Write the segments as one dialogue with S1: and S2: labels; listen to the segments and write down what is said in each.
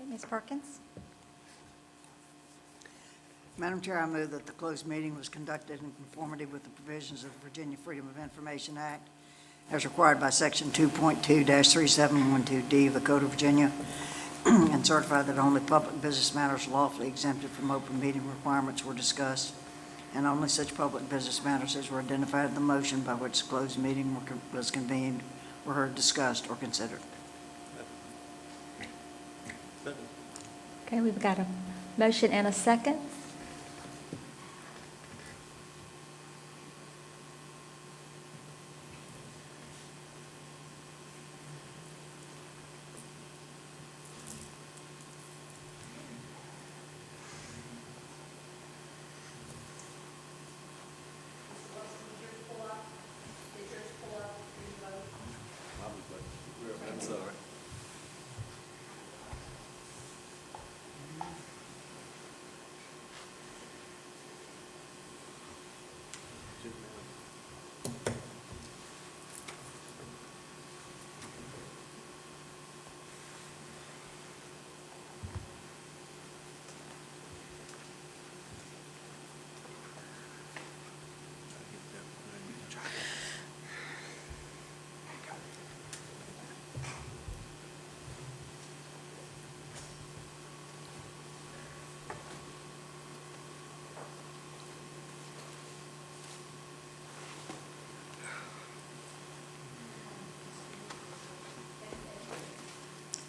S1: Ms. Perkins?
S2: Madam Chair, I move that the closed meeting was conducted in conformity with the provisions of the Virginia Freedom of Information Act as required by Section 2.2-3712D of the Code of Virginia, and certify that only public business matters lawfully exempted from open meeting requirements were discussed, and only such public business matters as were identified in the motion by which the closed meeting was convened were heard, discussed, or considered.
S1: Okay, we've got a motion and a second.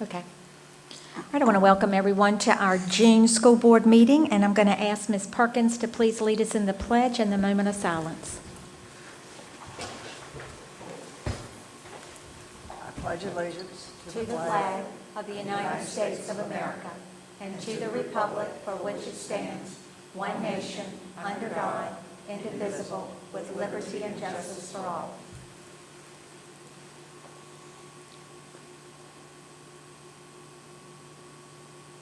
S1: Okay. All right, I want to welcome everyone to our June school board meeting, and I'm going to ask Ms. Perkins to please lead us in the pledge and the moment of silence.
S2: I pledge allegiance
S1: To the flag of the United States of America and to the republic for which it stands, one nation, under God, indivisible, with liberty and justice for all.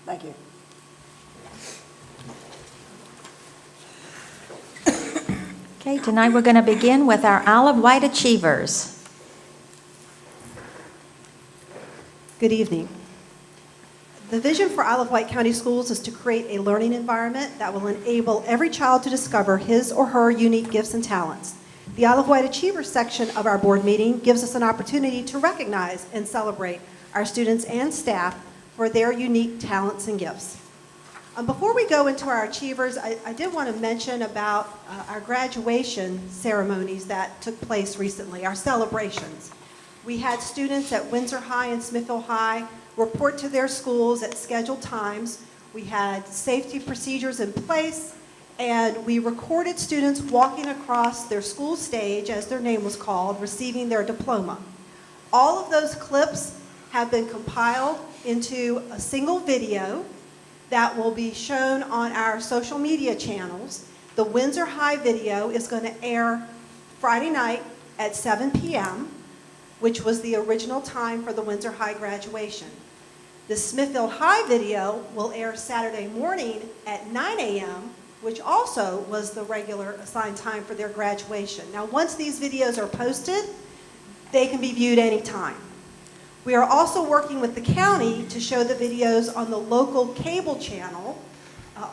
S2: Thank you.
S1: Okay, tonight we're going to begin with our Isle of Wight Achievers.
S3: Good evening. The vision for Isle of Wight County Schools is to create a learning environment that will enable every child to discover his or her unique gifts and talents. The Isle of Wight Achievers section of our board meeting gives us an opportunity to recognize and celebrate our students and staff for their unique talents and gifts. Before we go into our achievers, I did want to mention about our graduation ceremonies that took place recently, our celebrations. We had students at Windsor High and Smithfield High report to their schools at scheduled times. We had safety procedures in place, and we recorded students walking across their school stage, as their name was called, receiving their diploma. All of those clips have been compiled into a single video that will be shown on our social media channels. The Windsor High video is going to air Friday night at 7 p.m., which was the original time for the Windsor High graduation. The Smithfield High video will air Saturday morning at 9 a.m., which also was the regular assigned time for their graduation. Now, once these videos are posted, they can be viewed anytime. We are also working with the county to show the videos on the local cable channel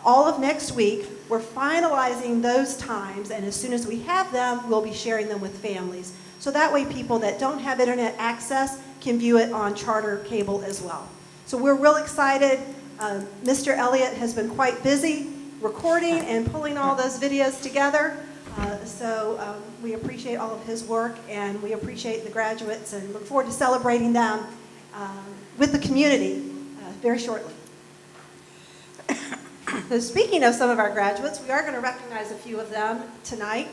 S3: all of next week. We're finalizing those times, and as soon as we have them, we'll be sharing them with families. So that way people that don't have internet access can view it on charter cable as well. So we're real excited. Mr. Elliott has been quite busy recording and pulling all those videos together. So we appreciate all of his work, and we appreciate the graduates and look forward to celebrating them with the community very shortly. So speaking of some of our graduates, we are going to recognize a few of them tonight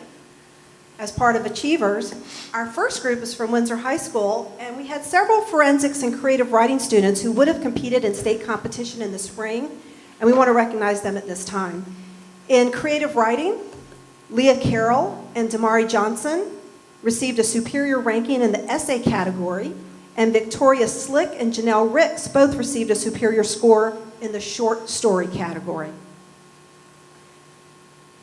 S3: as part of Achievers. Our first group is from Windsor High School, and we had several forensics and creative writing students who would have competed in state competition in the spring, and we want to recognize them at this time. In creative writing, Leah Carroll and Damari Johnson received a superior ranking in the essay category, and Victoria Slick and Janelle Ricks both received a superior score in the short story category.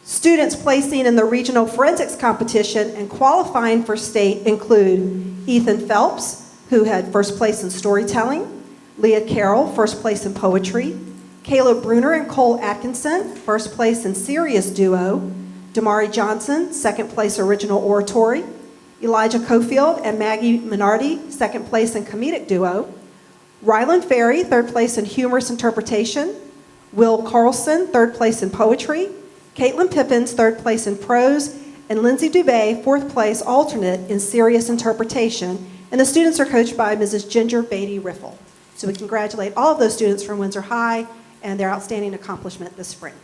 S3: Students placing in the regional forensics competition and qualifying for state include Ethan Phelps, who had first place in storytelling, Leah Carroll, first place in poetry. Caleb Bruner and Cole Atkinson, first place in serious duo. Damari Johnson, second place original oratory. Elijah Cofield and Maggie Minardi, second place in comedic duo. Rylan Ferry, third place in humorous interpretation. Will Carlson, third place in poetry. Caitlin Pippins, third place in prose. And Lindsay Dubé, fourth place alternate in serious interpretation. And the students are coached by Mrs. Ginger Beatty Riffle. So we congratulate all of those students from Windsor High and their outstanding accomplishment this spring.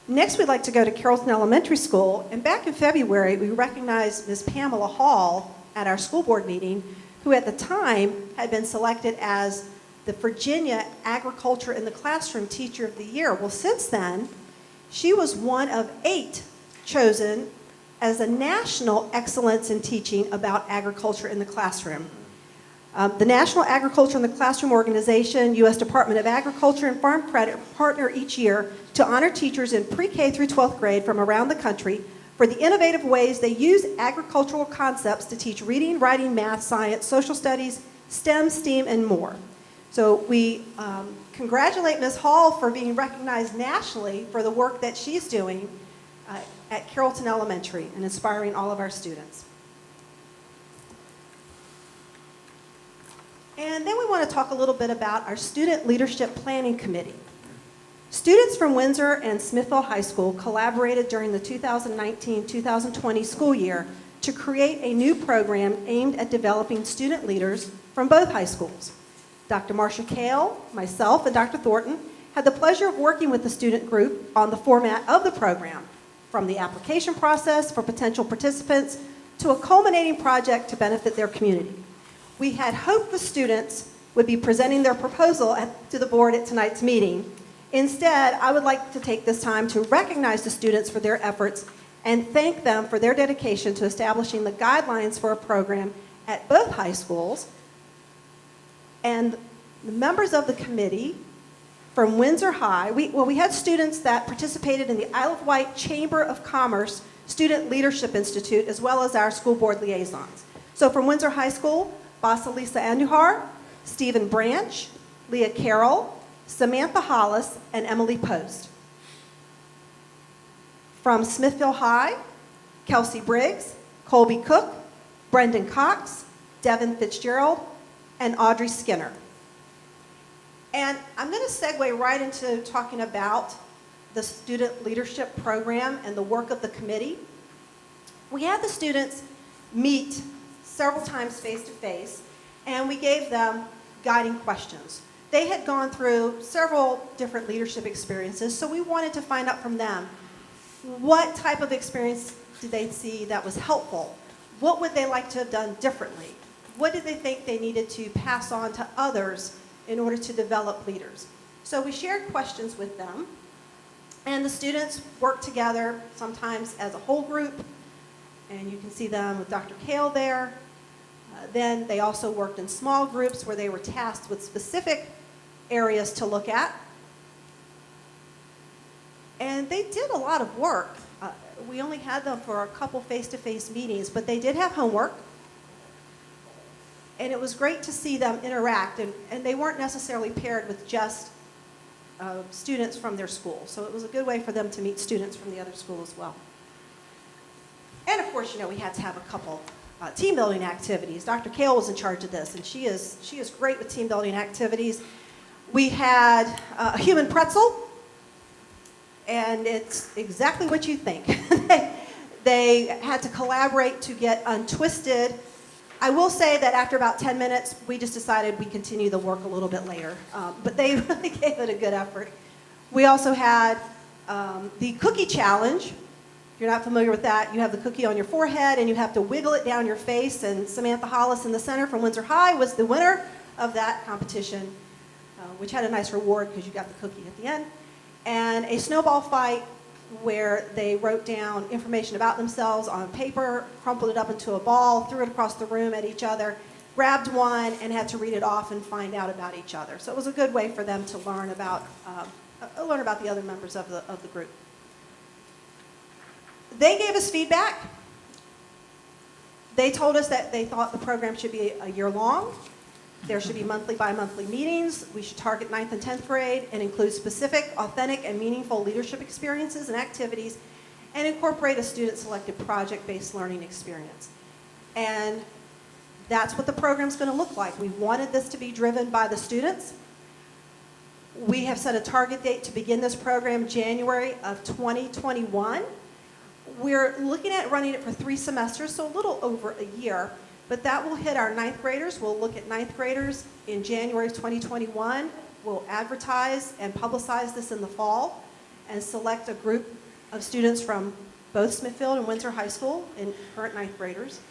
S3: Next, we'd like to go to Carrollton Elementary School. And back in February, we recognized Ms. Pamela Hall at our school board meeting, who at the time had been selected as the Virginia Agriculture in the Classroom Teacher of the Year. Well, since then, she was one of 8 chosen as a National Excellence in Teaching about Agriculture in the Classroom. The National Agriculture in the Classroom organization, U.S. Department of Agriculture, and Farm Credit partner each year to honor teachers in pre-K through 12th grade from around the country for the innovative ways they use agricultural concepts to teach reading, writing, math, science, social studies, STEM, STEAM, and more. So we congratulate Ms. Hall for being recognized nationally for the work that she's doing at Carrollton Elementary and inspiring all of our students. And then we want to talk a little bit about our Student Leadership Planning Committee. Students from Windsor and Smithville High School collaborated during the 2019-2020 school year to create a new program aimed at developing student leaders from both high schools. Dr. Marcia Kale, myself, and Dr. Thornton had the pleasure of working with the student group on the format of the program, from the application process for potential participants to a culminating project to benefit their community. We had hoped the students would be presenting their proposal to the board at tonight's meeting. Instead, I would like to take this time to recognize the students for their efforts and thank them for their dedication to establishing the guidelines for a program at both high schools. And the members of the committee from Windsor High, we had students that participated in the Isle of Wight Chamber of Commerce Student Leadership Institute, as well as our school board liaisons. So from Windsor High School, Basilisa Andujar, Stephen Branch, Leah Carroll, Samantha Hollis, and Emily Post. From Smithville High, Kelsey Briggs, Colby Cook, Brendan Cox, Devin Fitzgerald, and Audrey Skinner. And I'm going to segue right into talking about the student leadership program and the work of the committee. We had the students meet several times face-to-face, and we gave them guiding questions. They had gone through several different leadership experiences, so we wanted to find out from them what type of experience did they see that was helpful? What would they like to have done differently? What did they think they needed to pass on to others in order to develop leaders? So we shared questions with them, and the students worked together sometimes as a whole group, and you can see them with Dr. Kale there. Then they also worked in small groups where they were tasked with specific areas to look at. And they did a lot of work. We only had them for a couple face-to-face meetings, but they did have homework. And it was great to see them interact, and they weren't necessarily paired with just students from their school. So it was a good way for them to meet students from the other school as well. And of course, we had to have a couple team building activities. Dr. Kale was in charge of this, and she is great with team building activities. We had a human pretzel, and it's exactly what you think. They had to collaborate to get untwisted. I will say that after about 10 minutes, we just decided we'd continue the work a little bit later, but they really gave it a good effort. We also had the cookie challenge. If you're not familiar with that, you have the cookie on your forehead and you have to wiggle it down your face, and Samantha Hollis in the center from Windsor High was the winner of that competition, which had a nice reward because you got the cookie at the end. And a snowball fight where they wrote down information about themselves on paper, crumpled it up into a ball, threw it across the room at each other, grabbed one, and had to read it off and find out about each other. So it was a good way for them to learn about the other members of the group. They gave us feedback. They told us that they thought the program should be a year long. There should be monthly, bi-monthly meetings. We should target 9th and 10th grade and include specific, authentic, and meaningful leadership experiences and activities, and incorporate a student-selected project-based learning experience. And that's what the program's going to look like. We wanted this to be driven by the students. We have set a target date to begin this program January of 2021. We're looking at running it for 3 semesters, so a little over a year. But that will hit our 9th graders. We'll look at 9th graders in January of 2021. We'll advertise and publicize this in the fall and select a group of students from both Smithfield and Windsor High School and current 9th graders.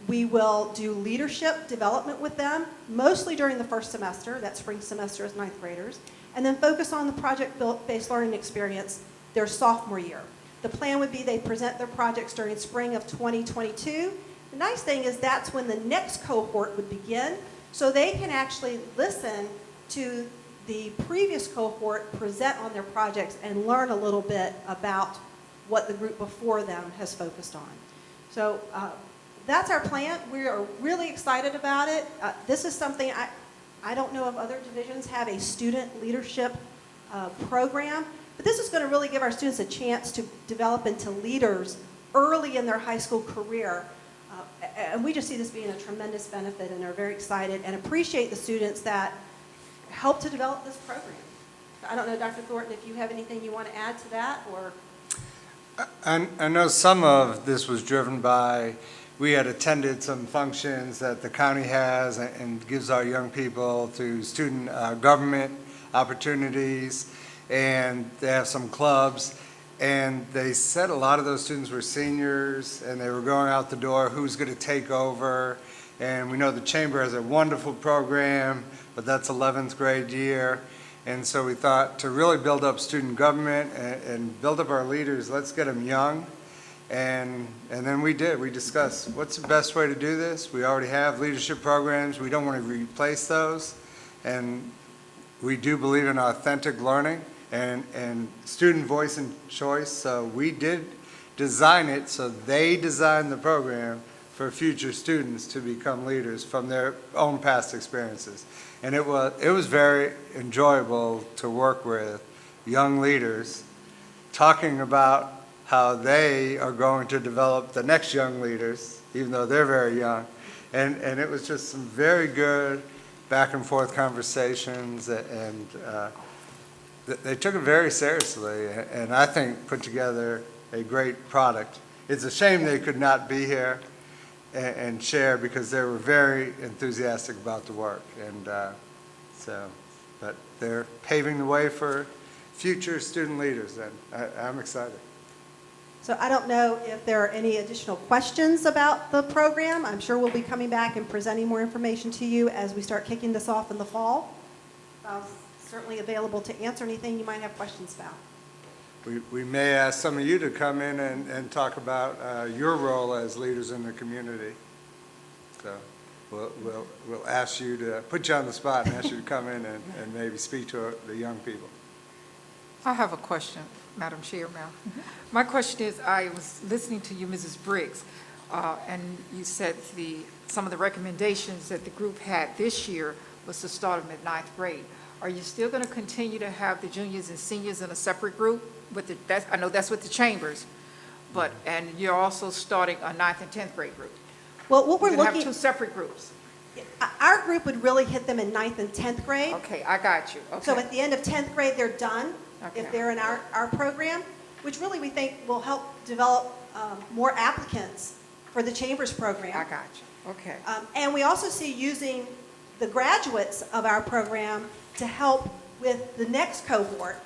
S3: We will do leadership development with them, mostly during the first semester, that spring semester as 9th graders, and then focus on the project-based learning experience their sophomore year. The plan would be they present their projects during spring of 2022. The nice thing is that's when the next cohort would begin, so they can actually listen to the previous cohort present on their projects and learn a little bit about what the group before them has focused on. So that's our plan. We are really excited about it. This is something I don't know if other divisions have a student leadership program, but this is going to really give our students a chance to develop into leaders early in their high school career. And we just see this being a tremendous benefit and are very excited and appreciate the students that helped to develop this program. I don't know, Dr. Thornton, if you have anything you want to add to that, or?
S4: I know some of this was driven by, we had attended some functions that the county has and gives our young people through student government opportunities, and they have some clubs. And they said a lot of those students were seniors and they were going out the door, who's going to take over? And we know the Chamber has a wonderful program, but that's 11th grade year. And so we thought to really build up student government and build up our leaders, let's get them young. And then we did. We discussed what's the best way to do this. We already have leadership programs. We don't want to replace those. And we do believe in authentic learning and student voice and choice. So we did design it so they designed the program for future students to become leaders from their own past experiences. And it was very enjoyable to work with young leaders talking about how they are going to develop the next young leaders, even though they're very young. And it was just some very good back and forth conversations, and they took it very seriously, and I think put together a great product. It's a shame they could not be here and share, because they were very enthusiastic about the work. And but they're paving the way for future student leaders, and I'm excited.
S3: So I don't know if there are any additional questions about the program. I'm sure we'll be coming back and presenting more information to you as we start kicking this off in the fall. Certainly available to answer anything you might have questions about.
S4: We may ask some of you to come in and talk about your role as leaders in the community. So we'll ask you to put you on the spot and ask you to come in and maybe speak to the young people.
S5: I have a question, Madam Chairman. My question is, I was listening to you, Mrs. Briggs, and you said some of the recommendations that the group had this year was to start them at 9th grade. Are you still going to continue to have the juniors and seniors in a separate group? I know that's with the chambers, and you're also starting a 9th and 10th grade group.
S3: Well, what we're
S5: You're going to
S3: looking,
S5: have 2 separate groups.
S3: our group would really hit them in 9th and 10th grade.
S5: Okay, I got you. Okay.
S3: So at the end of 10th grade, they're done
S5: Okay.
S3: if they're in our program, which really we think will help develop more applicants for the Chambers program.
S5: I got you. Okay.
S3: And we also see using the graduates of our program to help with the next cohort,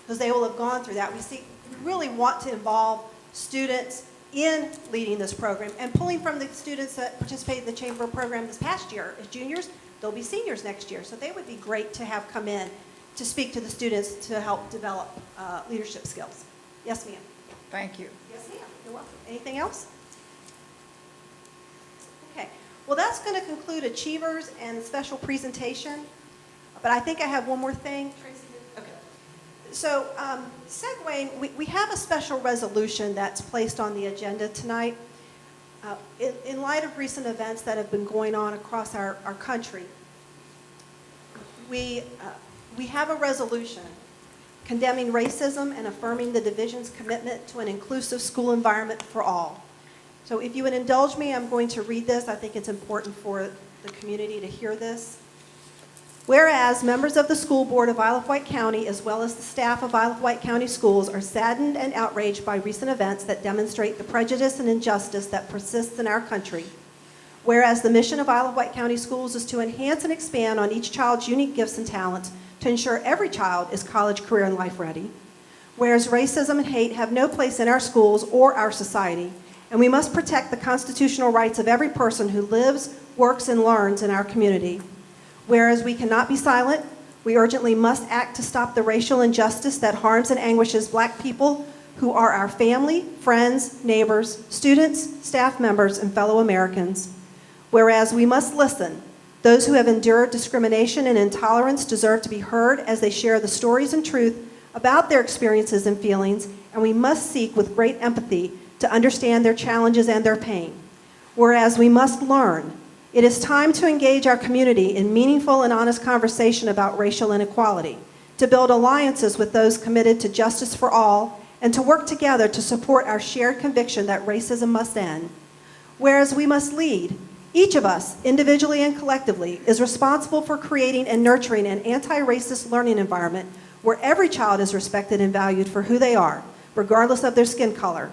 S3: because they will have gone through that. We really want to involve students in leading this program and pulling from the students that participated in the Chamber program this past year as juniors. They'll be seniors next year, so they would be great to have come in to speak to the students to help develop leadership skills. Yes, ma'am.
S5: Thank you.
S3: Yes, ma'am. You're welcome. Anything else? Okay. Well, that's going to conclude Achievers and the special presentation. But I think I have one more thing. Tracy, okay. So, segueing, we have a special resolution that's placed on the agenda tonight. In light of recent events that have been going on across our country, we have a resolution condemning racism and affirming the division's commitment to an inclusive school environment for all. So if you would indulge me, I'm going to read this. I think it's important for the community to hear this. Whereas members of the school board of Isle of Wight County, as well as the staff of Isle of Wight County Schools, are saddened and outraged by recent events that demonstrate the prejudice and injustice that persists in our country. Whereas the mission of Isle of Wight County Schools is to enhance and expand on each child's unique gifts and talents to ensure every child is college, career, and life ready. Whereas racism and hate have no place in our schools or our society, and we must protect the constitutional rights of every person who lives, works, and learns in our community. Whereas we cannot be silent, we urgently must act to stop the racial injustice that harms and anguishes Black people who are our family, friends, neighbors, students, staff members, and fellow Americans. Whereas we must listen. Those who have endured discrimination and intolerance deserve to be heard as they share the stories and truth about their experiences and feelings, and we must seek with great empathy to understand their challenges and their pain. Whereas we must learn. It is time to engage our community in meaningful and honest conversation about racial inequality, to build alliances with those committed to justice for all, and to work together to support our shared conviction that racism must end. Whereas we must lead. Each of us, individually and collectively, is responsible for creating and nurturing an anti-racist learning environment where every child is respected and valued for who they are, regardless of their skin color.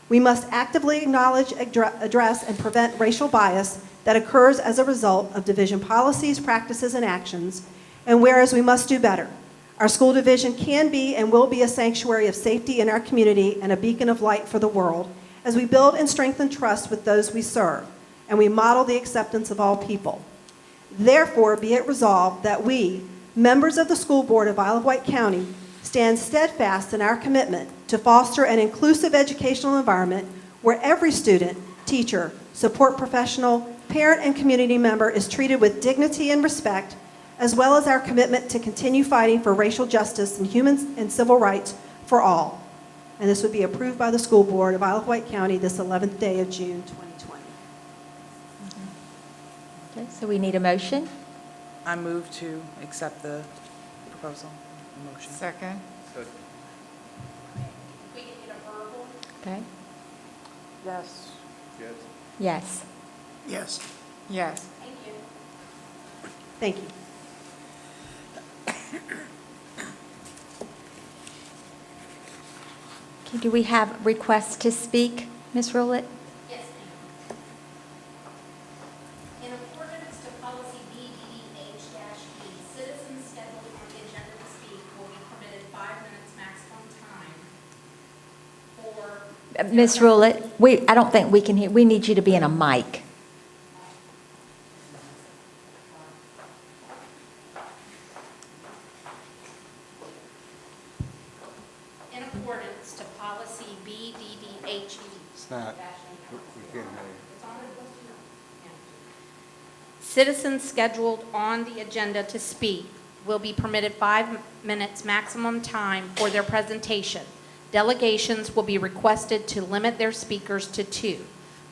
S3: We must actively acknowledge, address, and prevent racial bias that occurs as a result of division policies, practices, and actions. And whereas we must do better, our school division can be and will be a sanctuary of safety in our community and a beacon of light for the world as we build and strengthen trust with those we serve, and we model the acceptance of all people. Therefore, be it resolved that we, members of the school board of Isle of Wight County, stand steadfast in our commitment to foster an inclusive educational environment where every student, teacher, support professional, parent, and community member is treated with dignity and respect, as well as our commitment to continue fighting for racial justice and human and civil rights for all. And this would be approved by the school board of Isle of Wight County this 11th day of June 2020.
S1: Okay, so we need a motion.
S6: I move to accept the proposal, motion.
S5: Second.
S1: Okay.
S6: Yes.
S1: Yes.
S2: Yes.
S5: Yes.
S3: Thank you.
S1: Okay, do we have requests to speak, Ms. Rowlett?
S7: Yes, ma'am. In accordance to policy BDDH-E, citizens scheduled on the agenda to speak will be permitted 5 minutes maximum time for...
S1: Ms. Rowlett, I don't think we can hear. We need you to be in a mic.
S7: In accordance to policy BDDH-E.
S4: It's not, we can't hear you.
S7: Citizens scheduled on the agenda to speak will be permitted 5 minutes maximum time for their presentation. Delegations will be requested to limit their speakers to 2.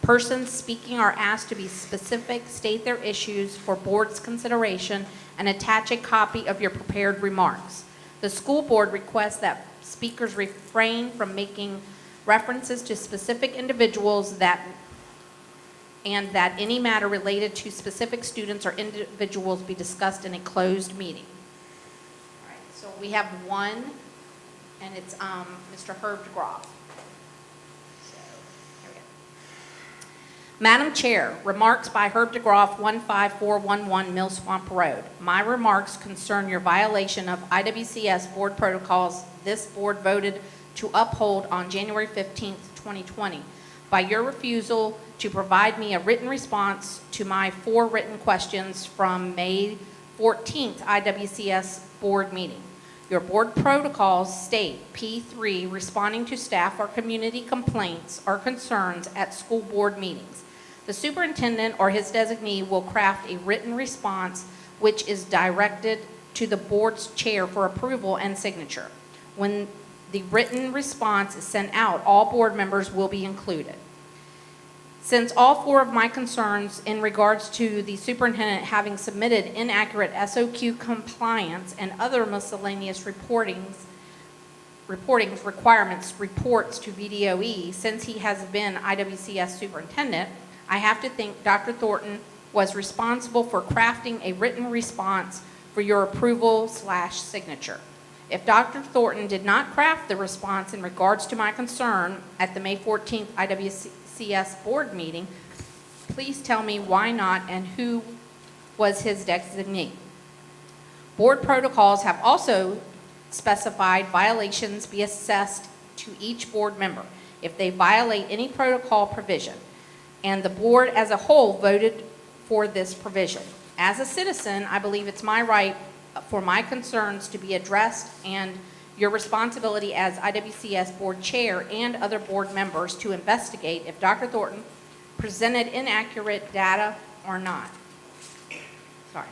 S7: Persons speaking are asked to be specific, state their issues for board's consideration, and attach a copy of your prepared remarks. The school board requests that speakers refrain from making references to specific individuals and that any matter related to specific students or individuals be discussed in a closed meeting. All right, so we have one, and it's Mr. Herb DeGroff. So, here we go. Madam Chair, remarks by Herb DeGroff, 15411 Mill Swamp Road. My remarks concern your violation of IWCS board protocols this board voted to uphold on January 15th, 2020, by your refusal to provide me a written response to my 4 written questions from May 14th IWCS board meeting. Your board protocols state P3, responding to staff or community complaints or concerns at school board meetings. The superintendent or his designee will craft a written response which is directed to the board's chair for approval and signature. When the written response is sent out, all board members will be included. Since all four of my concerns in regards to the superintendent having submitted inaccurate SOQ compliance and other miscellaneous reports to VDOE since he has been IWCS superintendent, I have to think Dr. Thornton was responsible for crafting a written response for your approval/signature. If Dr. Thornton did not craft the response in regards to my concern at the May 14th IWCS board meeting, please tell me why not and who was his designee. Board protocols have also specified violations be assessed to each board member if they violate any protocol provision, and the board as a whole voted for this provision. As a citizen, I believe it's my right for my concerns to be addressed and your responsibility as IWCS board chair and other board members to investigate if Dr. Thornton presented inaccurate data or not. Sorry.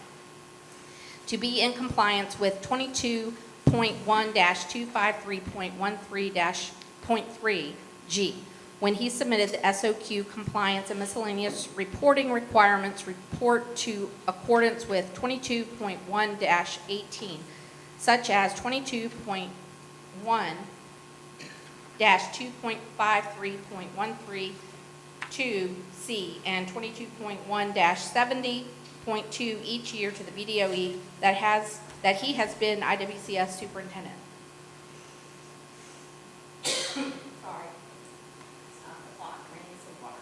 S7: To be in compliance with 22.1-253.13-.3 when he submitted the SOQ compliance and miscellaneous reporting requirements report to accordance with 22.1-18, such as 22.1-2.53.132C and 22.1-70.2 each year to the VDOE that he has been IWCS superintendent. Sorry. Stop the clock. I need some water.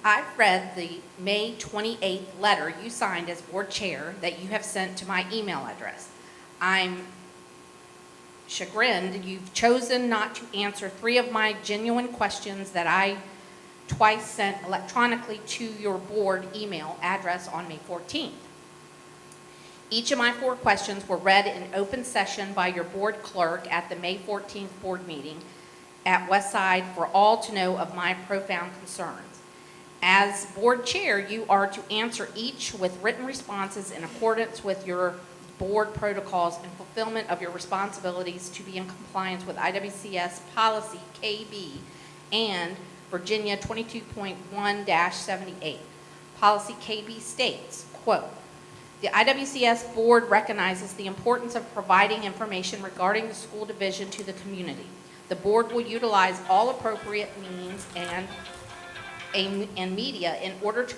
S7: I've read the May 28th letter you signed as board chair that you have sent to my email address. I'm chagrined you've chosen not to answer 3 of my genuine questions that I twice sent electronically to your board email address on May 14th. Each of my 4 questions were read in open session by your board clerk at the May 14th board meeting at Westside for all to know of my profound concerns. As board chair, you are to answer each with written responses in accordance with your board protocols and fulfillment of your responsibilities to be in compliance with IWCS policy KB and Virginia 22.1-78. Policy KB states, quote, the IWCS board recognizes the importance of providing information regarding the school division to the community. The board will utilize all appropriate means and media in order to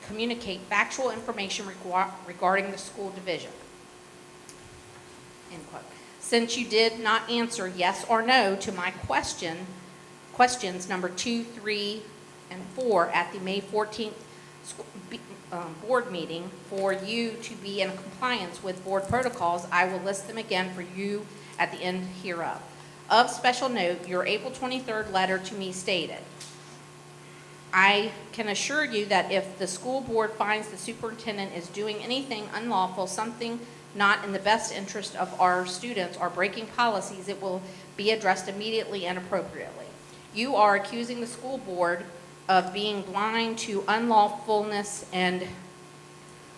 S7: communicate factual information regarding the school division. End quote. Since you did not answer yes or no to my questions number 2, 3, and 4 at the May 14th board meeting for you to be in compliance with board protocols, I will list them again for you at the end hereof. Of special note, your April 23rd letter to me stated, I can assure you that if the school board finds the superintendent is doing anything unlawful, something not in the best interest of our students or breaking policies, it will be addressed immediately and appropriately. You are accusing the school board of being blind to unlawfulness and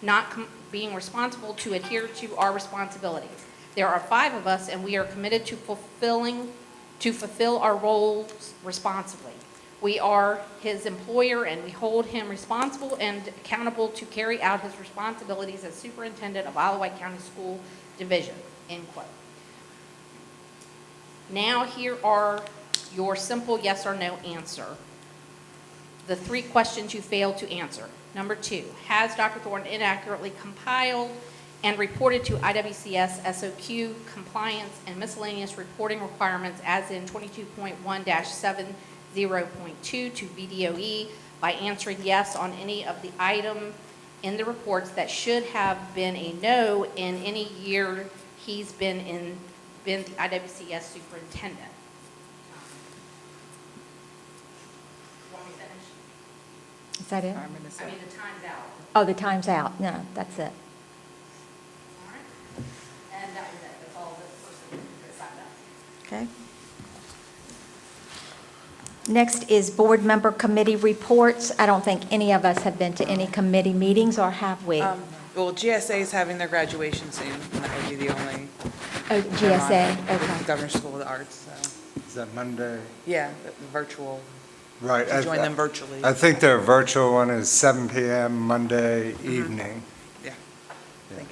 S7: not being responsible to adhere to our responsibilities. There are 5 of us, and we are committed to fulfill our roles responsibly. We are his employer, and we hold him responsible and accountable to carry out his responsibilities as superintendent of Isle of Wight County School Division, end quote. Now here are your simple yes or no answer. The 3 questions you failed to answer. Number 2, has Dr. Thornton inaccurately compiled and reported to IWCS SOQ compliance and miscellaneous reporting requirements as in 22.1-7 0.2 to VDOE by answering yes on any of the item in the reports that should have been a no in any year he's been the IWCS superintendent. Want me to finish?
S1: Is that it?
S7: I mean, the time's out.
S1: Oh, the time's out. No, that's it.
S7: All right. And that was it. That's all the person that signed up.
S1: Okay. Next is board member committee reports. I don't think any of us have been to any committee meetings, or have we?
S6: Well, GSA is having their graduation soon, and that would be the only.
S1: Oh, GSA,
S6: The
S1: okay.
S6: Governor's School of the Arts, so,
S4: Is that Monday?
S6: yeah, the virtual,
S4: Right.
S6: to join them virtually.
S4: I think their virtual one is 7 PM Monday evening.
S6: Thinking.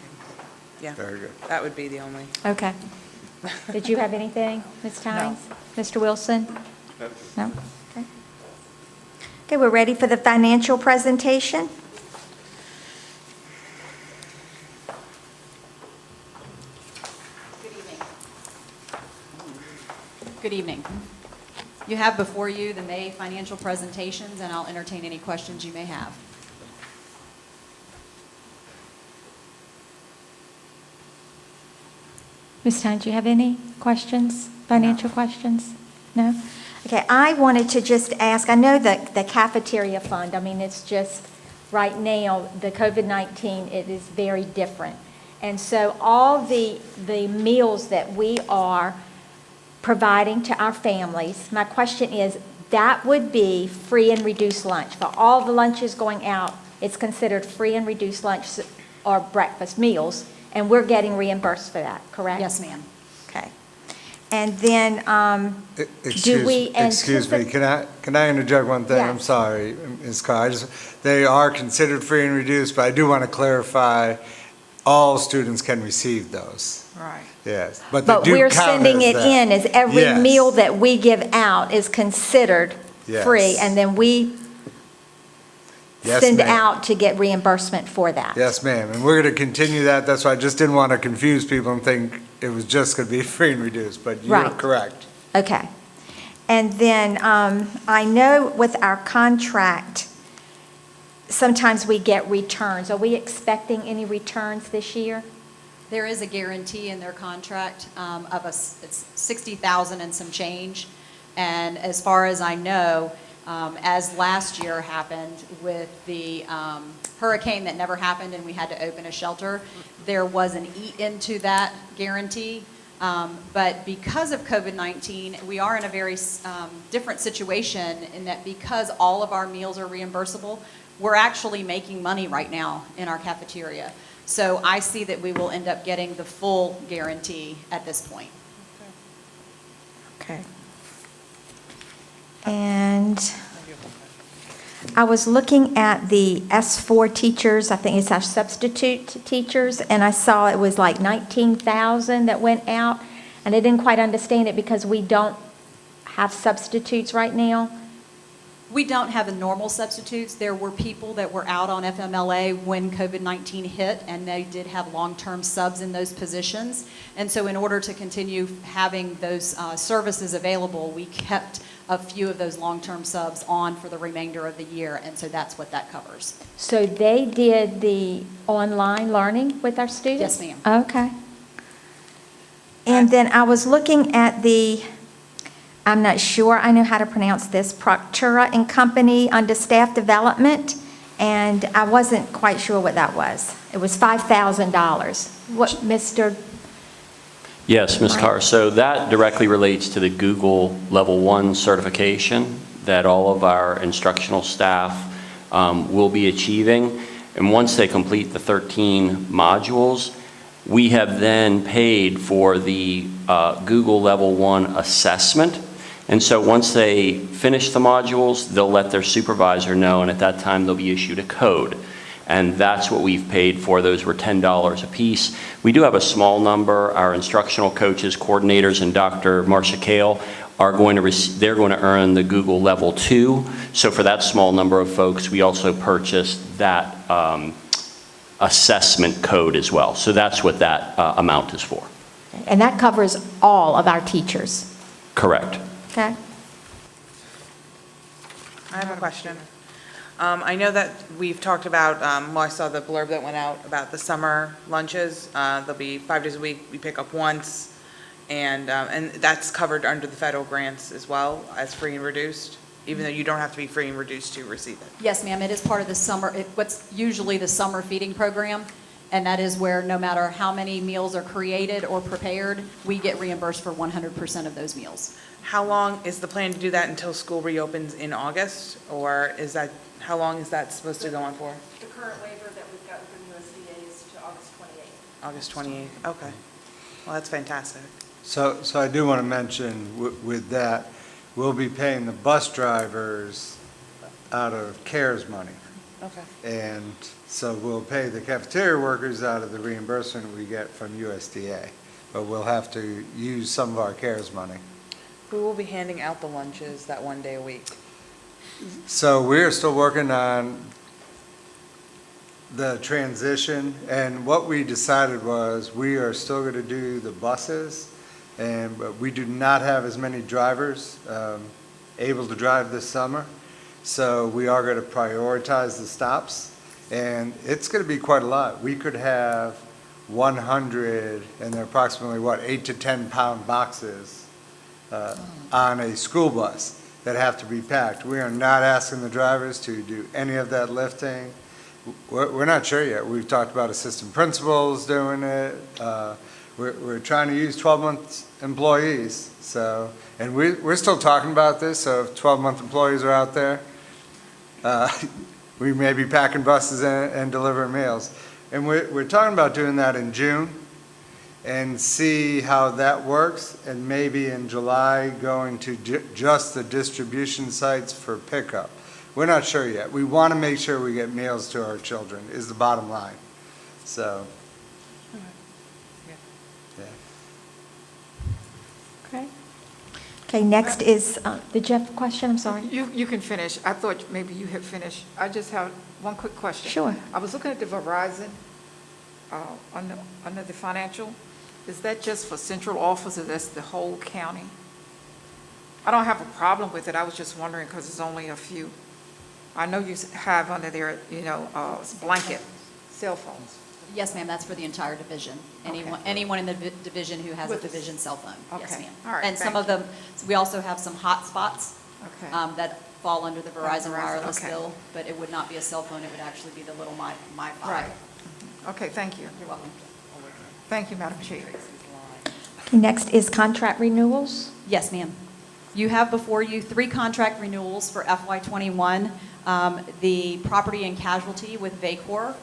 S6: Yeah,
S4: Very good.
S6: that would be the only.
S1: Okay. Did you have anything, Ms. Tynes? Mr. Wilson? No? Okay. Okay, we're ready for the financial presentation.
S8: Good evening. You have before you the May financial presentations, and I'll entertain any questions you may have.
S1: Ms. Tynes, do you have any questions, financial questions? No? Okay, I wanted to just ask, I know that the cafeteria fund, I mean, it's just, right now, the COVID-19, it is very different. And so all the meals that we are providing to our families, my question is, that would be free and reduced lunch. For all the lunches going out, it's considered free and reduced lunch or breakfast meals, and we're getting reimbursed for that, correct?
S8: Yes, ma'am.
S1: Okay. And then, do we
S4: Excuse me, can I interject one thing? I'm
S1: Yes.
S4: sorry, Ms. Carr. They are considered free and reduced, but I do want to clarify, all students can receive those.
S5: Right.
S4: Yes, but they
S1: But
S4: do
S1: we're
S4: count
S1: sending
S4: as
S1: it
S4: that.
S1: in as every
S4: Yes.
S1: meal that we give out is considered free,
S4: Yes.
S1: and then we
S4: Yes,
S1: send
S4: ma'am.
S1: out to get reimbursement for that.
S4: Yes, ma'am, and we're going to continue that. That's why I just didn't want to confuse people and think it was just going to be free and reduced, but you're
S1: Right.
S4: correct.
S1: Okay. And then I know with our contract, sometimes we get returns. Are we expecting any returns this year?
S8: There is a guarantee in their contract of it's $60,000 and some change. And as far as I know, as last year happened with the hurricane that never happened and we had to open a shelter, there was an eat into that guarantee. But because of COVID-19, we are in a very different situation in that because all of our meals are reimbursable, we're actually making money right now in our cafeteria. So I see that we will end up getting the full guarantee at this point.
S1: Okay. And I was looking at the S4 teachers, I think it's our substitute teachers, and I saw it was like 19,000 that went out, and I didn't quite understand it because we don't have substitutes right now.
S8: We don't have the normal substitutes. There were people that were out on FMLA when COVID-19 hit, and they did have long-term subs in those positions. And so in order to continue having those services available, we kept a few of those long-term subs on for the remainder of the year, and so that's what that covers.
S1: So they did the online learning with our students?
S8: Yes, ma'am.
S1: Okay. And then I was looking at I'm not sure I know how to pronounce this, Proctura and Company under staff development, and I wasn't quite sure what that was. It was $5,000. What, Mr.
S9: Yes, Ms. Carr. So that directly relates to the Google Level 1 certification that all of our instructional staff will be achieving. And once they complete the 13 modules, we have then paid for the Google Level 1 assessment. And so once they finish the modules, they'll let their supervisor know, and at that time they'll be issued a code. And that's what we've paid for. Those were $10 a piece. We do have a small number. Our instructional coaches, coordinators, and Dr. Marcia Kale are going to they're going to earn the Google Level 2. So for that small number of folks, we also purchased that assessment code as well. So that's what that amount is for.
S1: And that covers all of our teachers,
S9: Correct.
S1: okay?
S6: I have a question. I know that we've talked about, well, I saw the blurb that went out about the summer lunches. There'll be 5 days a week, we pick up once, and that's covered under the federal grants as well as free and reduced, even though you don't have to be free and reduced to receive it.
S8: Yes, ma'am, it is part of the summer, what's usually the summer feeding program. And that is where no matter how many meals are created or prepared, we get reimbursed for 100% of those meals.
S6: How long is the plan to do that until school reopens in August? Or is that, how long is that supposed to go on for?
S10: The current waiver that we've gotten from USDA is to August 28th.
S6: August 28th, okay. Well, that's fantastic.
S4: So I do want to mention with that, we'll be paying the bus drivers out of CARES money.
S6: Okay.
S4: And so we'll pay the cafeteria workers out of the reimbursement we get from USDA. But we'll have to use some of our CARES money.
S6: Who will be handing out the lunches that one day a week?
S4: So we're still working on the transition, and what we decided was we are still going to do the buses, but we do not have as many drivers able to drive this summer. So we are going to prioritize the stops, and it's going to be quite a lot. We could have 100, and they're approximately, 8 to 10 pound boxes on a school bus that have to be packed. We are not asking the drivers to do any of that lifting. We're not sure yet. We've talked about assistant principals doing it. We're trying to use 12-month employees. So, and we're still talking about this, so if 12-month employees are out there, we may be packing buses and delivering meals. And we're talking about doing that in June and see how that works, and maybe in July going to just the distribution sites for pickup. We're not sure yet. We want to make sure we get meals to our children is the bottom line. So, yeah.
S1: Okay. Okay, next is, did you have a question? I'm sorry.
S5: You can finish. I thought maybe you had finished. I just have one quick question.
S1: Sure.
S5: I was looking at the Verizon under the financial. Is that just for central office or that's the whole county? I don't have a problem with it. I was just wondering because it's only a few. I know you have under there, blanket cell phones.
S8: Yes, ma'am, that's for the entire division.
S5: Okay.
S8: Anyone in the division who has a
S5: With the-
S8: division cell phone. Yes,
S5: Okay.
S8: ma'am.
S5: All right,
S8: And some
S5: thank
S8: of them, we also have some hotspots
S5: Okay.
S8: that fall under the Verizon
S5: Verizon,
S8: wireless
S5: okay.
S8: bill, but it would not be a cell phone, it would actually be the little MiFi.
S5: Right. Okay, thank you.
S8: You're welcome.
S5: Thank you, Madam Chair.
S1: Okay, next is contract renewals.
S8: Yes, ma'am. You have before you 3 contract renewals for FY21. The property and casualty with Vacor,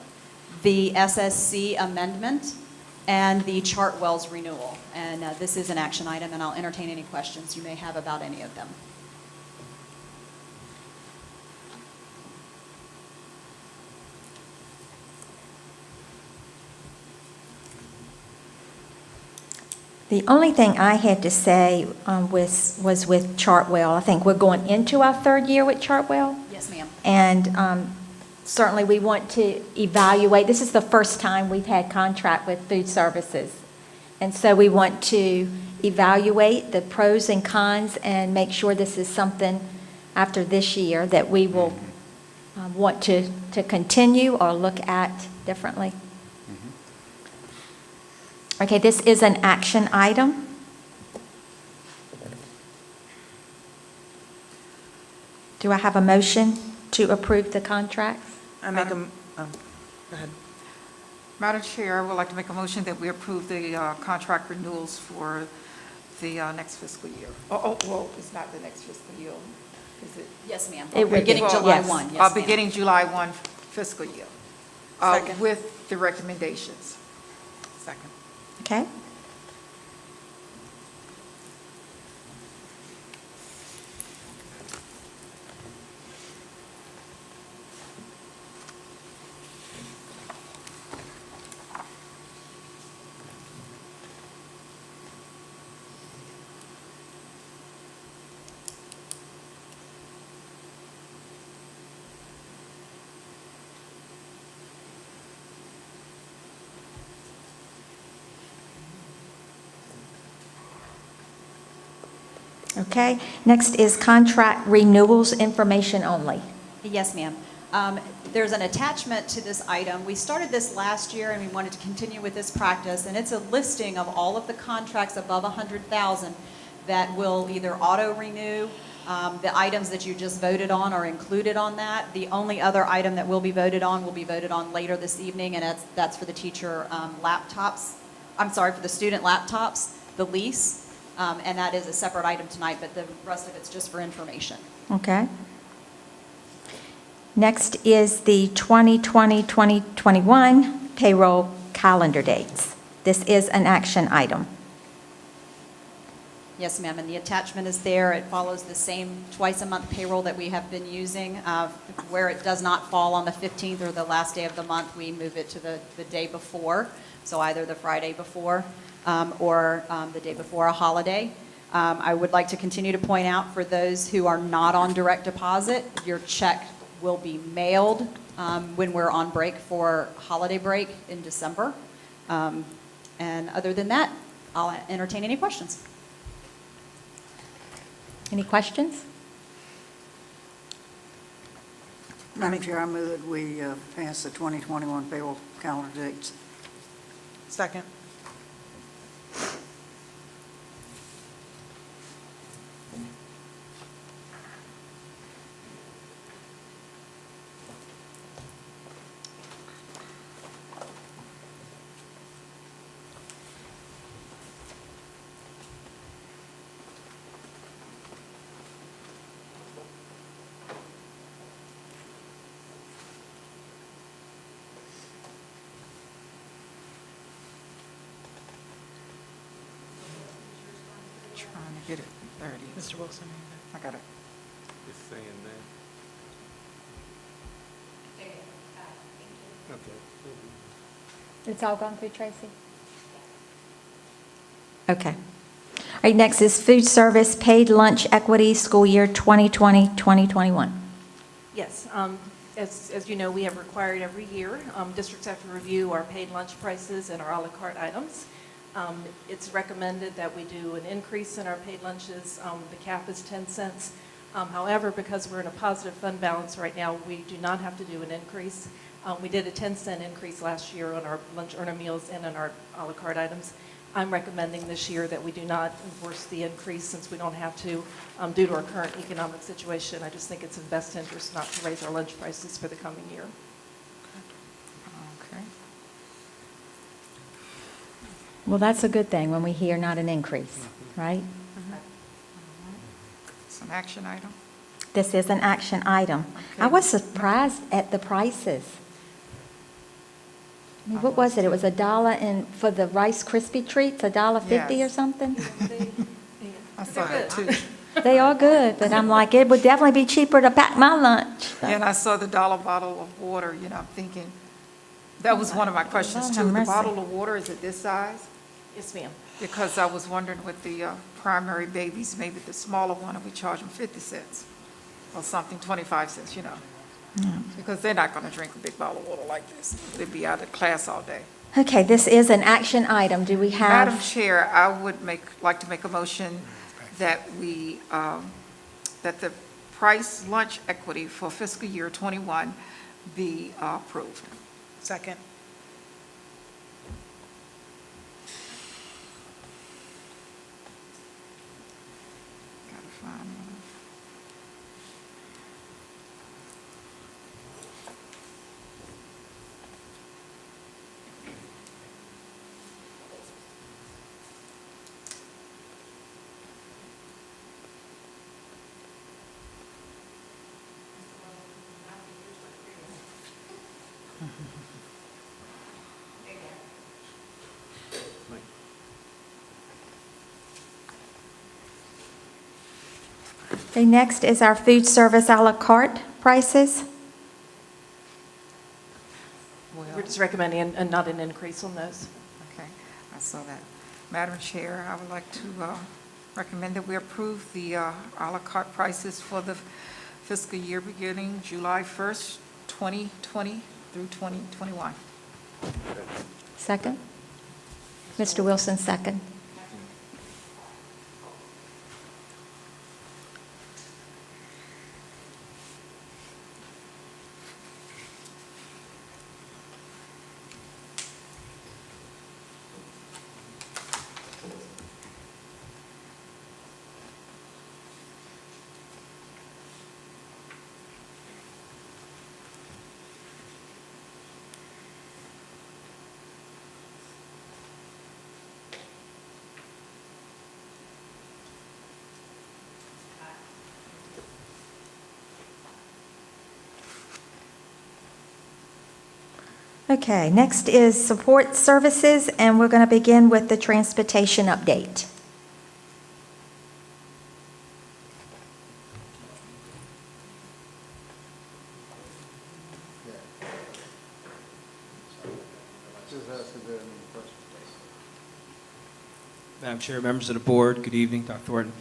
S8: the SSC amendment, and the Chartwell's renewal. And this is an action item, and I'll entertain any questions you may have about any of them.
S1: The only thing I had to say was with Chartwell. I think we're going into our 3rd year with Chartwell.
S8: Yes, ma'am.
S1: And certainly we want to evaluate. This is the first time we've had contract with food services. And so we want to evaluate the pros and cons and make sure this is something after this year that we will want to continue or look at differently. Okay, this is an action item. Do I have a motion to approve the contracts?
S6: I make a, go ahead.
S5: Madam Chair, I would like to make a motion that we approve the contract renewals for the next fiscal year. Well, it's not the next fiscal year, is it?
S8: Yes, ma'am.
S1: It would be.
S8: Beginning July
S1: Yes.
S8: 1. Yes, ma'am.
S5: Beginning July 1 fiscal year.
S6: Second.
S5: With the recommendations.
S6: Second.
S1: Okay. Okay, next is contract renewals, information only.
S8: Yes, ma'am. There's an attachment to this item. We started this last year, and we wanted to continue with this practice, and it's a listing of all of the contracts above $100,000 that will either auto-renew The items that you just voted on are included on that. The only other item that will be voted on later this evening, and that's for the teacher laptops. I'm sorry, for the student laptops, the lease, and that is a separate item tonight, but the rest of it's just for information.
S1: Okay. Next is the 2020-2021 payroll calendar dates. This is an action item.
S8: Yes, ma'am, and the attachment is there. It follows the same twice-a-month payroll that we have been using. Where it does not fall on the 15th or the last day of the month, we move it to the day before, so either the Friday before or the day before a holiday. I would like to continue to point out, for those who are not on direct deposit, your check will be mailed when we're on break for holiday break in December. And other than that, I'll entertain any questions.
S1: Any questions?
S2: Madam Chair, I move that we pass the 2021 payroll calendar dates.
S6: Second.
S5: Trying to get it. There it is. Mr. Wilson. I got it.
S4: It's saying that. Okay.
S1: It's all gone through, Tracy? Okay. All right, next is food service paid lunch equity school year 2020-2021.
S10: Yes, as you know, we have required every year, districts have to review our paid lunch prices and our à la carte items. It's recommended that we do an increase in our paid lunches. The cap is 10 cents. However, because we're in a positive fund balance right now, we do not have to do an increase. We did a 10-cent increase last year on our lunch earner meals and on our à la carte items. I'm recommending this year that we do not enforce the increase, since we don't have to due to our current economic situation. I just think it's in best interest not to raise our lunch prices for the coming year.
S5: Okay.
S1: Well, that's a good thing when we hear not an increase, right?
S5: It's an action item.
S1: This is an action item. I was surprised at the prices. I mean, what was it? It was $1 and for the Rice Krispie treats, $1.50 or
S5: Yes.
S1: something?
S5: I saw that too.
S1: They are good, but I'm like, it would definitely be cheaper to pack my lunch.
S5: And I saw the dollar bottle of water, I'm thinking, that was one of my questions
S1: Lord
S5: too.
S1: have
S5: The
S1: mercy.
S5: bottle of water, is it this size?
S10: Yes, ma'am.
S5: Because I was wondering with the primary babies, maybe the smaller one, if we charge them 50 cents or something, 25 cents, Because they're not going to drink a big bottle of water like this. They'd be out of class all day.
S1: Okay, this is an action item. Do we have?
S5: Madam Chair, I would like to make a motion that we, that the price lunch equity for fiscal year '21 be approved.
S6: Second.
S5: Gotta find one.
S1: Okay, next is our food service à la carte prices.
S10: We're just recommending and not an increase on those.
S5: Okay, I saw that. Madam Chair, I would like to recommend that we approve the à la carte prices for the fiscal year beginning July 1st, 2020 through 2021.
S1: Second? Mr. Wilson, second. Okay, next is support services, and we're going to begin with the transportation update.
S11: Madam Chair, members of the board, good evening, Dr. Thornton.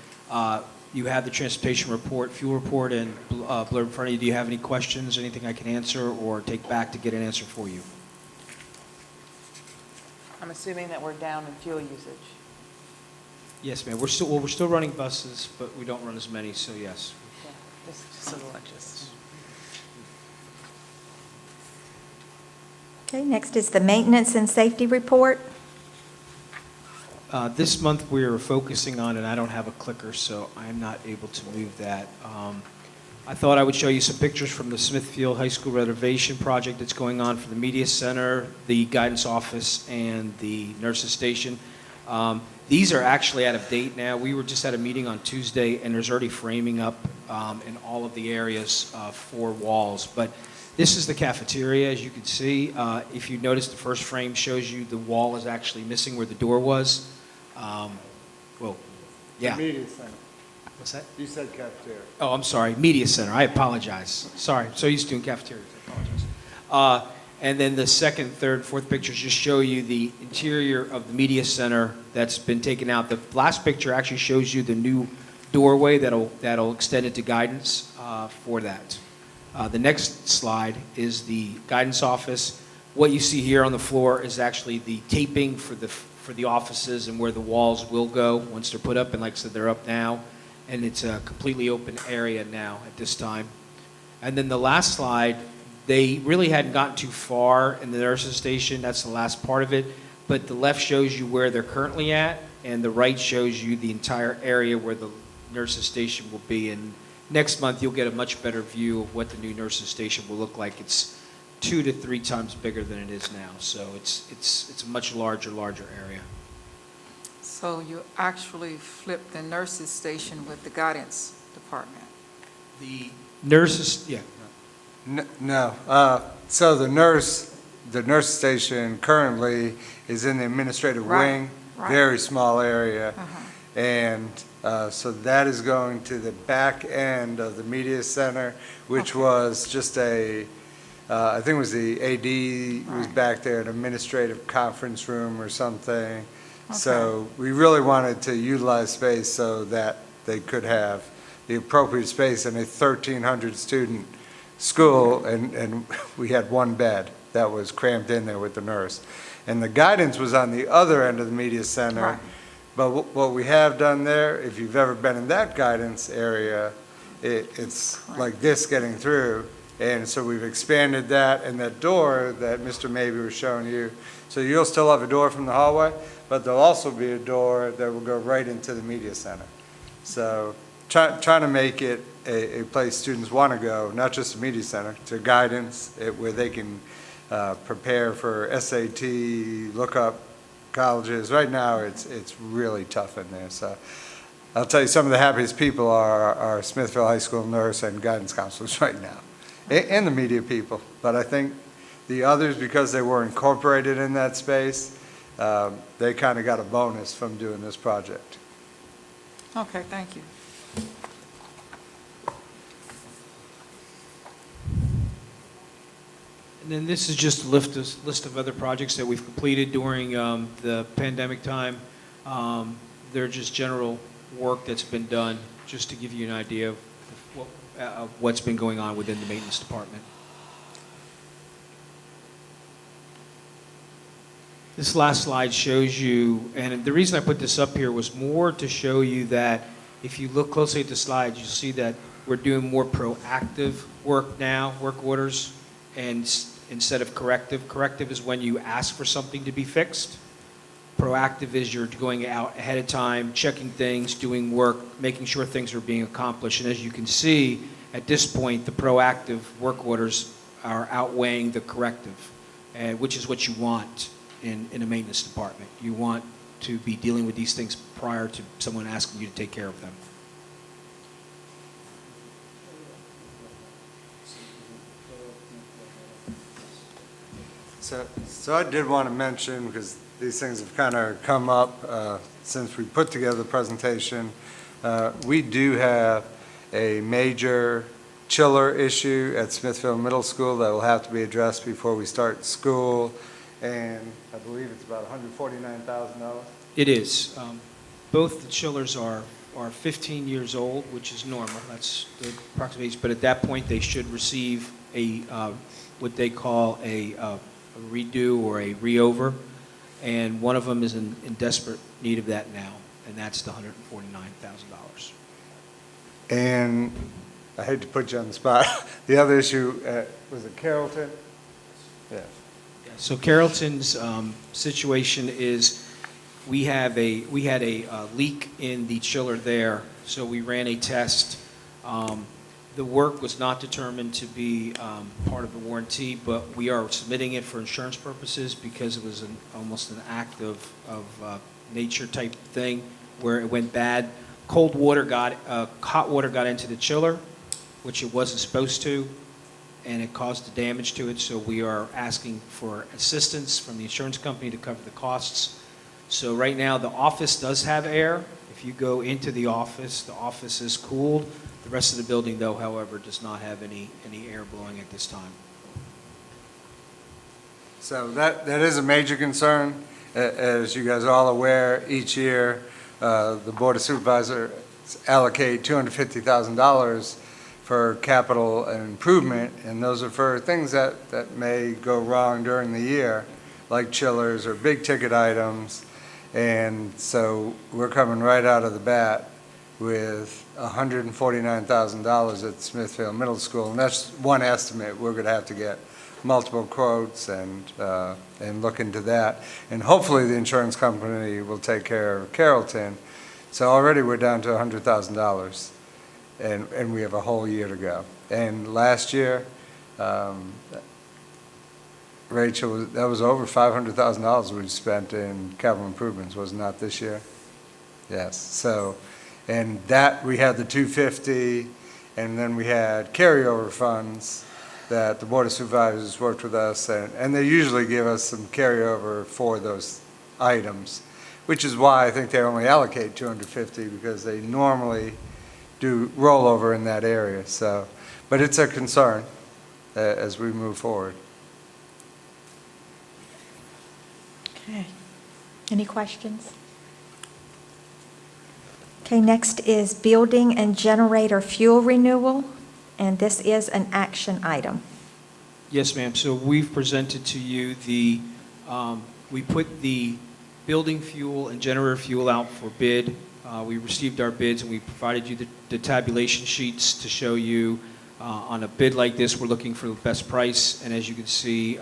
S11: You have the transportation report, fuel report, and blurb in front of you. Do you have any questions, anything I can answer or take back to get an answer for you?
S6: I'm assuming that we're down in fuel usage.
S11: Yes, ma'am. We're still running buses, but we don't run as many, so yes.
S6: Yeah, just a little just.
S1: Okay, next is the maintenance and safety report.
S11: This month, we are focusing on, and I don't have a clicker, so I'm not able to move that. I thought I would show you some pictures from the Smithfield High School renovation project that's going on for the media center, the guidance office, and the nurses station. These are actually out of date now. We were just at a meeting on Tuesday, and there's already framing up in all of the areas for walls. But this is the cafeteria, as you can see. If you notice, the first frame shows you the wall is actually missing where the door was. Well, yeah.
S4: The media center.
S11: What's that?
S4: You said cafeteria.
S11: Oh, I'm sorry, media center. I apologize. Sorry, I'm so used to doing cafeterias. I apologize. And then the second, third, fourth pictures just show you the interior of the media center that's been taken out. The last picture actually shows you the new doorway that'll extend it to guidance for that. The next slide is the guidance office. What you see here on the floor is actually the taping for the offices and where the walls will go once they're put up. And like I said, they're up now. And it's a completely open area now at this time. And then the last slide, they really hadn't gotten too far in the nurses station. That's the last part of it. But the left shows you where they're currently at, and the right shows you the entire area where the nurses station will be. And next month, you'll get a much better view of what the new nurses station will look like. It's 2 to 3 times bigger than it is now. So it's a much larger area.
S5: So you actually flipped the nurses station with the guidance department?
S11: The nurses, yeah.
S4: No. So the nurse station currently is in the administrative wing, very small area. And so that is going to the back end of the media center, which was just I think it was the AD was back there, an administrative conference room or something. So we really wanted to utilize space so that they could have the appropriate space in a 1,300 student school, and we had one bed that was cramped in there with the nurse. And the guidance was on the other end of the media center.
S5: Right.
S4: But what we have done there, if you've ever been in that guidance area, it's like this getting through. And so we've expanded that, and that door that Mr. Mabey was showing you. So you'll still have a door from the hallway, but there'll also be a door that will go right into the media center. So trying to make it a place students want to go, not just the media center, to guidance, where they can prepare for SAT, look up colleges. Right now, it's really tough in there. So I'll tell you, some of the happiest people are Smithfield High School nurse and guidance counselors right now, and the media people. But I think the others, because they were incorporated in that space, they kind of got a bonus from doing this project.
S5: Okay, thank you.
S11: And then this is just a list of other projects that we've completed during the pandemic time. They're just general work that's been done, just to give you an idea of what's been going on within the maintenance department. This last slide shows you, and the reason I put this up here was more to show you that if you look closely at the slide, you'll see that we're doing more proactive work now, work orders, and instead of corrective. Corrective is when you ask for something to be fixed. Proactive is you're going out ahead of time, checking things, doing work, making sure things are being accomplished. And as you can see, at this point, the proactive work orders are outweighing the corrective, which is what you want in a maintenance department. You want to be dealing with these things prior to someone asking you to take care of them.
S4: So I did want to mention, because these things have kind of come up since we put together the presentation, we do have a major chiller issue at Smithfield Middle School that will have to be addressed before we start school, and I believe it's about $149,000.
S11: It is. Both the chillers are 15 years old, which is normal. That's the approximate age. But at that point, they should receive a what they call a redo or a re-over, and one of them is in desperate need of that now, and that's the $149,000.
S4: And I hate to put you on the spot. The other issue, was it Carrollton? Yeah.
S11: So Carrollton's situation is we had a leak in the chiller there, so we ran a test. The work was not determined to be part of the warranty, but we are submitting it for insurance purposes because it was almost an act of nature type thing where it went bad. Hot water got into the chiller, which it wasn't supposed to, and it caused the damage to it. So we are asking for assistance from the insurance company to cover the costs. So right now, the office does have air. If you go into the office is cooled. The rest of the building, though, however, does not have any air blowing at this time.
S4: So that is a major concern. As you guys are all aware, each year, the Board of Supervisors allocate $250,000 for capital improvement, and those are for things that may go wrong during the year, like chillers or big-ticket items. And so we're coming right out of the bat with $149,000 at Smithfield Middle School, and that's one estimate. We're going to have to get multiple quotes and look into that. And hopefully the insurance company will take care of Carrollton. So already we're down to $100,000, and we have a whole year to go. And last year, Rachel, that was over $500,000 we spent in capital improvements, was it not this year? Yes. So, and that, we had the 250, and then we had carryover funds that the Board of Supervisors worked with us, and they usually give us some carryover for those items, which is why I think they only allocate 250, because they normally do rollover in that area. So, but it's a concern as we move forward.
S1: Okay. Any questions? Okay, next is building and generator fuel renewal, and this is an action item.
S11: Yes, ma'am. So we've presented to you we put the building fuel and generator fuel out for bid. We received our bids, and we provided you the tabulation sheets to show you on a bid like this, we're looking for the best price. And as you can see,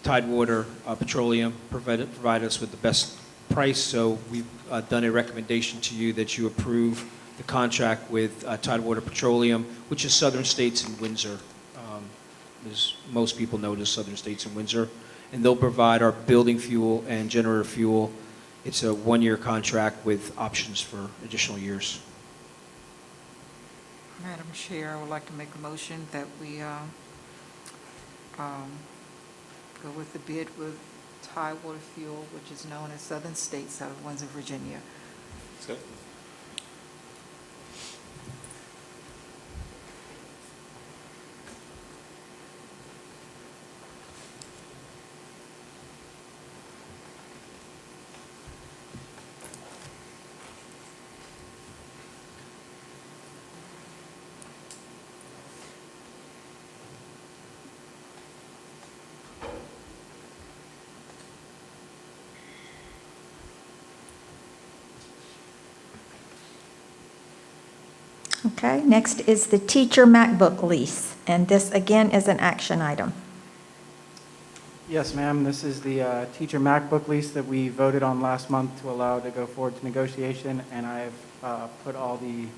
S11: Tidewater Petroleum provided us with the best price. So we've done a recommendation to you that you approve the contract with Tidewater Petroleum, which is Southern States in Windsor. As most people know, it is Southern States in Windsor. And they'll provide our building fuel and generator fuel. It's a one-year contract with options for additional years.
S5: Madam Chair, I would like to make a motion that we go with the bid with Tidewater Fuel, which is known as Southern States out of Windsor, Virginia.
S1: Okay, next is the teacher MacBook lease, and this again is an action item.
S12: Yes, ma'am. This is the teacher MacBook lease that we voted on last month to allow to go forward to negotiation, and I've put all the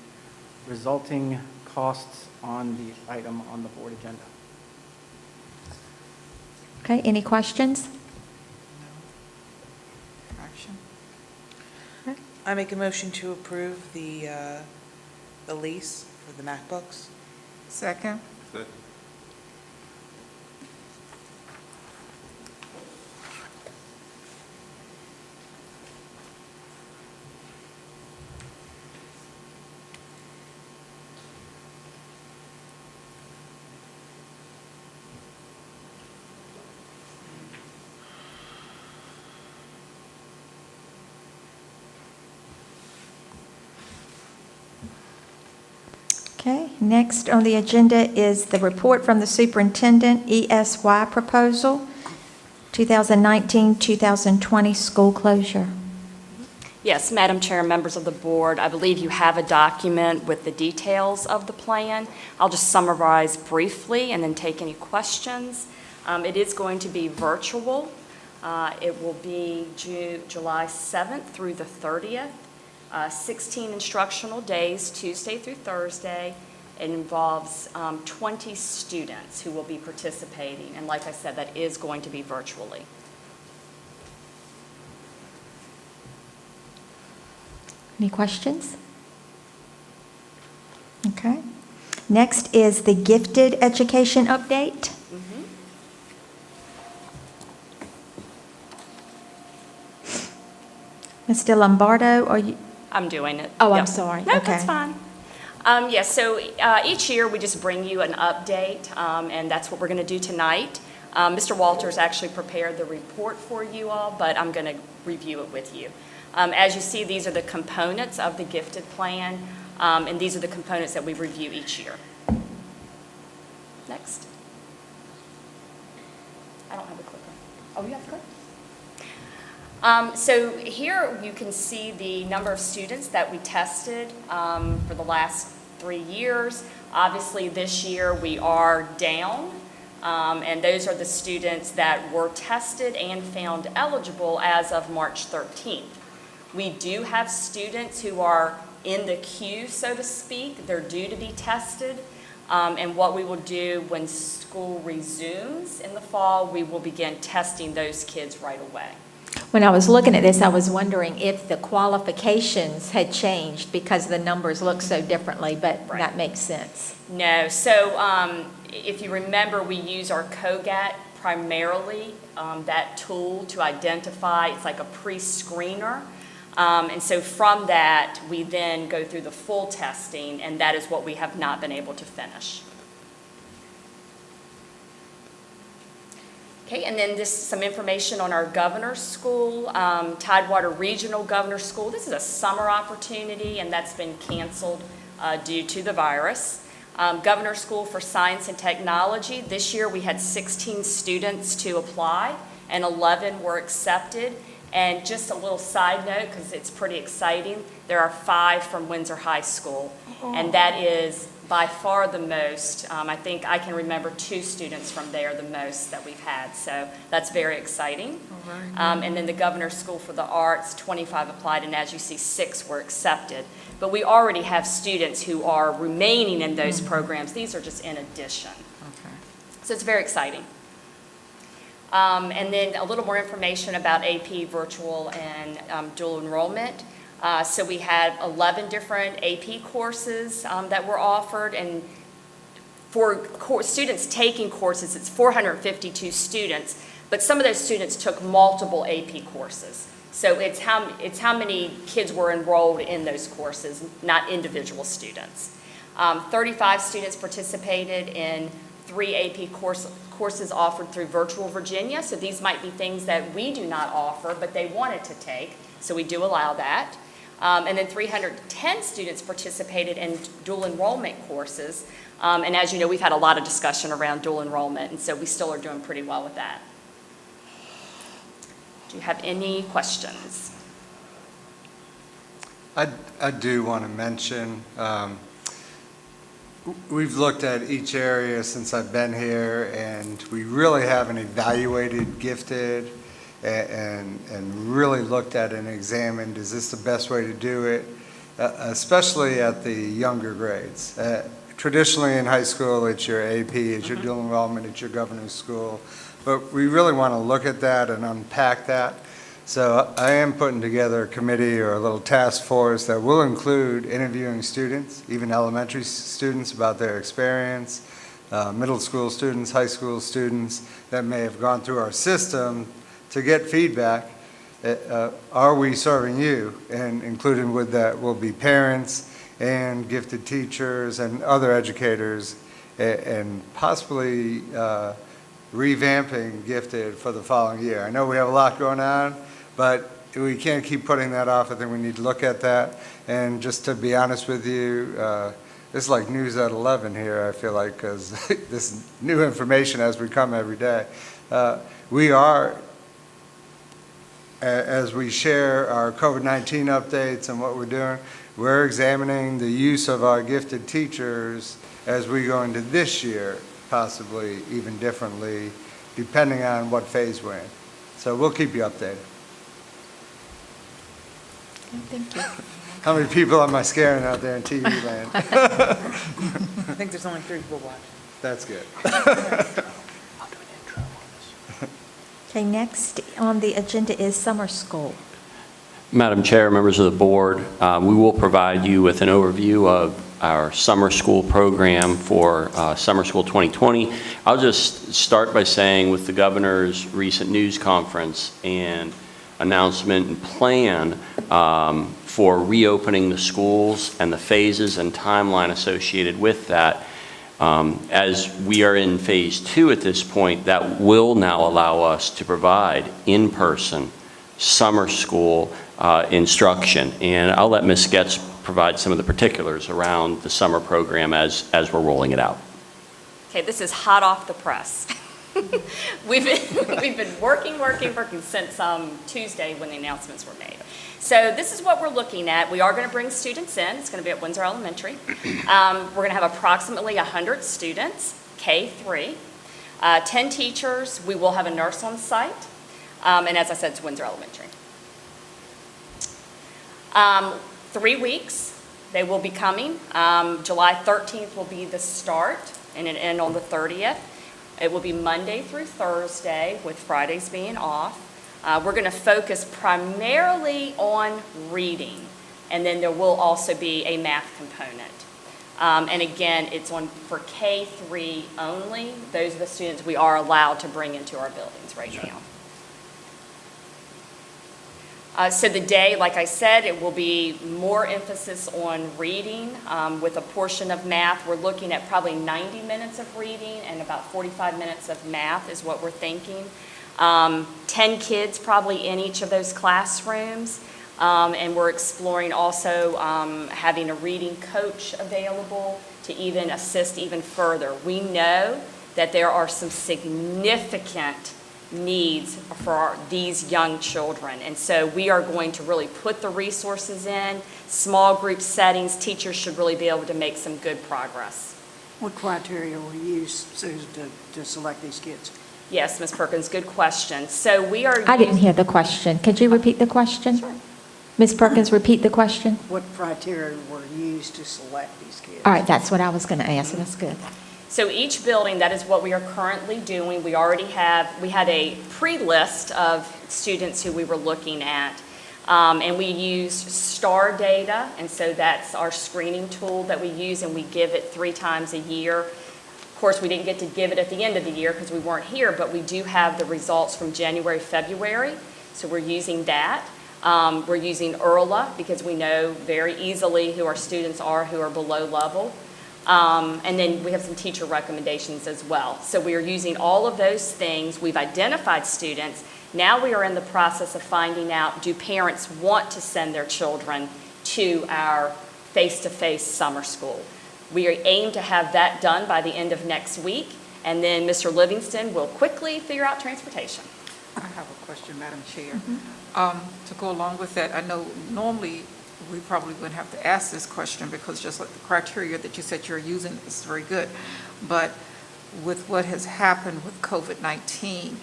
S12: resulting costs on the item on the board agenda.
S1: Okay, any questions?
S5: Action.
S6: I make a motion to approve the lease for the MacBooks.
S5: Second.
S1: Okay, next on the agenda is the report from the superintendent, ESY proposal, 2019-2020 school closure.
S13: Yes, Madam Chair, members of the board, I believe you have a document with the details of the plan. I'll just summarize briefly and then take any questions. It is going to be virtual. It will be July 7th through the 30th. 16 instructional days, Tuesday through Thursday. It involves 20 students who will be participating. And like I said, that is going to be virtually.
S1: Any questions? Okay. Next is the gifted education update. Mr. Lombardo, are you?
S13: I'm doing it.
S1: Oh, I'm
S13: Yep.
S1: sorry.
S13: No,
S1: Okay.
S13: that's fine. Yes, so each year we just bring you an update, and that's what we're going to do tonight. Mr. Walters actually prepared the report for you all, but I'm going to review it with you. As you see, these are the components of the gifted plan, and these are the components that we review each year. Next. I don't have a clicker. Oh, you have a clicker? So here you can see the number of students that we tested for the last 3 years. Obviously, this year we are down, and those are the students that were tested and found eligible as of March 13th. We do have students who are in the queue, so to speak. They're due to be tested, and what we will do when school resumes in the fall, we will begin testing those kids right away.
S1: When I was looking at this, I was wondering if the qualifications had changed because the numbers look so differently, but
S13: Right.
S1: that makes sense.
S13: No, so if you remember, we use our COGAT primarily, that tool to identify, it's like a pre-screener. And so from that, we then go through the full testing, and that is what we have not been able to finish. Okay, and then some information on our governor's school, Tidewater Regional Governor's School. This is a summer opportunity, and that's been canceled due to the virus. Governor's School for Science and Technology. This year we had 16 students to apply, and 11 were accepted. And just a little side note, because it's pretty exciting, there are 5 from Windsor High School, and that is by far the most. I think I can remember 2 students from there, the most that we've had, so that's very exciting. And then the Governor's School for the Arts, 25 applied, and as you see, 6 were accepted. But we already have students who are remaining in those programs. These are just in addition.
S5: Okay.
S13: So it's very exciting. And then a little more information about AP virtual and dual enrollment. So we had 11 different AP courses that were offered, and for students taking courses, it's 452 students, but some of those students took multiple AP courses. So it's how many kids were enrolled in those courses, not individual students. 35 students participated in 3 AP courses offered through Virtual Virginia. So these might be things that we do not offer, but they wanted to take, so we do allow that. And then 310 students participated in dual enrollment courses. And as you know, we've had a lot of discussion around dual enrollment, and so we still are doing pretty well with that. Do you have any questions?
S4: I do want to mention, we've looked at each area since I've been here, and we really haven't evaluated gifted and really looked at and examined, is this the best way to do it, especially at the younger grades. Traditionally in high school, it's your AP, it's your dual enrollment, it's your governor's school, but we really want to look at that and unpack that. So I am putting together a committee or a little task force that will include interviewing students, even elementary students, about their experience, middle school students, high school students that may have gone through our system to get feedback. Are we serving you? And included with that will be parents and gifted teachers and other educators, and possibly revamping gifted for the following year. I know we have a lot going on, but we can't keep putting that off. I think we need to look at that. And just to be honest with you, It's like news at 11 here, I feel like, because this new information as we come every day. We are, as we share our COVID-19 updates and what we're doing, we're examining the use of our gifted teachers as we go into this year, possibly even differently, depending on what phase we're in. So we'll keep you updated.
S1: Thank you.
S4: How many people am I scaring out there in TV land?
S6: I think there's only 3 people watching.
S4: That's good.
S1: Okay, next on the agenda is summer school.
S9: Madam Chair, members of the board, we will provide you with an overview of our summer school program for summer school 2020. I'll just start by saying with the governor's recent news conference and announcement and plan for reopening the schools and the phases and timeline associated with that, as we are in phase 2 at this point, that will now allow us to provide in-person summer school instruction. And I'll let Ms. Getz provide some of the particulars around the summer program as we're rolling it out.
S13: Okay, this is hot off the press. We've been working since Tuesday when the announcements were made. So this is what we're looking at. We are going to bring students in. It's going to be at Windsor Elementary. We're going to have approximately 100 students, K-3, 10 teachers. We will have a nurse on site. And as I said, it's Windsor Elementary. 3 weeks, they will be coming. July 13th will be the start, and it end on the 30th. It will be Monday through Thursday, with Fridays being off. We're going to focus primarily on reading, and then there will also be a math component. And again, it's for K-3 only. Those are the students we are allowed to bring into our buildings right now. So the day, like I said, it will be more emphasis on reading with a portion of math. We're looking at probably 90 minutes of reading and about 45 minutes of math is what we're thinking. 10 kids probably in each of those classrooms. And we're exploring also having a reading coach available to even assist even further. We know that there are some significant needs for these young children. And so we are going to really put the resources in, small group settings. Teachers should really be able to make some good progress.
S2: What criteria will you use, Susan, to select these kids?
S13: Yes, Ms. Perkins, good question. So we are...
S1: I didn't hear the question. Could you repeat the question?
S13: Sure.
S1: Ms. Perkins, repeat the question.
S2: What criteria were used to select these kids?
S1: All right, that's what I was going to ask. That's good.
S13: So each building, that is what we are currently doing. We had a pre-list of students who we were looking at. And we used STAR data, and so that's our screening tool that we use, and we give it 3 times a year. Of course, we didn't get to give it at the end of the year because we weren't here, but we do have the results from January, February, so we're using that. We're using IRLA because we know very easily who our students are who are below level. And then we have some teacher recommendations as well. So we are using all of those things. We've identified students. Now we are in the process of finding out, do parents want to send their children to our face-to-face summer school? We aim to have that done by the end of next week, and then Mr. Livingston will quickly figure out transportation.
S5: I have a question, Madam Chair. To go along with that, I know normally we probably wouldn't have to ask this question because just like the criteria that you said you're using is very good. But with what has happened with COVID-19,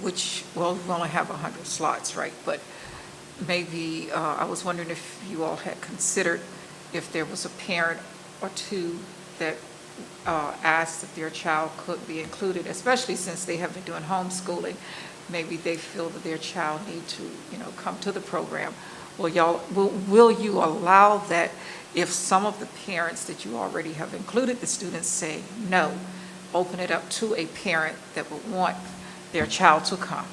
S5: which, well, we only have 100 slots, right? But maybe I was wondering if you all had considered if there was a parent or two that asked if their child could be included, especially since they have been doing homeschooling. Maybe they feel that their child need to, come to the program. Will you allow that if some of the parents that you already have included the students say no, open it up to a parent that would want their child to come?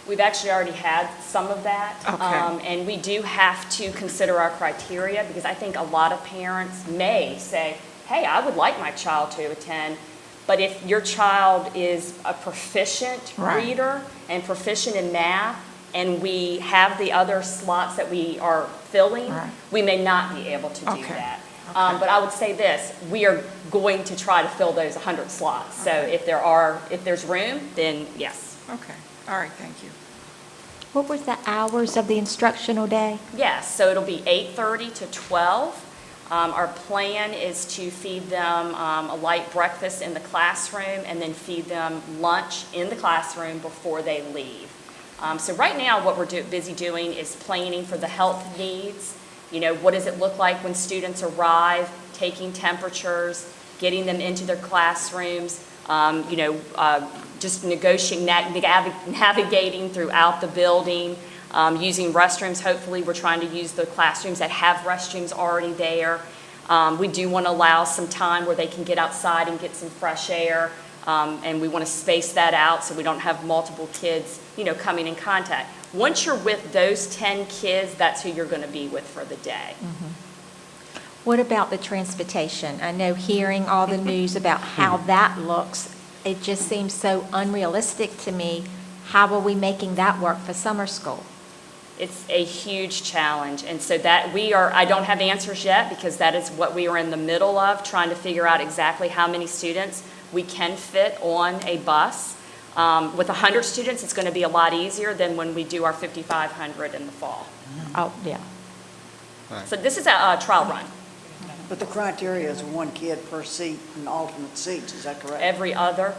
S13: We've actually already had some of that.
S5: Okay.
S13: And we do have to consider our criteria because I think a lot of parents may say, hey, I would like my child to attend. But if your child is a proficient reader and proficient in math, and we have the other slots that we are filling, we may not be able to do that. But I would say this, we are going to try to fill those 100 slots. So if there's room, then yes.
S5: Okay, all right, thank you.
S1: What was the hours of the instructional day?
S13: Yes, so it'll be 8:30 to 12. Our plan is to feed them a light breakfast in the classroom and then feed them lunch in the classroom before they leave. So right now, what we're busy doing is planning for the health needs. You know, what does it look like when students arrive, taking temperatures, getting them into their classrooms, just navigating throughout the building, using restrooms. Hopefully, we're trying to use the classrooms that have restrooms already there. We do want to allow some time where they can get outside and get some fresh air, and we want to space that out so we don't have multiple kids, coming in contact. Once you're with those 10 kids, that's who you're going to be with for the day.
S1: What about the transportation? I know hearing all the news about how that looks, it just seems so unrealistic to me. How are we making that work for summer school?
S13: It's a huge challenge, and so that I don't have answers yet because that is what we are in the middle of, trying to figure out exactly how many students we can fit on a bus. With 100 students, it's going to be a lot easier than when we do our 5,500 in the fall.
S1: Oh, yeah.
S13: So this is a trial run.
S2: But the criteria is one kid per seat and alternate seats, is that correct?
S13: Every other.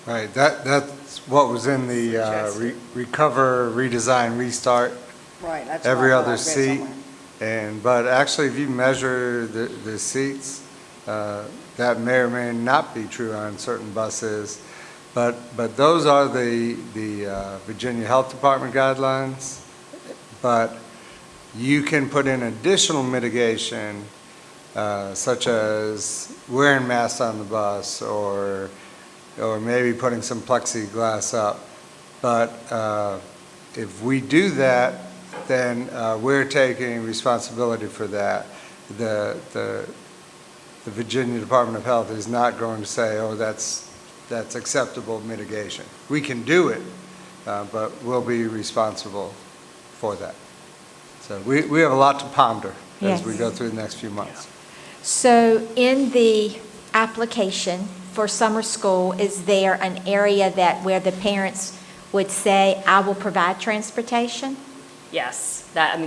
S4: Right, that's what was in the recover, redesign, restart.
S2: Right, that's
S4: Every
S2: what I
S4: other
S2: read
S4: seat.
S2: somewhere.
S4: But actually, if you measure the seats, that may or may not be true on certain buses. But those are the Virginia Health Department guidelines. But you can put in additional mitigation, such as wearing masks on the bus or maybe putting some plexiglass up. But if we do that, then we're taking responsibility for that. The Virginia Department of Health is not going to say, oh, that's acceptable mitigation. We can do it, but we'll be responsible for that. So we have a lot to ponder as we go through the next few months.
S1: So in the application for summer school, is there an area where the parents would say, I will provide transportation?
S13: Yes, that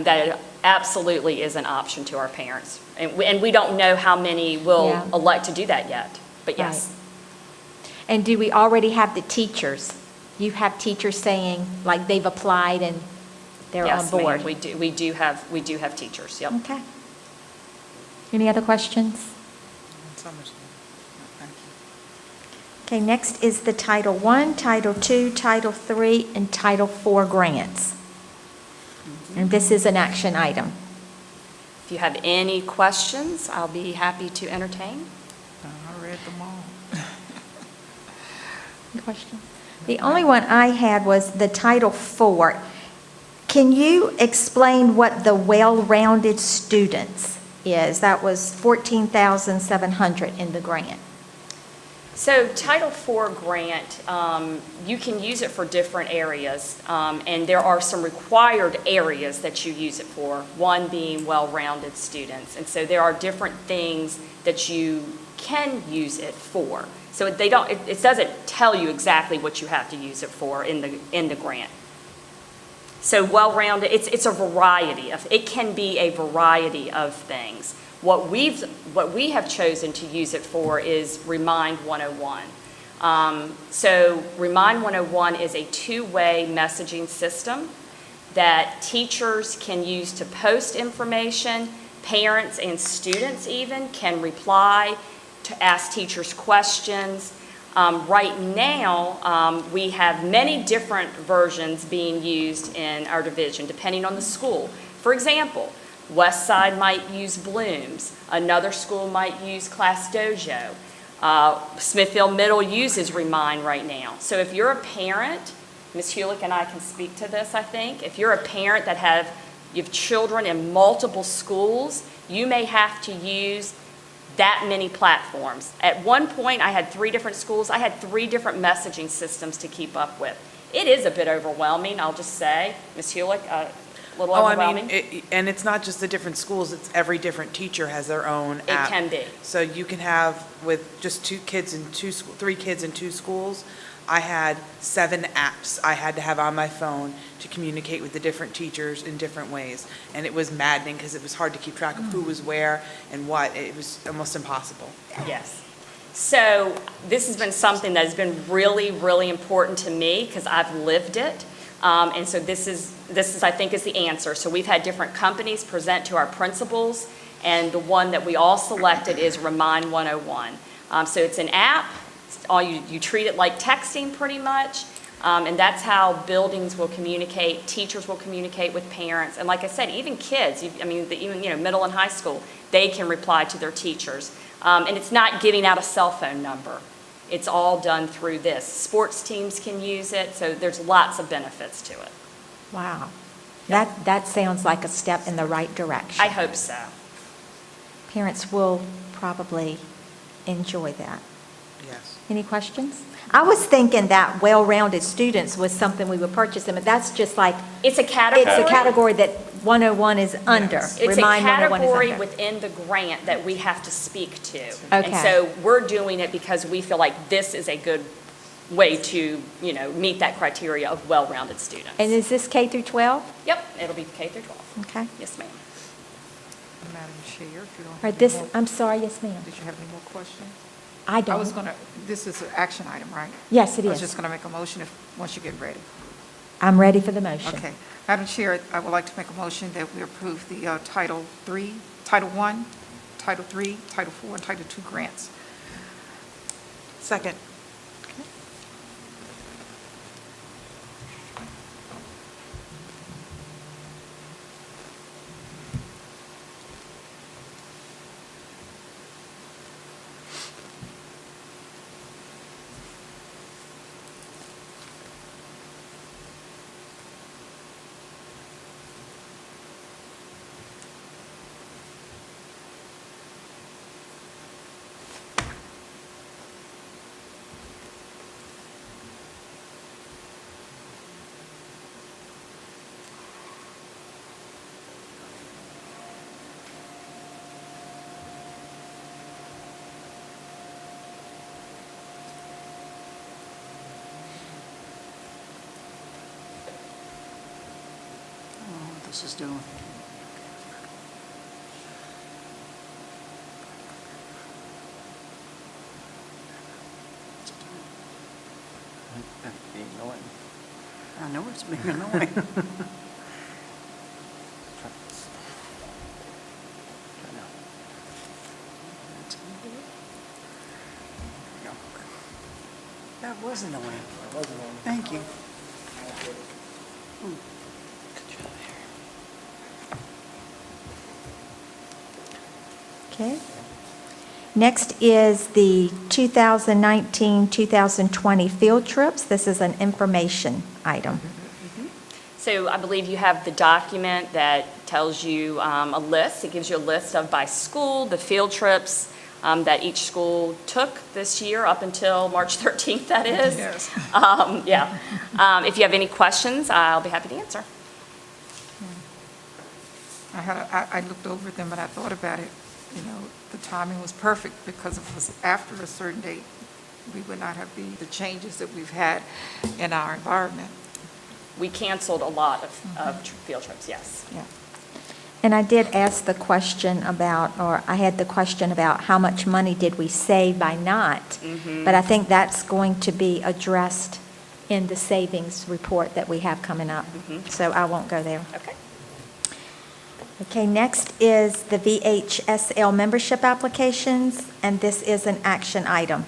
S13: absolutely is an option to our parents. And we don't know how many will elect to do that yet, but yes.
S1: Right. And do we already have the teachers? You have teachers saying, like, they've applied and they're on board?
S13: Yes, ma'am, we do have teachers, yep.
S1: Okay. Any other questions? Okay, next is the Title I, Title II, Title III, and Title IV grants. And this is an action item.
S13: If you have any questions, I'll be happy to entertain.
S5: I read them all.
S1: Question. The only one I had was the Title IV. Can you explain what the well-rounded students is? That was $14,700 in the grant.
S13: So Title IV grant, you can use it for different areas, and there are some required areas that you use it for, one being well-rounded students. And so there are different things that you can use it for. So it doesn't tell you exactly what you have to use it for in the grant. So well-rounded, it can be a variety of things. What we have chosen to use it for is Remind 101. So Remind 101 is a two-way messaging system that teachers can use to post information. Parents and students even can reply to ask teachers questions. Right now, we have many different versions being used in our division, depending on the school. For example, West Side might use Blooms. Another school might use Class Dojo. Smithfield Middle uses Remind right now. So if you're a parent, Ms. Hulick and I can speak to this, I think. If you're a parent that you have children in multiple schools, you may have to use that many platforms. At one point, I had 3 different schools. I had 3 different messaging systems to keep up with. It is a bit overwhelming, I'll just say. Ms. Hulick, little
S6: Oh, I
S13: overwhelming.
S6: mean, and it's not just the different schools, it's every different teacher has their own
S13: It
S6: app.
S13: can be.
S6: So you can have, with just 3 kids in 2 schools, I had 7 apps I had to have on my phone to communicate with the different teachers in different ways. And it was maddening because it was hard to keep track of who was where and what. It was almost impossible.
S13: Yes. So this has been something that has been really, really important to me because I've lived it. And so this is, I think, is the answer. So we've had different companies present to our principals, and the one that we all selected is Remind 101. So it's an app. You treat it like texting pretty much. And that's how buildings will communicate, teachers will communicate with parents. And like I said, even kids, even middle and high school, they can reply to their teachers. And it's not giving out a cell phone number. It's all done through this. Sports teams can use it, so there's lots of benefits to it.
S1: Wow. That sounds like a step in the right direction.
S13: I hope so.
S1: Parents will probably enjoy that.
S6: Yes.
S1: Any questions? I was thinking that well-rounded students was something we would purchase them, but that's just like,
S13: It's a category.
S1: it's a category that 101 is under.
S13: It's a
S1: Remind 101 is
S13: category
S1: under.
S13: within the grant that we have to speak to. And
S1: Okay.
S13: so we're doing it because we feel like this is a good way to, meet that criteria of well-rounded students.
S1: And is this K through 12?
S13: Yep, it'll be K through 12.
S1: Okay.
S13: Yes, ma'am.
S5: Madam Chair, if you don't
S1: All
S5: have
S1: right,
S5: any
S1: this,
S5: more-
S1: I'm sorry, yes, ma'am.
S5: Did you have any more questions?
S1: I
S5: I was
S1: don't.
S5: this is an action item, right?
S1: Yes, it
S5: I was
S1: is.
S5: just going to make a motion once you get ready.
S1: I'm ready for the motion.
S5: Okay. Madam Chair, I would like to make a motion that we approve the Title I, Title III, Title IV, and Title II grants.
S6: Second.
S2: what this is doing. I know it's being annoying. That was annoying. Thank you.
S1: Okay. Next is the 2019-2020 field trips. This is an information item.
S13: So I believe you have the document that tells you a list. It gives you a list of by school, the field trips that each school took this year up until March 13th, that is.
S5: Yes.
S13: If you have any questions, I'll be happy to answer.
S5: I looked over them and I thought about it. The timing was perfect because if it was after a certain date, we would not have the changes that we've had in our environment.
S13: We canceled a lot of field trips, yes.
S1: Yeah. And I did ask the question about, or I had the question about how much money did we save by not? But I think that's going to be addressed in the savings report that we have coming up. So I won't go there.
S13: Okay.
S1: Okay, next is the VHSL membership applications, and this is an action item.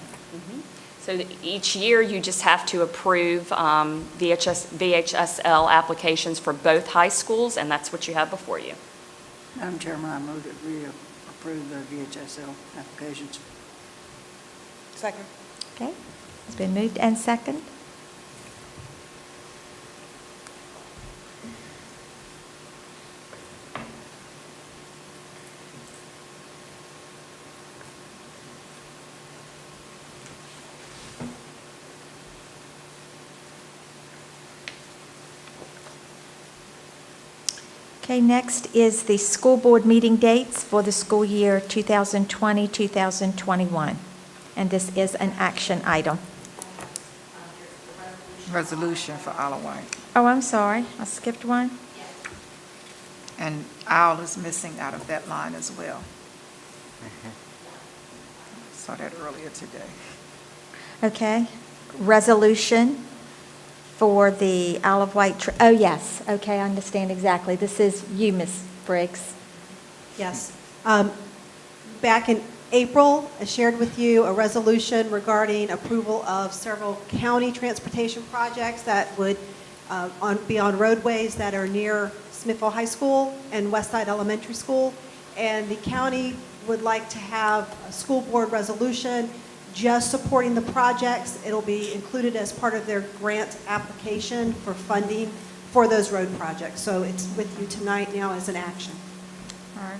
S13: So each year, you just have to approve VHSL applications for both high schools, and that's what you have before you.
S2: Madam Chairman, I move that we approve the VHSL applications.
S6: Second.
S1: Okay, it's been moved and second. Okay, next is the school board meeting dates for the school year 2020-2021. And this is an action item.
S5: Resolution for Isle of Wight.
S1: Oh, I'm sorry, I skipped one.
S5: And Isle is missing out of that line as well. Saw that earlier today.
S1: Okay, resolution for the Isle of Wight, oh, yes, okay, I understand exactly. This is you, Ms. Briggs.
S3: Yes. Back in April, I shared with you a resolution regarding approval of several county transportation projects that would be on roadways that are near Smithville High School and Westside Elementary School. And the county would like to have a school board resolution just supporting the projects. It'll be included as part of their grant application for funding for those road projects. So it's with you tonight now as an action.
S5: All right.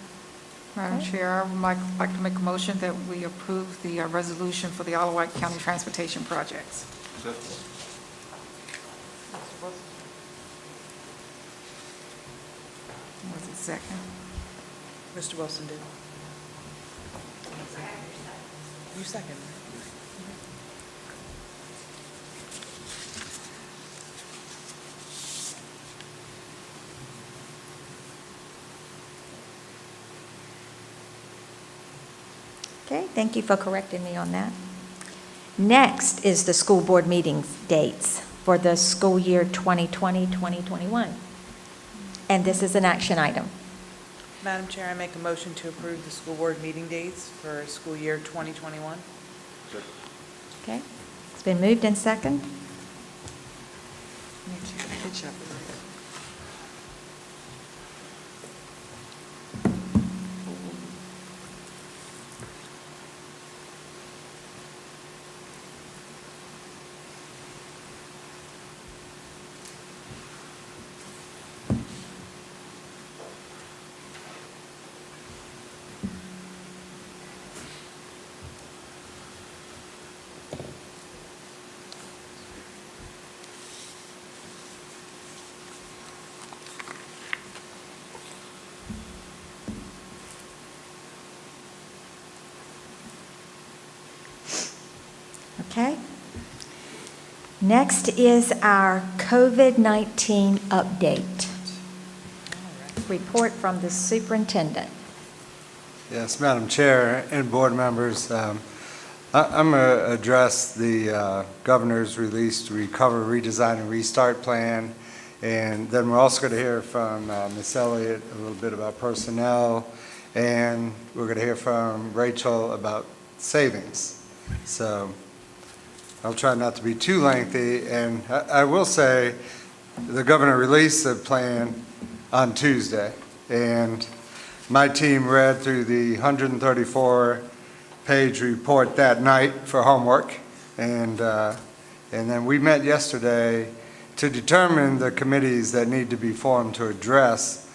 S5: Madam Chair, I would like to make a motion that we approve the resolution for the Isle of Wight County Transportation Projects. Was it second?
S6: Mr. Wilson did. You second.
S1: Okay, thank you for correcting me on that. Next is the school board meetings dates for the school year 2020-2021. And this is an action item.
S6: Madam Chair, I make a motion to approve the school board meeting dates for school year 2021.
S1: Okay, it's been moved and second.
S5: Good job.
S1: Okay. Next is our COVID-19 update. Report from the superintendent.
S4: Yes, Madam Chair and board members, I'm going to address the governor's released Recover, Redesign, and Restart plan. And then we're also going to hear from Ms. Elliott a little bit about personnel. And we're going to hear from Rachel about savings. So I'll try not to be too lengthy. And I will say the governor released the plan on Tuesday. And my team read through the 134-page report that night for homework. And then we met yesterday to determine the committees that need to be formed to address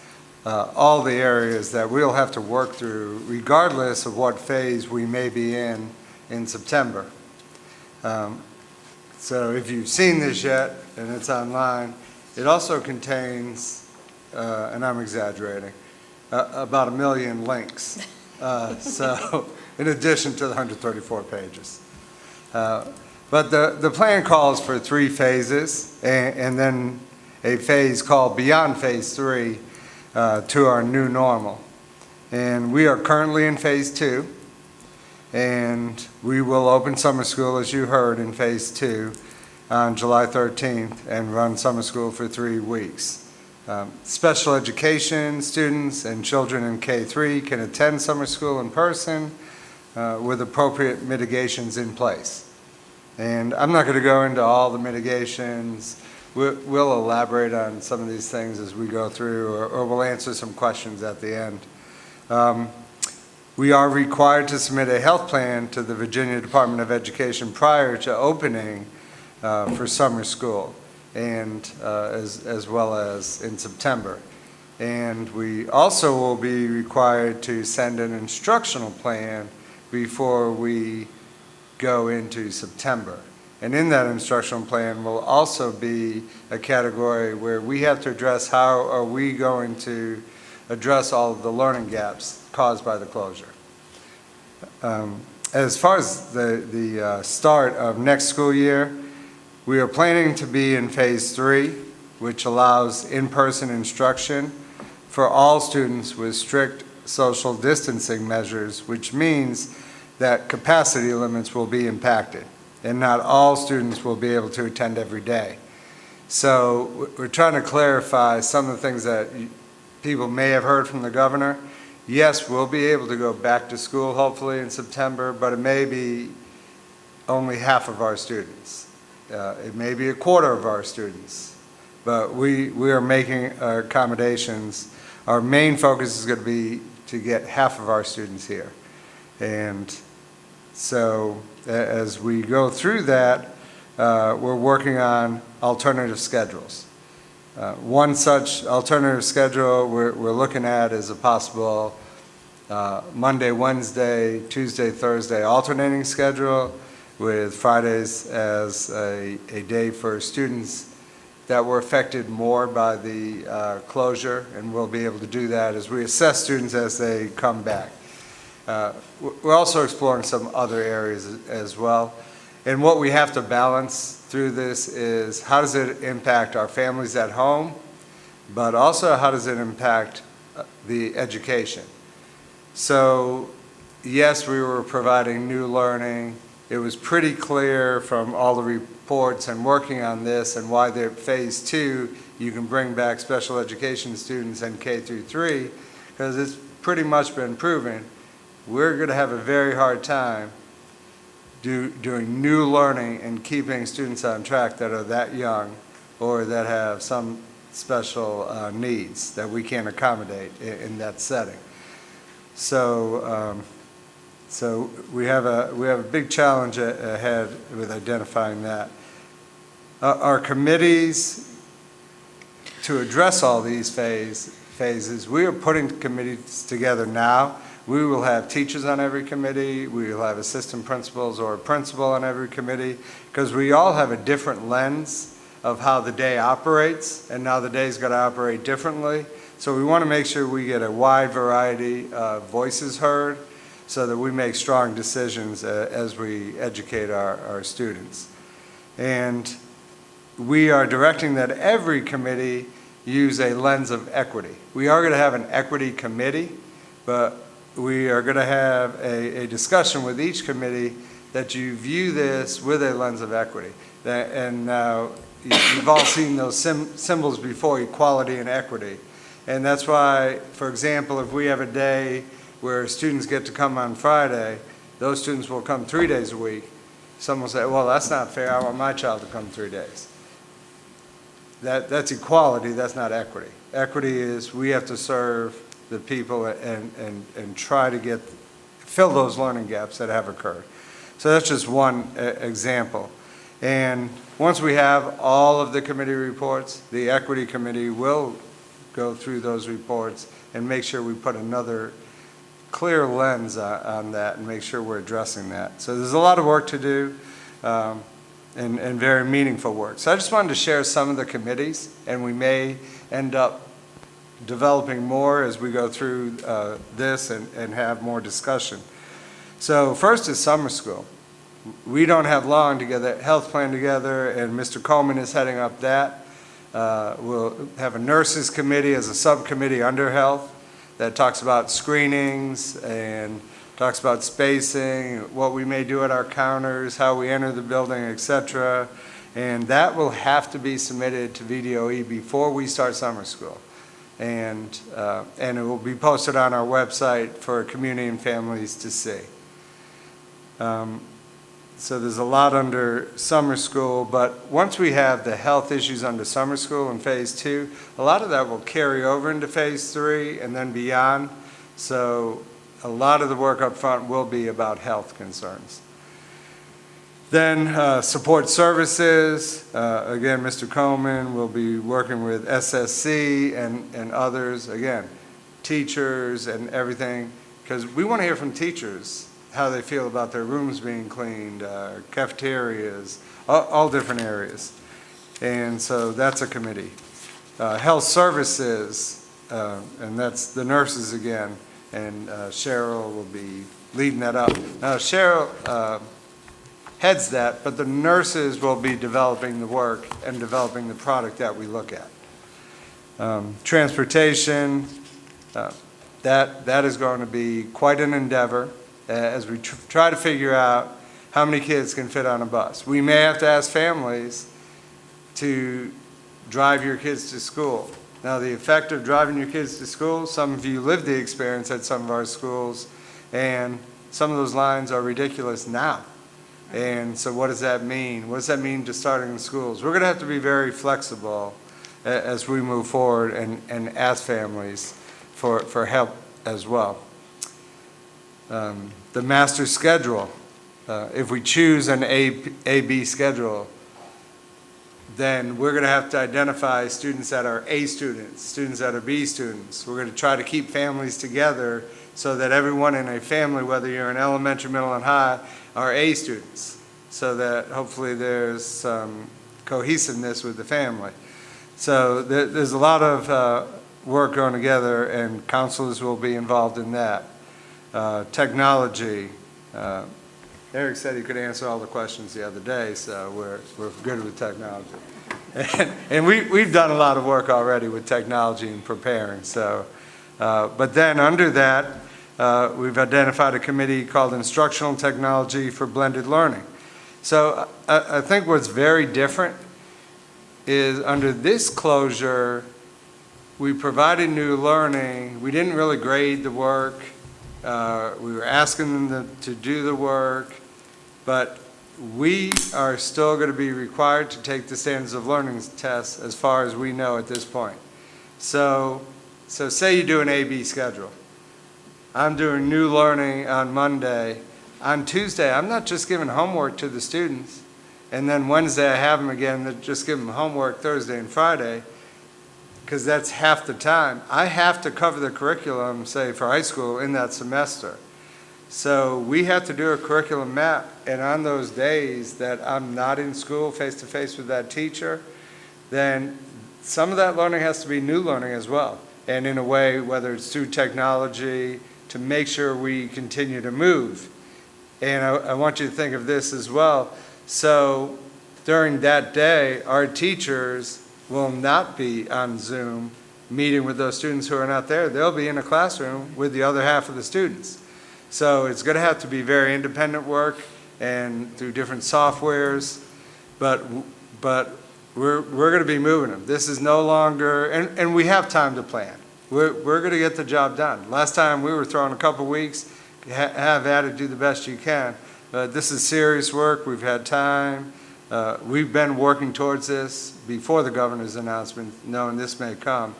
S4: all the areas that we'll have to work through, regardless of what phase we may be in September. So if you've seen this yet, and it's online, it also contains, and I'm exaggerating, about 1 million links. So in addition to the 134 pages. But the plan calls for 3 phases, and then a phase called Beyond Phase 3 to our new normal. And we are currently in Phase 2, and we will open summer school, as you heard, in Phase 2 on July 13th and run summer school for 3 weeks. Special education students and children in K-3 can attend summer school in person with appropriate mitigations in place. And I'm not going to go into all the mitigations. We'll elaborate on some of these things as we go through, or we'll answer some questions at the end. We are required to submit a health plan to the Virginia Department of Education prior to opening for summer school, and as well as in September. And we also will be required to send an instructional plan before we go into September. And in that instructional plan will also be a category where we have to address how are we going to address all of the learning gaps caused by the closure. As far as the start of next school year, we are planning to be in phase 3, which allows in-person instruction for all students with strict social distancing measures, which means that capacity limits will be impacted, and not all students will be able to attend every day. So we're trying to clarify some of the things that people may have heard from the governor. Yes, we'll be able to go back to school hopefully in September, but it may be only half of our students. It may be a quarter of our students, but we are making accommodations. Our main focus is going to be to get half of our students here. And so as we go through that, we're working on alternative schedules. One such alternative schedule we're looking at is a possible Monday, Wednesday, Tuesday, Thursday alternating schedule, with Fridays as a day for students that were affected more by the closure, and we'll be able to do that as we assess students as they come back. We're also exploring some other areas as well. And what we have to balance through this is how does it impact our families at home, but also how does it impact the education. So yes, we were providing new learning. It was pretty clear from all the reports and working on this and why they're phase 2, you can bring back special education students and K through 3, because it's pretty much been proven we're going to have a very hard time doing new learning and keeping students on track that are that young or that have some special needs that we can't accommodate in that setting. So, so we have a big challenge ahead with identifying that. Our committees, to address all these phases, we are putting committees together now. We will have teachers on every committee. We will have assistant principals or a principal on every committee, because we all have a different lens of how the day operates, and now the day's got to operate differently. So we want to make sure we get a wide variety of voices heard so that we make strong decisions as we educate our students. And we are directing that every committee use a lens of equity. We are going to have an equity committee, but we are going to have a discussion with each committee that you view this with a lens of equity. And you've all seen those symbols before, equality and equity. And that's why, for example, if we have a day where students get to come on Friday, those students will come 3 days a week. Some will say, well, that's not fair. I want my child to come 3 days. That's equality, that's not equity. Equity is we have to serve the people and try to fill those learning gaps that have occurred. So that's just one example. And once we have all of the committee reports, the equity committee will go through those reports and make sure we put another clear lens on that and make sure we're addressing that. So there's a lot of work to do and very meaningful work. So I just wanted to share some of the committees, and we may end up developing more as we go through this and have more discussion. So first is summer school. We don't have long to get that health plan together, and Mr. Coleman is heading up that. We'll have a nurses committee as a subcommittee under health that talks about screenings and talks about spacing, what we may do at our counters, how we enter the building, etc. And that will have to be submitted to VDOE before we start summer school. And it will be posted on our website for community and families to see. So there's a lot under summer school, but once we have the health issues under summer school in phase 2, a lot of that will carry over into phase 3 and then beyond. So a lot of the work up front will be about health concerns. Then support services, again, Mr. Coleman will be working with SSC and others, again, teachers and everything, because we want to hear from teachers how they feel about their rooms being cleaned, cafeterias, all different areas. And so that's a committee. Health services, and that's the nurses again, and Cheryl will be leading that up. Now, Cheryl heads that, but the nurses will be developing the work and developing the product that we look at. Transportation, that is going to be quite an endeavor as we try to figure out how many kids can fit on a bus. We may have to ask families to drive your kids to school. Now, the effect of driving your kids to school, some of you lived the experience at some of our schools, and some of those lines are ridiculous now. And so what does that mean? What does that mean to starting in schools? We're going to have to be very flexible as we move forward and ask families for help as well. The master schedule, if we choose an A-B schedule, then we're going to have to identify students that are A students, students that are B students. We're going to try to keep families together so that everyone in a family, whether you're in elementary, middle, and high, are A students, so that hopefully there's some cohesiveness with the family. So there's a lot of work going together, and counselors will be involved in that. Technology. Eric said he could answer all the questions the other day, so we're good with technology. And we've done a lot of work already with technology and preparing. So, but then under that, we've identified a committee called Instructional Technology for Blended Learning. So I think what's very different is under this closure, we provided new learning. We didn't really grade the work. We were asking them to do the work, but we are still going to be required to take the standards of learning tests as far as we know at this point. So say you do an A-B schedule. I'm doing new learning on Monday. On Tuesday, I'm not just giving homework to the students, and then Wednesday I have them again to just give them homework Thursday and Friday, because that's half the time. I have to cover the curriculum, say, for high school in that semester. So we have to do a curriculum map, and on those days that I'm not in school face-to-face with that teacher, then some of that learning has to be new learning as well. And in a way, whether it's through technology, to make sure we continue to move. And I want you to think of this as well. So during that day, our teachers will not be on Zoom meeting with those students who are not there. They'll be in a classroom with the other half of the students. So it's going to have to be very independent work and through different softwares, but we're going to be moving them. This is no longer, and we have time to plan. We're going to get the job done. Last time we were throwing a couple weeks, have at it, do the best you can. But this is serious work. We've had time. We've been working towards this before the governor's announcement, knowing this may come.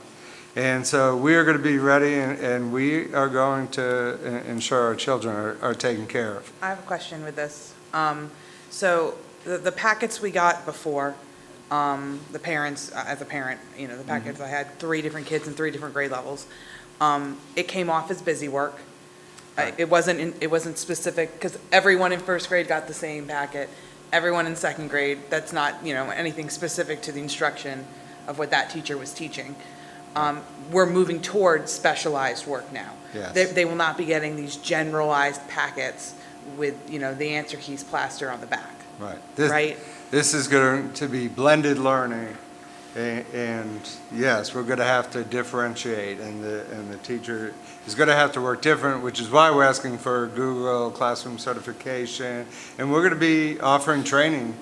S4: And so we are going to be ready, and we are going to ensure our children are taken care of.
S6: I have a question with this. So the packets we got before, the parents, as a parent, the packets, I had 3 different kids in 3 different grade levels. It came off as busy work. It wasn't specific, because everyone in first grade got the same packet. Everyone in second grade, that's not, anything specific to the instruction of what that teacher was teaching. We're moving towards specialized work now.
S4: Yes.
S6: They will not be getting these generalized packets with, the answer keys plaster on the back.
S4: Right. This is going to be blended learning, and yes, we're going to have to differentiate, and the teacher is going to have to work different, which is why we're asking for Google Classroom certification, and we're going to be offering training.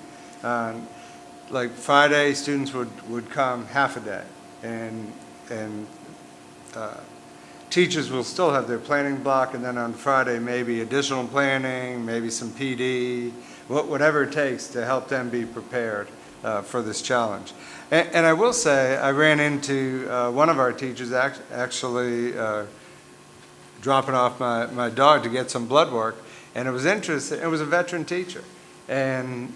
S4: Like Friday, students would come half a day, and teachers will still have their planning block, and then on Friday, maybe additional planning, maybe some PD, whatever it takes to help them be prepared for this challenge. And I will say, I ran into one of our teachers actually dropping off my dog to get some blood work, and it was interesting. It was a veteran teacher, and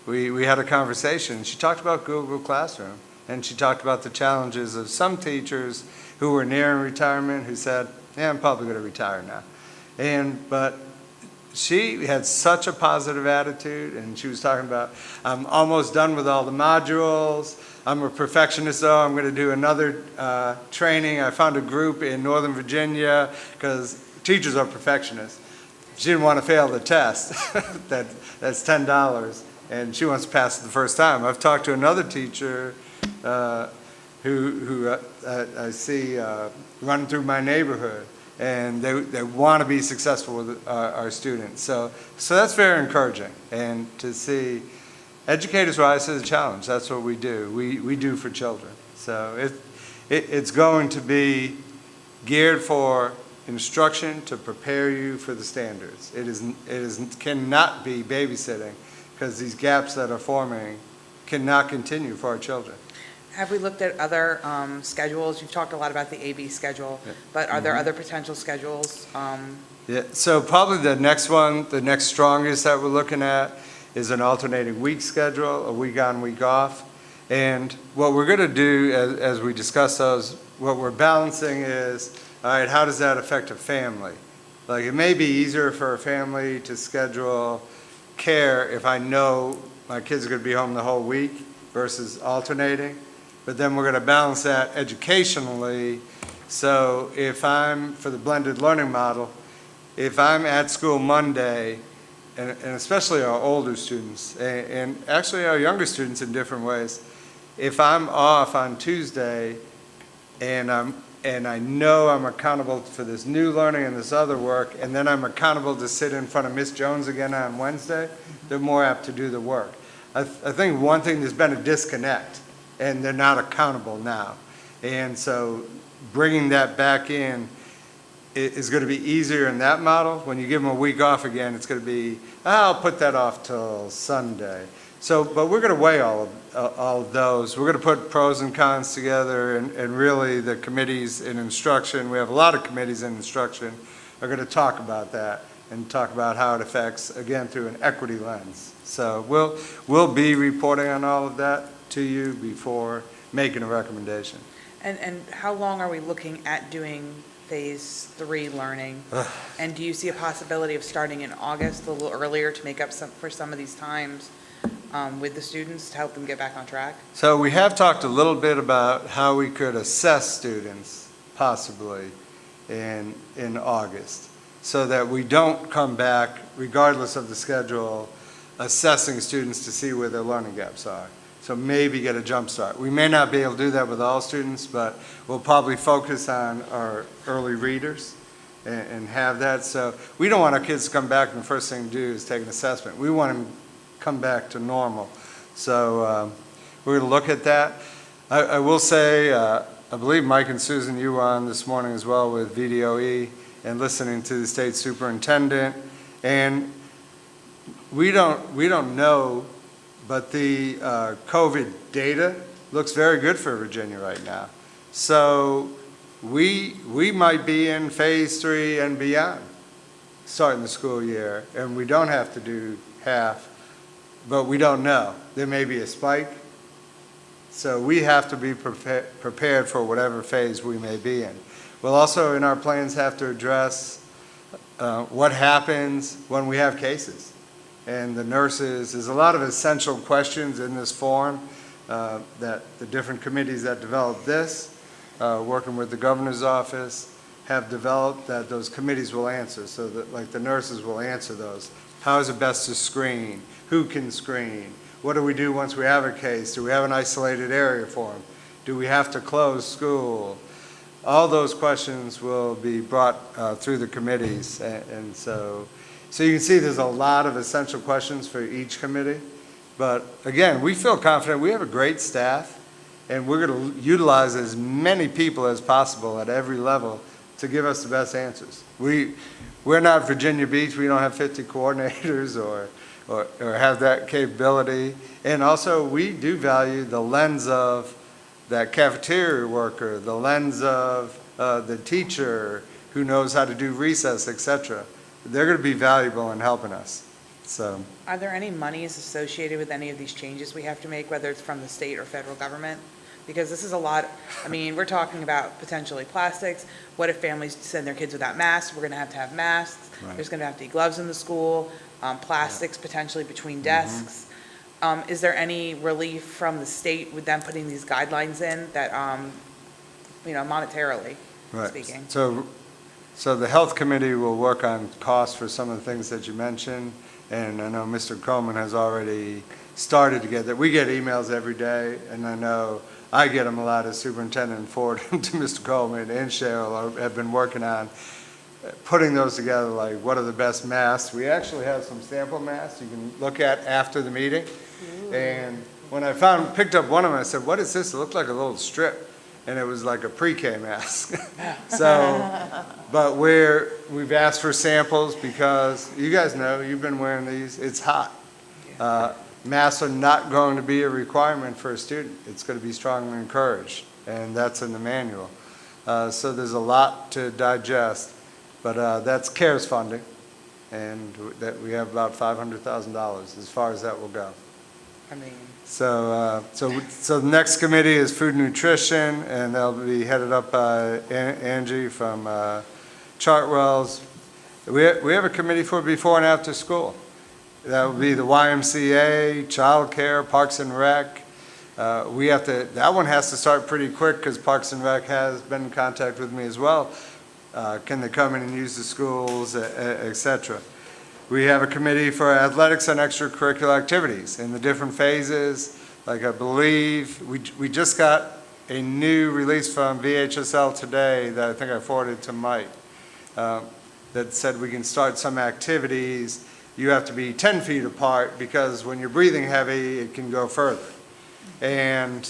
S4: we had a conversation. She talked about Google Classroom, and she talked about the challenges of some teachers who were nearing retirement who said, yeah, I'm probably going to retire now. But she had such a positive attitude, and she was talking about, I'm almost done with all the modules. I'm a perfectionist, though. I'm going to do another training. I found a group in Northern Virginia, because teachers are perfectionists. She didn't want to fail the test. That's $10, and she wants to pass it the first time. I've talked to another teacher who I see running through my neighborhood, and they want to be successful with our students. So that's very encouraging. And to see educators rise to the challenge, that's what we do. We do for children. So it's going to be geared for instruction to prepare you for the standards. It cannot be babysitting, because these gaps that are forming cannot continue for our children.
S6: Have we looked at other schedules? You've talked a lot about the AB schedule, but are there other potential schedules?
S4: Yeah, so probably the next one, the next strongest that we're looking at is an alternating week schedule, a week on, week off. And what we're going to do as we discuss those, what we're balancing is, all right, how does that affect a family? Like, it may be easier for a family to schedule care if I know my kids are going to be home the whole week versus alternating. But then we're going to balance that educationally. So if I'm, for the blended learning model, if I'm at school Monday, and especially our older students, and actually our younger students in different ways, if I'm off on Tuesday and I know I'm accountable for this new learning and this other work, and then I'm accountable to sit in front of Miss Jones again on Wednesday, they're more apt to do the work. I think one thing, there's been a disconnect, and they're not accountable now. And so bringing that back in is going to be easier in that model. When you give them a week off again, it's going to be, I'll put that off till Sunday. So, but we're going to weigh all of those. We're going to put pros and cons together, and really the committees in instruction, we have a lot of committees in instruction, are going to talk about that and talk about how it affects, again, through an equity lens. So we'll be reporting on all of that to you before making a recommendation.
S6: And how long are we looking at doing phase 3 learning? And do you see a possibility of starting in August, a little earlier, to make up for some of these times with the students to help them get back on track?
S4: So we have talked a little bit about how we could assess students possibly in August, so that we don't come back, regardless of the schedule, assessing students to see where their learning gaps are. So maybe get a jump start. We may not be able to do that with all students, but we'll probably focus on our early readers and have that. So we don't want our kids to come back and the first thing to do is take an assessment. We want them to come back to normal. So we're going to look at that. I will say, I believe Mike and Susan, you were on this morning as well with VDOE and listening to the state superintendent. And we don't know, but the COVID data looks very good for Virginia right now. So we might be in phase 3 and beyond starting the school year, and we don't have to do half, but we don't know. There may be a spike. So we have to be prepared for whatever phase we may be in. We'll also, in our plans, have to address what happens when we have cases. And the nurses, there's a lot of essential questions in this form that the different committees that developed this, working with the governor's office, have developed that those committees will answer. So that, like, the nurses will answer those. How is it best to screen? Who can screen? What do we do once we have a case? Do we have an isolated area for them? Do we have to close school? All those questions will be brought through the committees. And so you can see there's a lot of essential questions for each committee. But again, we feel confident. We have a great staff, and we're going to utilize as many people as possible at every level to give us the best answers. We're not Virginia Beach. We don't have 50 coordinators or have that capability. And also, we do value the lens of that cafeteria worker, the lens of the teacher who knows how to do recess, et cetera. They're going to be valuable in helping us. So,
S6: are there any monies associated with any of these changes we have to make, whether it's from the state or federal government? Because this is a lot. I mean, we're talking about potentially plastics. What if families send their kids without masks? We're going to have masks.
S4: Right.
S6: There's going to have to be gloves in the school, plastics potentially between desks. Is there any relief from the state with them putting these guidelines in that, monetarily
S4: Right.
S6: speaking?
S4: So the Health Committee will work on costs for some of the things that you mentioned, and I know Mr. Coleman has already started to get that. We get emails every day, and I know I get them a lot as superintendent and forward them to Mr. Coleman and Cheryl have been working on putting those together, like what are the best masks. We actually have some sample masks you can look at after the meeting. And when I picked up one of them, I said, what is this? It looked like a little strip. And it was like a pre-K mask. So, but we've asked for samples because you guys know, you've been wearing these, it's hot. Masks are not going to be a requirement for a student. It's going to be strongly encouraged, and that's in the manual. So there's a lot to digest, but that's CARES funding, and that we have about $500,000 as far as that will go.
S6: I mean,
S4: So the next committee is Food and Nutrition, and they'll be headed up by Angie from Chartwell's. We have a committee for before and after school. That would be the YMCA, childcare, Parks and Rec. That one has to start pretty quick because Parks and Rec has been in contact with me as well. Can they come in and use the schools, et cetera. We have a committee for athletics and extracurricular activities in the different phases. Like I believe, we just got a new release from VHSL today that I think I forwarded to Mike that said we can start some activities. You have to be 10 feet apart because when you're breathing heavy, it can go further. And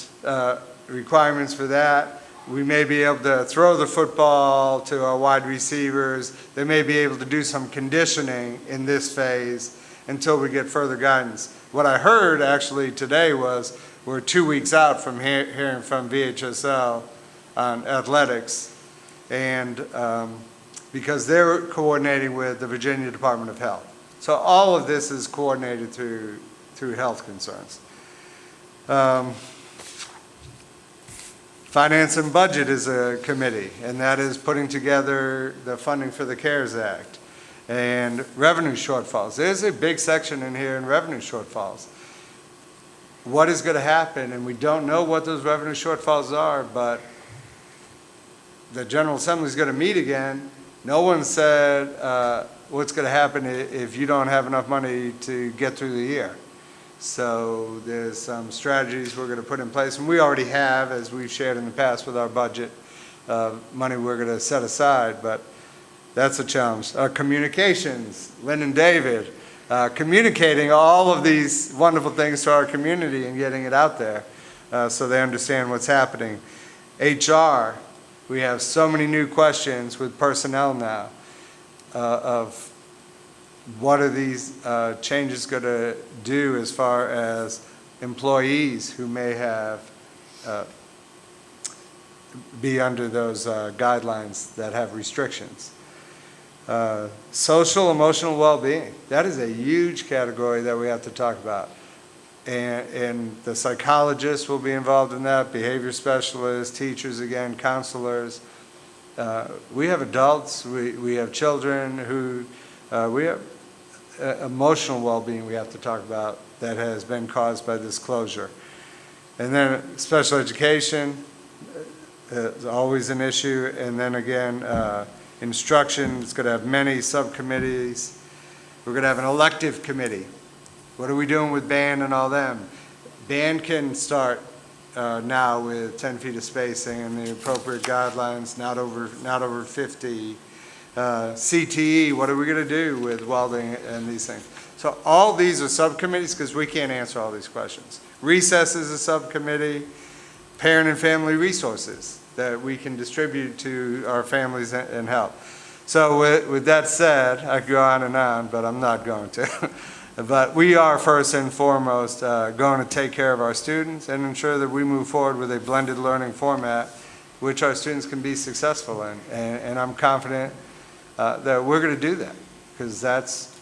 S4: requirements for that, we may be able to throw the football to our wide receivers. They may be able to do some conditioning in this phase until we get further guidance. What I heard actually today was we're 2 weeks out from hearing from VHSL on athletics, and because they're coordinating with the Virginia Department of Health. So all of this is coordinated through health concerns. Finance and Budget is a committee, and that is putting together the funding for the CARES Act and revenue shortfalls. There's a big section in here in revenue shortfalls. What is going to happen, and we don't know what those revenue shortfalls are, but the General Assembly is going to meet again. No one said what's going to happen if you don't have enough money to get through the year. So there's some strategies we're going to put in place, and we already have, as we've shared in the past with our budget, money we're going to set aside, but that's a challenge. Communications, Lynn and David, communicating all of these wonderful things to our community and getting it out there so they understand what's happening. HR, we have so many new questions with personnel now of what are these changes going to do as far as employees who may have be under those guidelines that have restrictions. Social, emotional well-being. That is a huge category that we have to talk about. And the psychologists will be involved in that, behavior specialists, teachers again, counselors. We have adults, we have children who, we have emotional well-being we have to talk about that has been caused by this closure. And then special education is always an issue. And then again, instruction is going to have many subcommittees. We're going to have an elective committee. What are we doing with band and all them? Band can start now with 10 feet of spacing and the appropriate guidelines, not over 50. CTE, what are we going to do with welding and these things? So all these are subcommittees because we can't answer all these questions. Recess is a subcommittee. Parent and family resources that we can distribute to our families and help. So with that said, I could go on, but I'm not going to. But we are first and foremost going to take care of our students and ensure that we move forward with a blended learning format which our students can be successful in. And I'm confident that we're going to do that because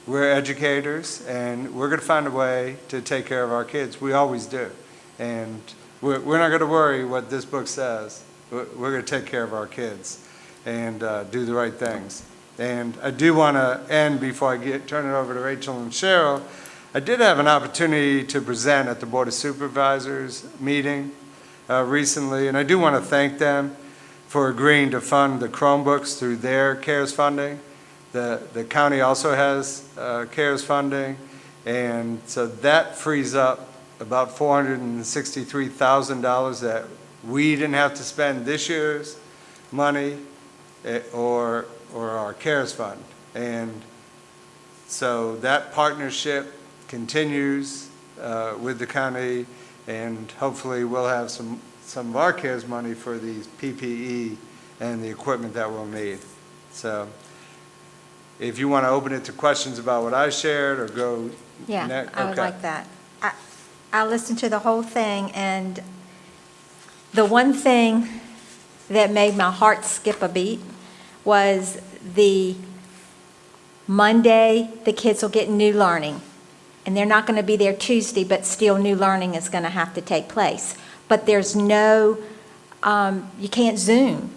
S4: we're educators and we're going to find a way to take care of our kids. We always do. And we're not going to worry what this book says. We're going to take care of our kids and do the right things. And I do want to end, before I turn it over to Rachel and Cheryl, I did have an opportunity to present at the Board of Supervisors meeting recently, and I do want to thank them for agreeing to fund the Chromebooks through their CARES funding. The county also has CARES funding, and so that frees up about $463,000 that we didn't have to spend this year's money or our CARES fund. And so that partnership continues with the county, and hopefully we'll have some of our CARES money for these PPE and the equipment that we'll need. So if you want to open it to questions about what I shared, or go
S1: Yeah,
S4: next.
S1: I would
S4: Okay.
S1: like that. I listened to the whole thing, and the one thing that made my heart skip a beat was the Monday, the kids will get new learning. And they're not going to be there Tuesday, but still new learning is going to have to take place. But there's no, you can't Zoom.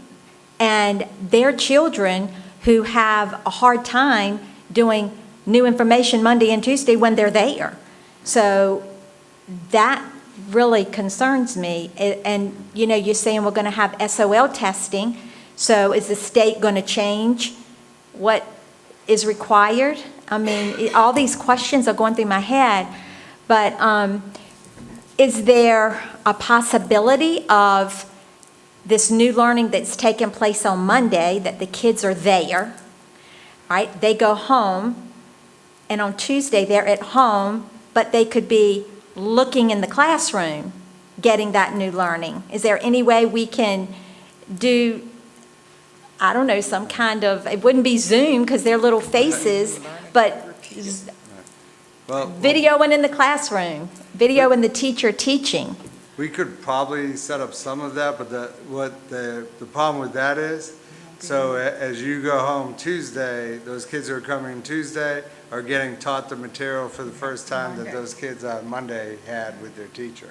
S1: And their children who have a hard time doing new information Monday and Tuesday when they're there. So that really concerns me. And, you know, you're saying we're going to have SOL testing. So is the state going to change what is required? I mean, all these questions are going through my head. But is there a possibility of this new learning that's taking place on Monday, that the kids are there, right? They go home, and on Tuesday they're at home, but they could be looking in the classroom, getting that new learning. Is there any way we can do, I don't know, some kind of, it wouldn't be Zoom because they're little faces, but videoing in the classroom, video in the teacher teaching.
S4: We could probably set up some of that, but the problem with that is, so as you go home Tuesday, those kids who are coming Tuesday are getting taught the material for the first time that those kids on Monday had with their teacher.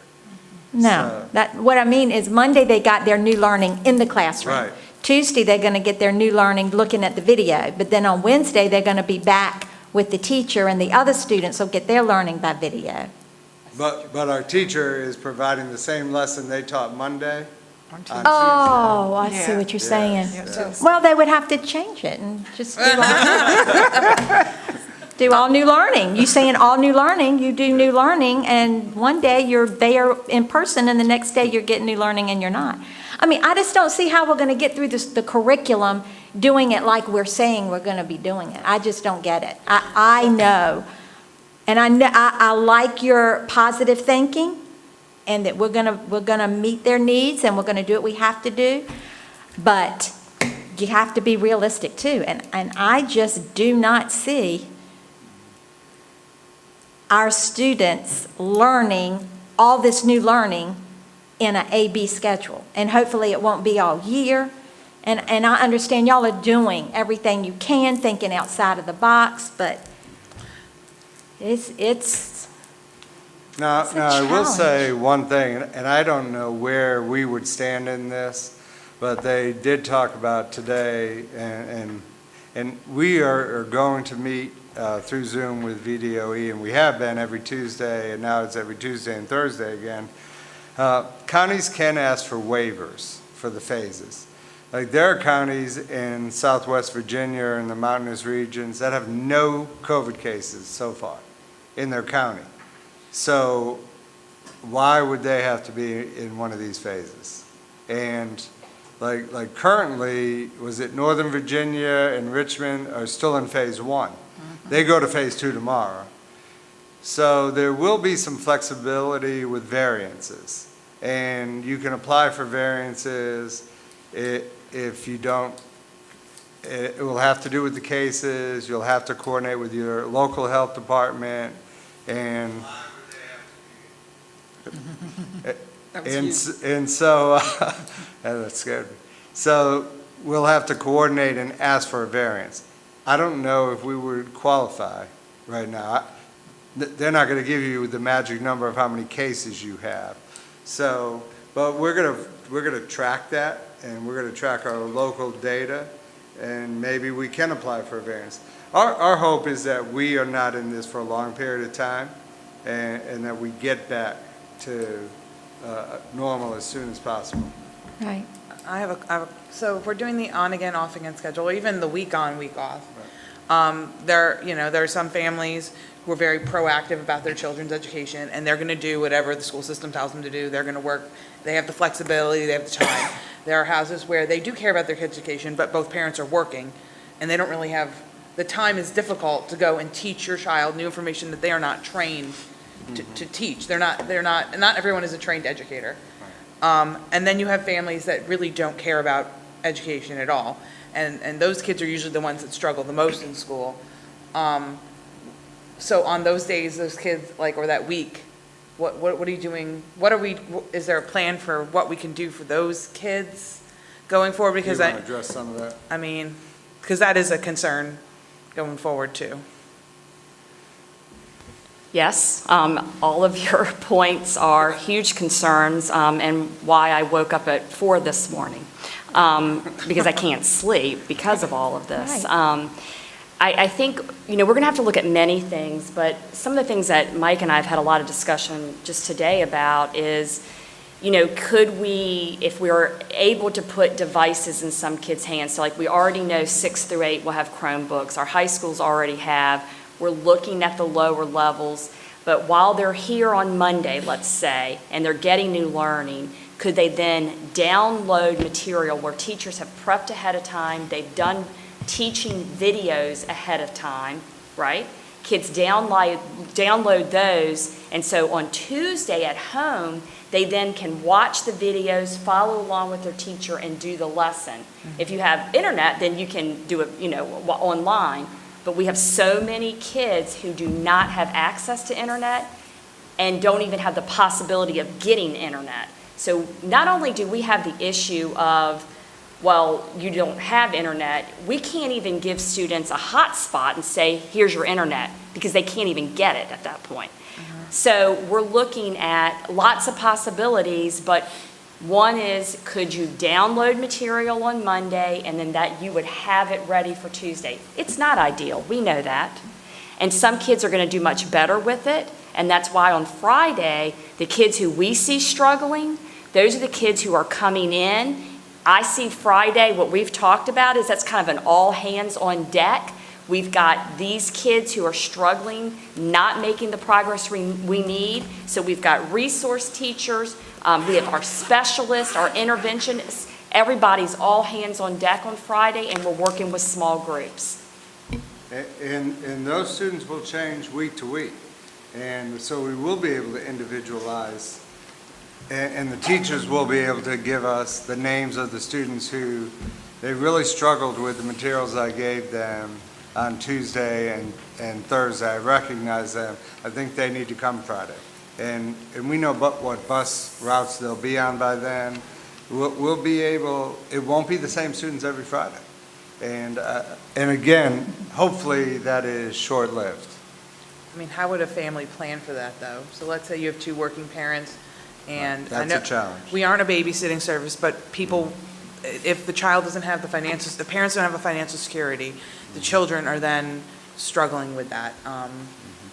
S1: No, what I mean is Monday they got their new learning in the classroom.
S4: Right.
S1: Tuesday they're going to get their new learning looking at the video, but then on Wednesday they're going to be back with the teacher, and the other students will get their learning by video.
S4: But our teacher is providing the same lesson they taught Monday on Tuesday.
S1: Oh, I see what you're saying. Well, they would have to change it and just do all new learning. You saying all new learning, you do new learning, and one day you're there in person, and the next day you're getting new learning and you're not. I mean, I just don't see how we're going to get through the curriculum doing it like we're saying we're going to be doing it. I just don't get it. I know. And I like your positive thinking, and that we're gonna meet their needs, and we're gonna do what we have to do. But you have to be realistic too. And I just do not see our students learning all this new learning in an A-B schedule. And hopefully it won't be all year. And I understand y'all are doing everything you can, thinking outside of the box, but it's
S4: Now,
S1: a
S4: I will
S1: challenge.
S4: say one thing, and I don't know where we would stand in this, but they did talk about today, and we are going to meet through Zoom with VDOE, and we have been every Tuesday, and now it's every Tuesday and Thursday again. Counties can ask for waivers for the phases. Like, there are counties in Southwest Virginia and the mountainous regions that have no COVID cases so far in their county. So why would they have to be in one of these phases? And like currently, was it Northern Virginia and Richmond are still in phase one? They go to phase two tomorrow. So there will be some flexibility with variances. And you can apply for variances if you don't. It will have to do with the cases. You'll have to coordinate with your local health department, and so that scared me. So we'll have to coordinate and ask for a variance. I don't know if we would qualify right now. They're not going to give you the magic number of how many cases you have. So, but we're going to track that, and we're going to track our local data, and maybe we can apply for a variance. Our hope is that we are not in this for a long period of time, and that we get back to normal as soon as possible.
S5: Right.
S6: So if we're doing the on-again, off-again schedule, or even the week on, week off, there are some families who are very proactive about their children's education, and they're going to do whatever the school system tells them to do. They're going to work. They have the flexibility. They have the time. There are houses where they do care about their kids' education, but both parents are working, and they don't really have the time. Is difficult to go and teach your child new information that they are not trained to teach. Not everyone is a trained educator. And then you have families that really don't care about education at all. And those kids are usually the ones that struggle the most in school. So on those days, those kids, or that week, what are you doing? Is there a plan for what we can do for those kids going forward? Because
S4: You want to address some of that?
S6: Because that is a concern going forward too.
S13: Yes, all of your points are huge concerns, and why I woke up at 4 this morning, because I can't sleep because of all of this. I think, we're going to have to look at many things, but some of the things that Mike and I have had a lot of discussion just today about is, could we, if we are able to put devices in some kids' hands, so we already know 6 through 8 will have Chromebooks, our high schools already have. We're looking at the lower levels, but while they're here on Monday, let's say, and they're getting new learning, could they then download material where teachers have prepped ahead of time, they've done teaching videos ahead of time, right? Kids download those, and so on Tuesday at home, they then can watch the videos, follow along with their teacher, and do the lesson. If you have internet, then you can do it, online. But we have so many kids who do not have access to internet and don't even have the possibility of getting internet. So not only do we have the issue of, well, you don't have internet, we can't even give students a hotspot and say, here's your internet, because they can't even get it at that point. So we're looking at lots of possibilities, but one is, could you download material on Monday and then that you would have it ready for Tuesday? It's not ideal, we know that. And some kids are going to do much better with it, and that's why on Friday, the kids who we see struggling, those are the kids who are coming in. I see Friday, what we've talked about is that's kind of an all hands on deck. We've got these kids who are struggling, not making the progress we need. So we've got resource teachers, we have our specialists, our interventionists. Everybody's all hands on deck on Friday, and we're working with small groups.
S4: And those students will change week to week. And so we will be able to individualize, and the teachers will be able to give us the names of the students who they really struggled with the materials I gave them on Tuesday and Thursday. I recognize them. I think they need to come Friday. And we know what bus routes they'll be on by then. We'll be able, it won't be the same students every Friday. And again, hopefully that is short-lived.
S6: How would a family plan for that, though? So let's say you have 2 working parents, and
S4: That's a challenge.
S6: We aren't a babysitting service, but people, if the child doesn't have the parents don't have a financial security, the children are then struggling with that.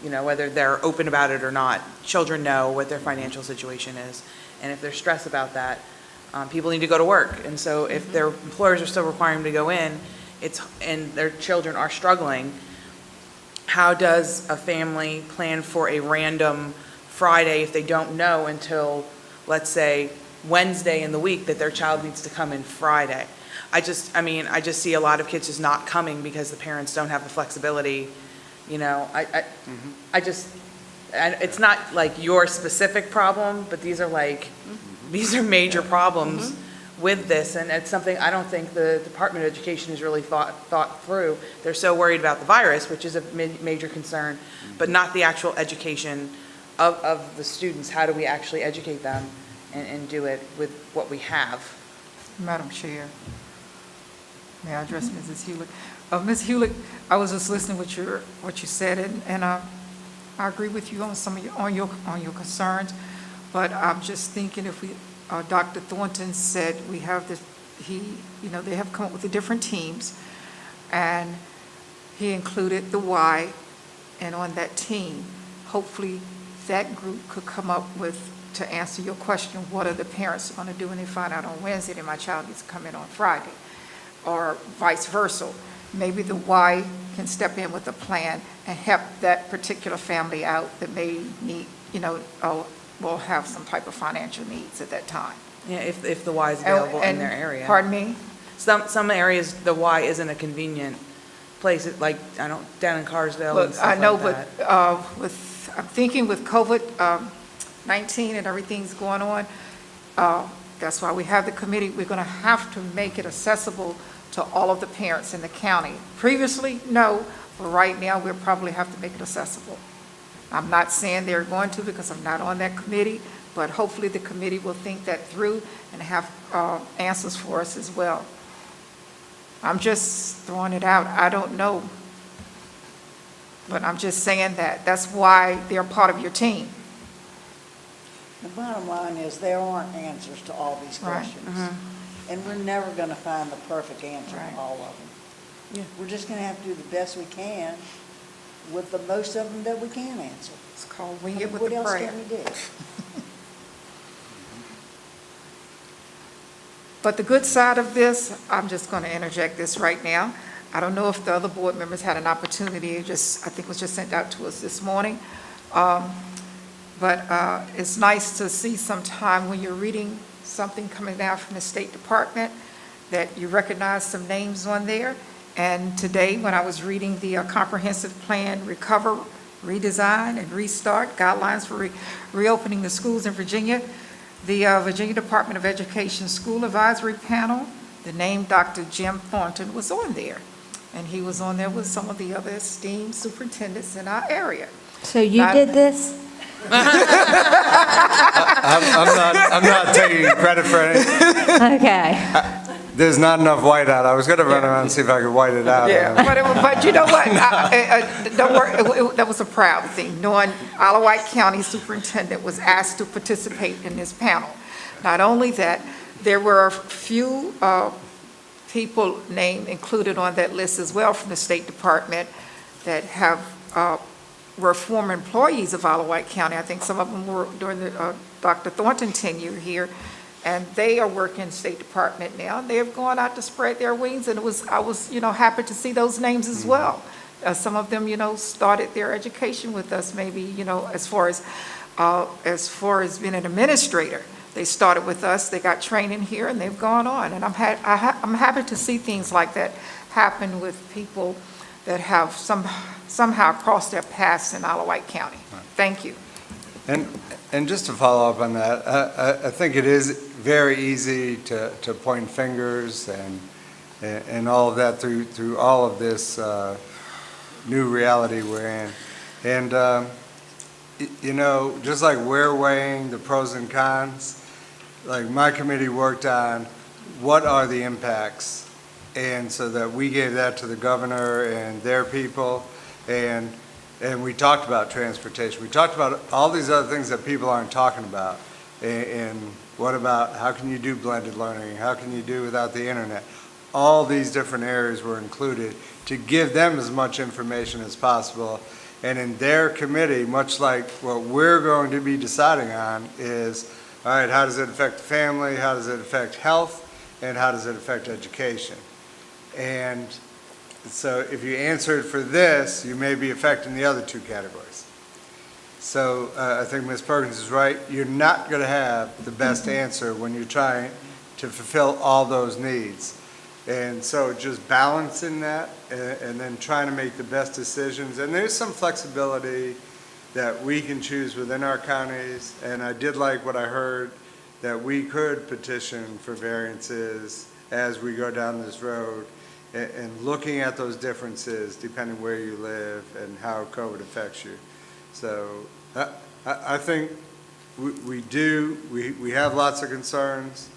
S6: Whether they're open about it or not, children know what their financial situation is. And if they're stressed about that, people need to go to work. And so if their employers are still requiring them to go in, and their children are struggling, how does a family plan for a random Friday if they don't know until, let's say, Wednesday in the week that their child needs to come in Friday? I just see a lot of kids just not coming because the parents don't have the flexibility. It's not like your specific problem, but these are major problems with this, and it's something I don't think the Department of Education has really thought through. They're so worried about the virus, which is a major concern, but not the actual education of the students. How do we actually educate them and do it with what we have?
S5: Madam Chair, may I address Mrs. Hewlett? Ms. Hewlett, I was just listening what you said, and I agree with you on some of your concerns, but I'm just thinking if we, Dr. Thornton said we have this, they have come up with the different teams. and he included the Y, and on that team, hopefully that group could come up with, to answer your question, what are the parents going to do when they find out on Wednesday that my child needs to come in on Friday, or vice versa. Maybe the Y can step in with a plan and help that particular family out that may need, will have some type of financial needs at that time.
S6: Yeah, if the Y is available in their area.
S5: Pardon me?
S6: Some areas, the Y isn't a convenient place, like, down in Carsville and
S5: Look,
S6: stuff
S5: I know,
S6: like that.
S5: but I'm thinking with COVID-19 and everything's going on, that's why we have the committee. We're going to have to make it accessible to all of the parents in the county. Previously, no, but right now, we'll probably have to make it accessible. I'm not saying they're going to because I'm not on that committee, but hopefully the committee will think that through and have answers for us as well. I'm just throwing it out. I don't know. But I'm just saying that. That's why they're part of your team.
S2: The bottom line is there aren't answers to all these
S5: Right.
S2: questions. And we're never going to find the perfect answer
S5: Right.
S2: to all of them. We're just going to have to do the best we can with the most of them that we can answer.
S5: It's called Wing It with
S2: What
S5: the
S2: else
S5: Prayer.
S2: can we do?
S5: But the good side of this, I'm just going to interject this right now. I don't know if the other board members had an opportunity, I think it was just sent out to us this morning. But it's nice to see sometime when you're reading something coming down from the State Department that you recognize some names on there. And today, when I was reading the Comprehensive Plan Recover, Redesign, and Restart Guidelines for Reopening the Schools in Virginia, the Virginia Department of Education School Advisory Panel, the name Dr. Jim Thornton was on there. And he was on there with some of the other esteemed superintendents in our area.
S1: So you did this?
S4: I'm not taking credit for anything.
S1: Okay.
S4: There's not enough white out. I was going to run around and see if I could white it out.
S5: Yeah, but you know what? Don't worry, that was a proud thing, knowing Isle of Wight County Superintendent was asked to participate in this panel. Not only that, there were a few people named included on that list as well from the State Department that were former employees of Isle of Wight County. I think some of them were during the Dr. Thornton tenure here. And they are working in the State Department now. They have gone out to spread their wings, and I was happy to see those names as well. Some of them, started their education with us, maybe, as far as being an administrator. They started with us, they got training here, and they've gone on. And I'm happy to see things like that happen with people that have somehow crossed their paths in Isle of Wight County. Thank you.
S4: And just to follow up on that, I think it is very easy to point fingers and all of that through all of this new reality we're in. And, just like we're weighing the pros and cons, like my committee worked on what are the impacts, and so that we gave that to the governor and their people, and we talked about transportation. We talked about all these other things that people aren't talking about. And what about how can you do blended learning? How can you do without the internet? All these different areas were included to give them as much information as possible. And in their committee, much like what we're going to be deciding on is, all right, how does it affect the family? How does it affect health? And how does it affect education? And so if you answered for this, you may be affecting the other two categories. So I think Ms. Perkins is right. You're not going to have the best answer when you're trying to fulfill all those needs. And so just balancing that and then trying to make the best decisions. And there's some flexibility that we can choose within our counties. And I did like what I heard, that we could petition for variances as we go down this road, and looking at those differences depending where you live and how COVID affects you. So I think we have lots of concerns,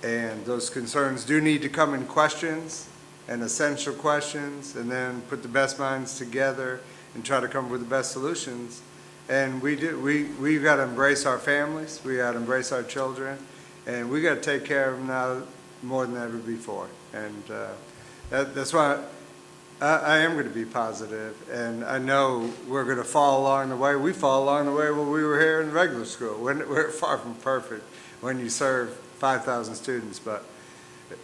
S4: and those concerns do need to come in questions and essential questions, and then put the best minds together and try to come up with the best solutions. And we've got to embrace our families, we got to embrace our children, and we got to take care of them now more than ever before. And that's why I am going to be positive, and I know we're going to fall along the way. We fall along the way when we were here in regular school. We're far from perfect when you serve 5,000 students, but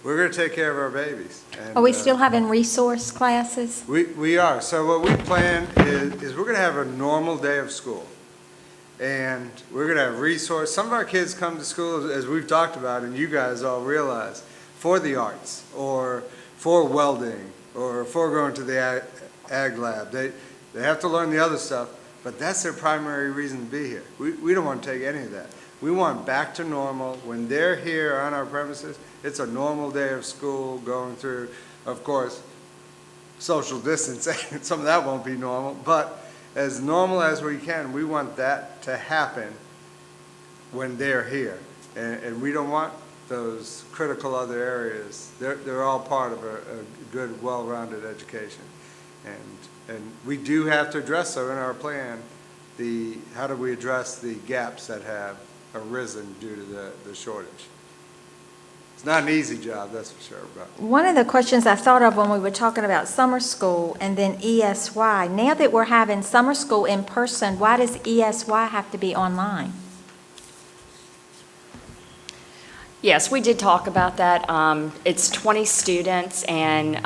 S4: we're going to take care of our babies. And,
S1: Are we still having resource classes?
S4: We are. So what we plan is we're going to have a normal day of school. And we're going to have resource. Some of our kids come to school, as we've talked about, and you guys all realize, for the arts, or for welding, or for going to the ag lab. They have to learn the other stuff, but that's their primary reason to be here. We don't want to take any of that. We want back to normal. When they're here on our premises, it's a normal day of school going through, of course, social distancing. Some of that won't be normal, but as normal as we can, we want that to happen when they're here. And we don't want those critical other areas. They're all part of a good, well-rounded education. And we do have to address, so in our plan, how do we address the gaps that have arisen due to the shortage? It's not an easy job, that's for sure. But
S1: One of the questions I thought of when we were talking about summer school and then ESY, now that we're having summer school in person, why does ESY have to be online?
S13: Yes, we did talk about that. It's 20 students, and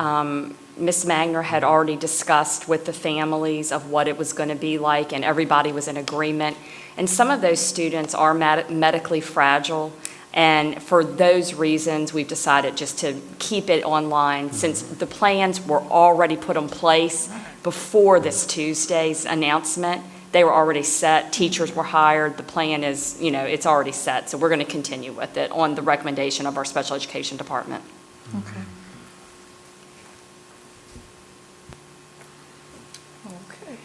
S13: Ms. Magner had already discussed with the families of what it was going to be like, and everybody was in agreement. And some of those students are medically fragile, and for those reasons, we've decided just to keep it online, since the plans were already put in place before this Tuesday's announcement. They were already set, teachers were hired, the plan is, it's already set, so we're going to continue with it on the recommendation of our special education department.
S1: Okay.
S5: Okay.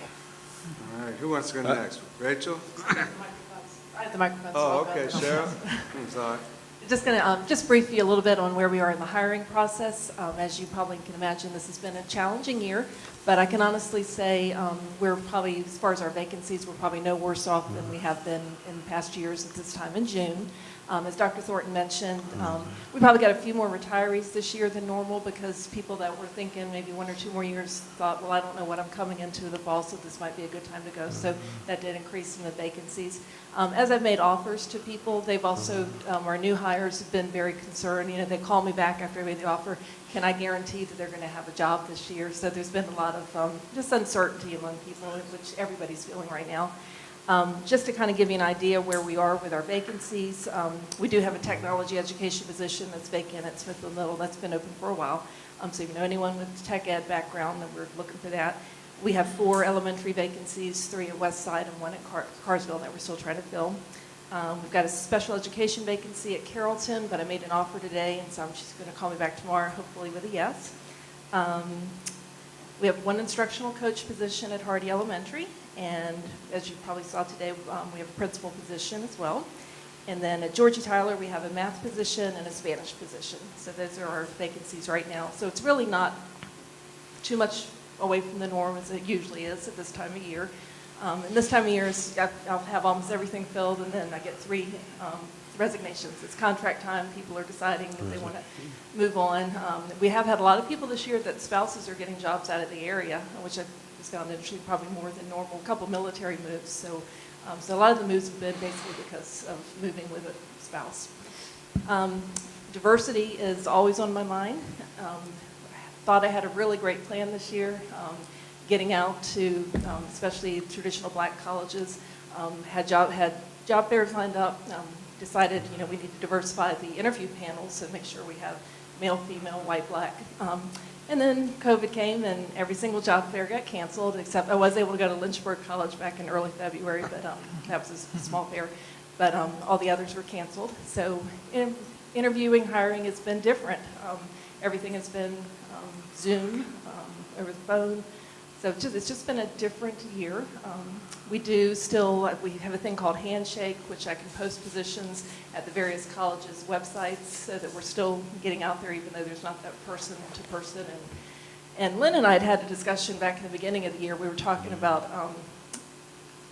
S4: all right, who wants to go next? Rachel?
S10: I have the microphone. so
S4: Oh,
S10: I'll go.
S4: okay, Cheryl. I'm sorry.
S10: Just going to just brief you a little bit on where we are in the hiring process. As you probably can imagine, this has been a challenging year, but I can honestly say we're probably, as far as our vacancies, we're probably no worse off than we have been in past years at this time in June. As Dr. Thornton mentioned, we probably got a few more retirees this year than normal because people that were thinking maybe 1 or 2 more years thought, well, I don't know what I'm coming into the fall, so this might be a good time to go. So that did increase some of the vacancies. As I've made offers to people, they've also, our new hires have been very concerned. They call me back after I made the offer. Can I guarantee that they're going to have a job this year? So there's been a lot of just uncertainty among people, which everybody's feeling right now. Just to kind of give you an idea where we are with our vacancies, we do have a technology education position that's vacant at Smithfield Middle. That's been open for a while. So if you know anyone with tech ed background, then we're looking for that. We have 4 elementary vacancies, 3 at West Side and 1 at Carsville that we're still trying to fill. We've got a special education vacancy at Carrollton, but I made an offer today, and so she's going to call me back tomorrow, hopefully with a yes. We have 1 instructional coach position at Hardy Elementary, and as you probably saw today, we have a principal position as well. And then at Georgie Tyler, we have a math position and a Spanish position. So those are our vacancies right now. So it's really not too much away from the norm as it usually is at this time of year. And this time of year, I'll have almost everything filled, and then I get 3 resignations. It's contract time. People are deciding if they want to move on. We have had a lot of people this year that spouses are getting jobs out of the area, which I just found interesting, probably more than normal. A couple military moves. So a lot of the moves have been basically because of moving with a spouse. Diversity is always on my mind. Thought I had a really great plan this year, getting out to especially traditional black colleges, had job fairs lined up, decided we need to diversify the interview panels and make sure we have male, female, white, black. And then COVID came and every single job fair got canceled, except I was able to go to Lynchburg College back in early February, but that was a small fair. But all the others were canceled. So interviewing, hiring has been different. Everything has been Zoom, over the phone. So it's just been a different year. We have a thing called Handshake, which I can post positions at the various colleges' websites so that we're still getting out there even though there's not that person to person. And Lynn and I had a discussion back in the beginning of the year. We were talking about,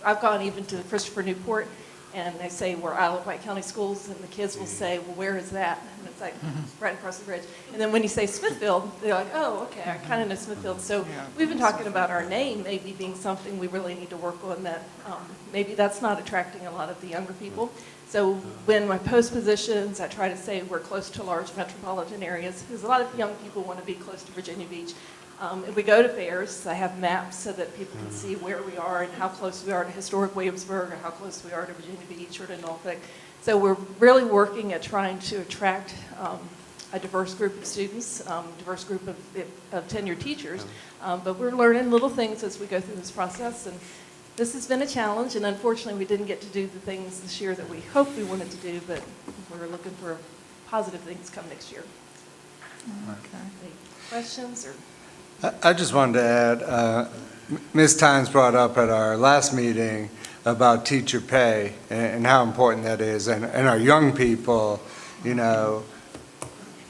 S10: I've gone even to Christopher Newport, and they say, we're Isle of Wight County Schools, and the kids will say, well, where is that? And it's like, right across the bridge. And then when you say Smithfield, they're like, oh, okay, I kind of know Smithfield. So we've been talking about our name maybe being something we really need to work on, that maybe that's not attracting a lot of the younger people. So when I post positions, I try to say we're close to large metropolitan areas, because a lot of young people want to be close to Virginia Beach. If we go to fairs, I have maps so that people can see where we are and how close we are to historic Williamsburg, or how close we are to Virginia Beach or to Norfolk. So we're really working at trying to attract a diverse group of students, diverse group of tenured teachers. But we're learning little things as we go through this process. And this has been a challenge, and unfortunately we didn't get to do the things this year that we hoped we wanted to do, but we're looking for positive things come next year.
S5: Okay.
S10: Any questions or?
S4: I just wanted to add, Ms. Tynes brought up at our last meeting about teacher pay and how important that is, and our young people, you know,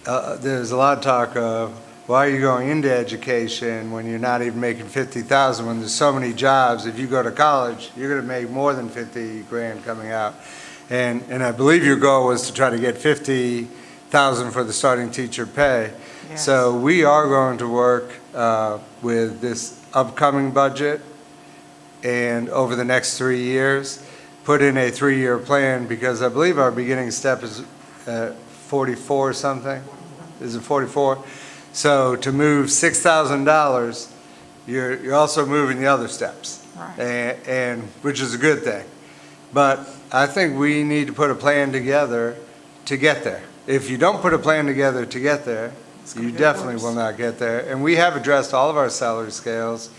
S4: there's a lot of talk of, why are you going into education when you're not even making $50,000, when there's so many jobs? If you go to college, you're going to make more than 50 grand coming out. And I believe your goal was to try to get 50,000 for the starting teacher pay.
S5: Yes.
S4: So we are going to work with this upcoming budget, and over the next 3 years, put in a 3-year plan, because I believe our beginning step is 44 something. Is it 44? So to move $6,000, you're also moving the other steps,
S5: Right.
S4: and which is a good thing. But I think we need to put a plan together to get there. If you don't put a plan together to get there, you definitely will not get there. And we have addressed all of our salary scales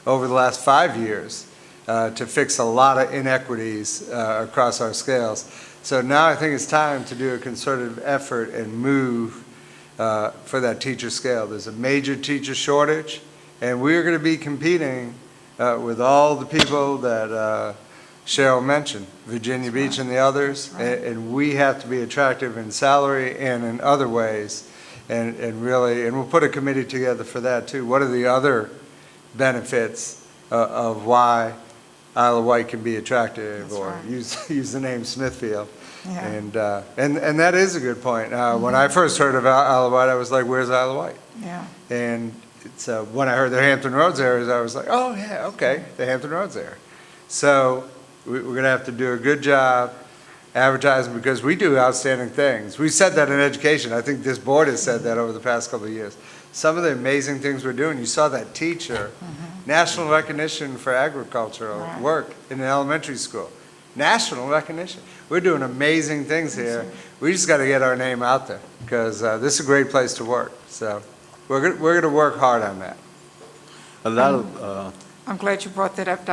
S4: over the last 5 years to fix a lot of inequities across our scales. So now I think it's time to do a concerted effort and move for that teacher scale. There's a major teacher shortage, and we're going to be competing with all the people that Cheryl mentioned, Virginia Beach and the others, and we have to be attractive in salary and in other ways. And really, and we'll put a committee together for that too. What are the other benefits of why Isle of Wight can be attractive? That's or right. use the name Smithfield. Yeah. And that is a good point. When I first heard of Isle of Wight, I was like, where's Isle of Wight?
S5: Yeah.
S4: And it's, when I heard the Hampton Roads areas, I was like, oh yeah, okay, the Hampton Roads area. So we're going to have to do a good job advertising, because we do outstanding things. We said that in education. I think this board has said that over the past couple of years. Some of the amazing things we're doing. You saw that teacher, national recognition for agricultural work in an elementary school. National recognition. We're doing amazing things here. We just got to get our name out there, because this is a great place to work. So we're going to work hard on that.
S14: A lot of
S5: I'm glad you brought that up,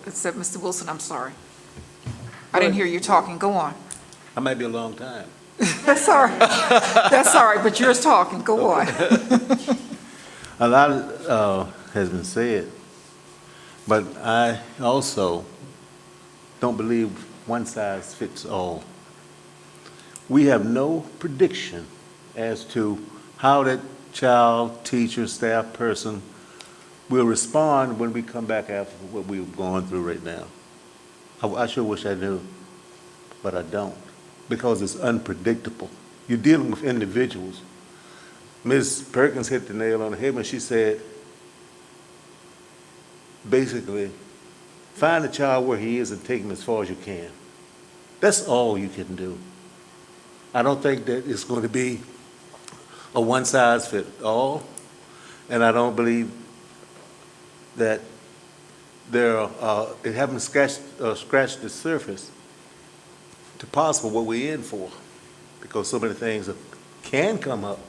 S5: except Mr. Wilson, I'm sorry. I didn't hear you talking. Go on.
S14: I might be a long time.
S5: That's all right. That's all right, but yours talking. Go on.
S14: A lot has been said, but I also don't believe one size fits all. We have no prediction as to how that child, teacher, staff person will respond when we come back after what we're going through right now. I sure wish I knew, but I don't, because it's unpredictable. You're dealing with individuals. Ms. Perkins hit the nail on the head when she said, basically, find the child where he is and take him as far as you can. That's all you can do. I don't think that it's going to be a one-size-fits-all, and I don't believe that it haven't scratched the surface to possible what we're in for, because so many things can come up.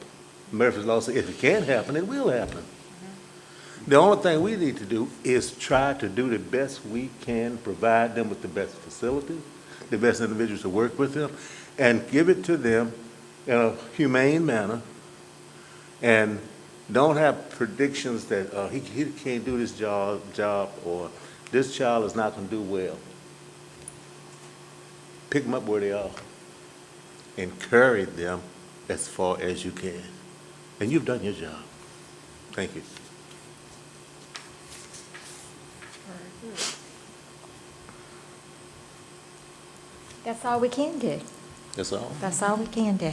S14: Murphy's Law says if it can happen, it will happen. The only thing we need to do is try to do the best we can, provide them with the best facilities, the best individuals to work with them, and give it to them in a humane manner, and don't have predictions that he can't do this job, or this child is not going to do well. Pick them up where they are. Encourage them as far as you can. And you've done your job. Thank you.
S1: That's all we can do.
S14: That's all.
S1: That's all we can do.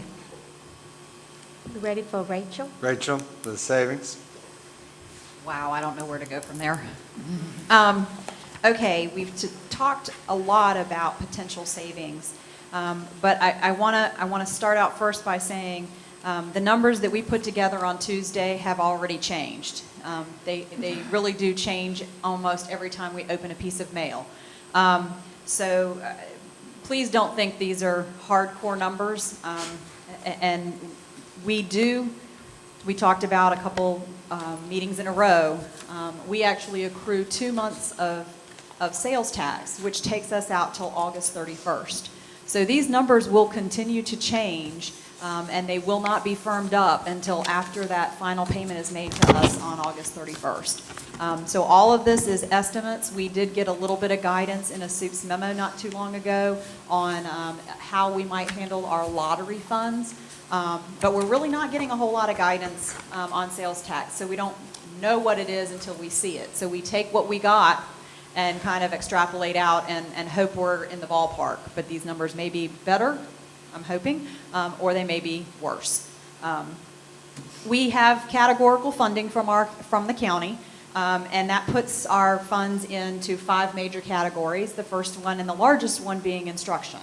S1: You ready for Rachel?
S4: Rachel, the savings?
S8: Wow, I don't know where to go from there. Okay, we've talked a lot about potential savings, but I want to start out first by saying the numbers that we put together on Tuesday have already changed. They really do change almost every time we open a piece of mail. So please don't think these are hardcore numbers. And we talked about a couple meetings in a row. We actually accrue 2 months of sales tax, which takes us out till August 31st. So these numbers will continue to change, and they will not be firmed up until after that final payment is made to us on August 31st. So all of this is estimates. We did get a little bit of guidance in a SUPES memo not too long ago on how we might handle our lottery funds. But we're really not getting a whole lot of guidance on sales tax, so we don't know what it is until we see it. So we take what we got and kind of extrapolate out and hope we're in the ballpark. But these numbers may be better, I'm hoping, or they may be worse. We have categorical funding from the county, and that puts our funds into 5 major categories, the first one and the largest one being instruction.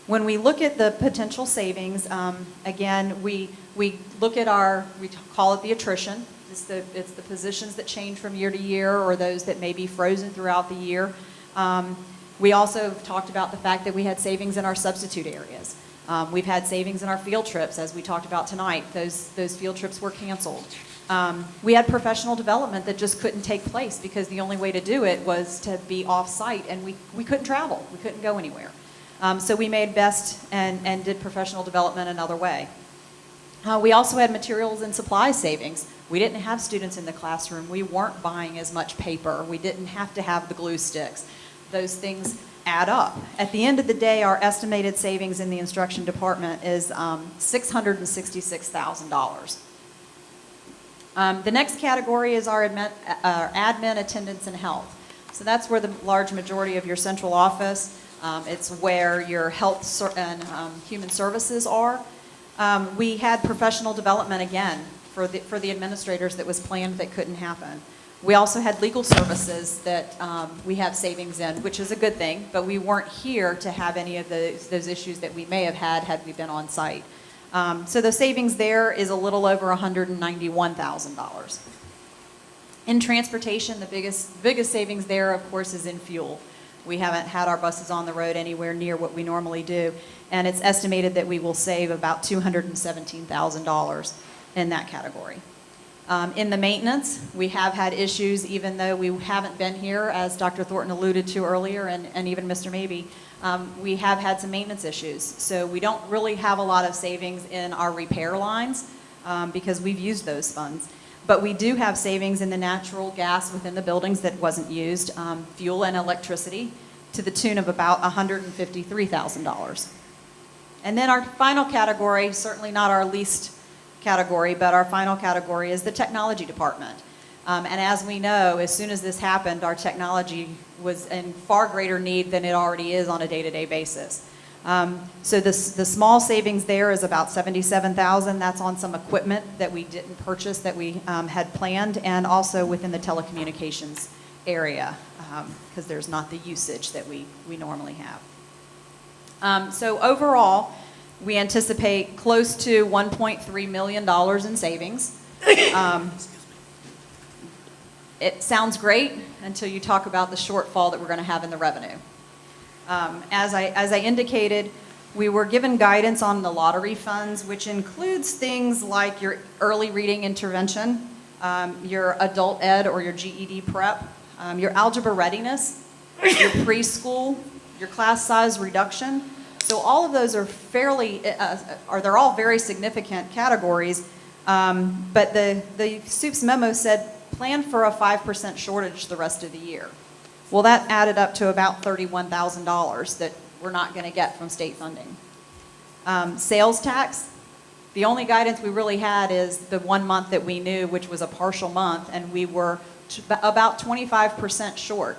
S8: When we look at the potential savings, again, we look at we call it the attrition. It's the positions that change from year to year or those that may be frozen throughout the year. We also talked about the fact that we had savings in our substitute areas. We've had savings in our field trips, as we talked about tonight. Those field trips were canceled. We had professional development that just couldn't take place because the only way to do it was to be off-site, and we couldn't travel. We couldn't go anywhere. So we made best and did professional development another way. We also had materials and supplies savings. We didn't have students in the classroom. We weren't buying as much paper. We didn't have to have the glue sticks. Those things add up. At the end of the day, our estimated savings in the instruction department is $666,000. The next category is our admin, attendance, and health. So that's where the large majority of your central office, it's where your health and human services are. We had professional development again for the administrators that was planned that couldn't happen. We also had legal services that we have savings in, which is a good thing, but we weren't here to have any of those issues that we may have had we been on site. So the savings there is a little over $191,000. In transportation, the biggest savings there, of course, is in fuel. We haven't had our buses on the road anywhere near what we normally do, and it's estimated that we will save about $217,000 in that category. In the maintenance, we have had issues, even though we haven't been here, as Dr. Thornton alluded to earlier, and even Mr. Mabee, we have had some maintenance issues. So we don't really have a lot of savings in our repair lines because we've used those funds. But we do have savings in the natural gas within the buildings that wasn't used, fuel and electricity, to the tune of about $153,000. And then our final category, certainly not our least category, but our final category is the technology department. And as we know, as soon as this happened, our technology was in far greater need than it already is on a day-to-day basis. So the small savings there is about $77,000. That's on some equipment that we didn't purchase that we had planned, and also within the telecommunications area, because there's not the usage that we normally have. So overall, we anticipate close to $1.3 million in savings. It sounds great until you talk about the shortfall that we're going to have in the revenue. As I indicated, we were given guidance on the lottery funds, which includes things like your early reading intervention, your adult ed or your GED prep, your algebra readiness, your preschool, your class size reduction. So all of those are they're all very significant categories, but the SUPES memo said plan for a 5% shortage the rest of the year. Well, that added up to about $31,000 that we're not going to get from state funding. Sales tax, the only guidance we really had is the 1 month that we knew, which was a partial month, and we were about 25% short.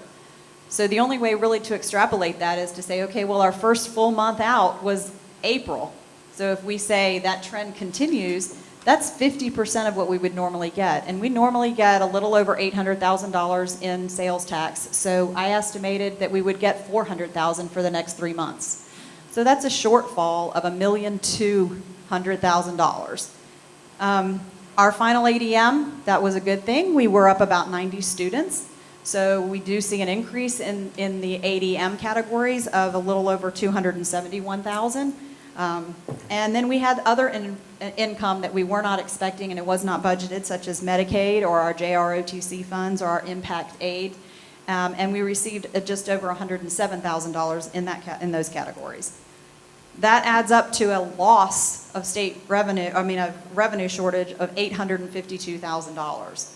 S8: So the only way really to extrapolate that is to say, okay, well, our first full month out was April. So if we say that trend continues, that's 50% of what we would normally get. And we normally get a little over $800,000 in sales tax. So I estimated that we would get $400,000 for the next 3 months. So that's a shortfall of $1,200,000. Our final ADM, that was a good thing. We were up about 90 students. So we do see an increase in the ADM categories of a little over $271,000. And then we had other income that we were not expecting and it was not budgeted, such as Medicaid or our JROTC funds or our impact aid. And we received just over $107,000 in those categories. That adds up to a loss of state revenue, a revenue shortage of $852,000.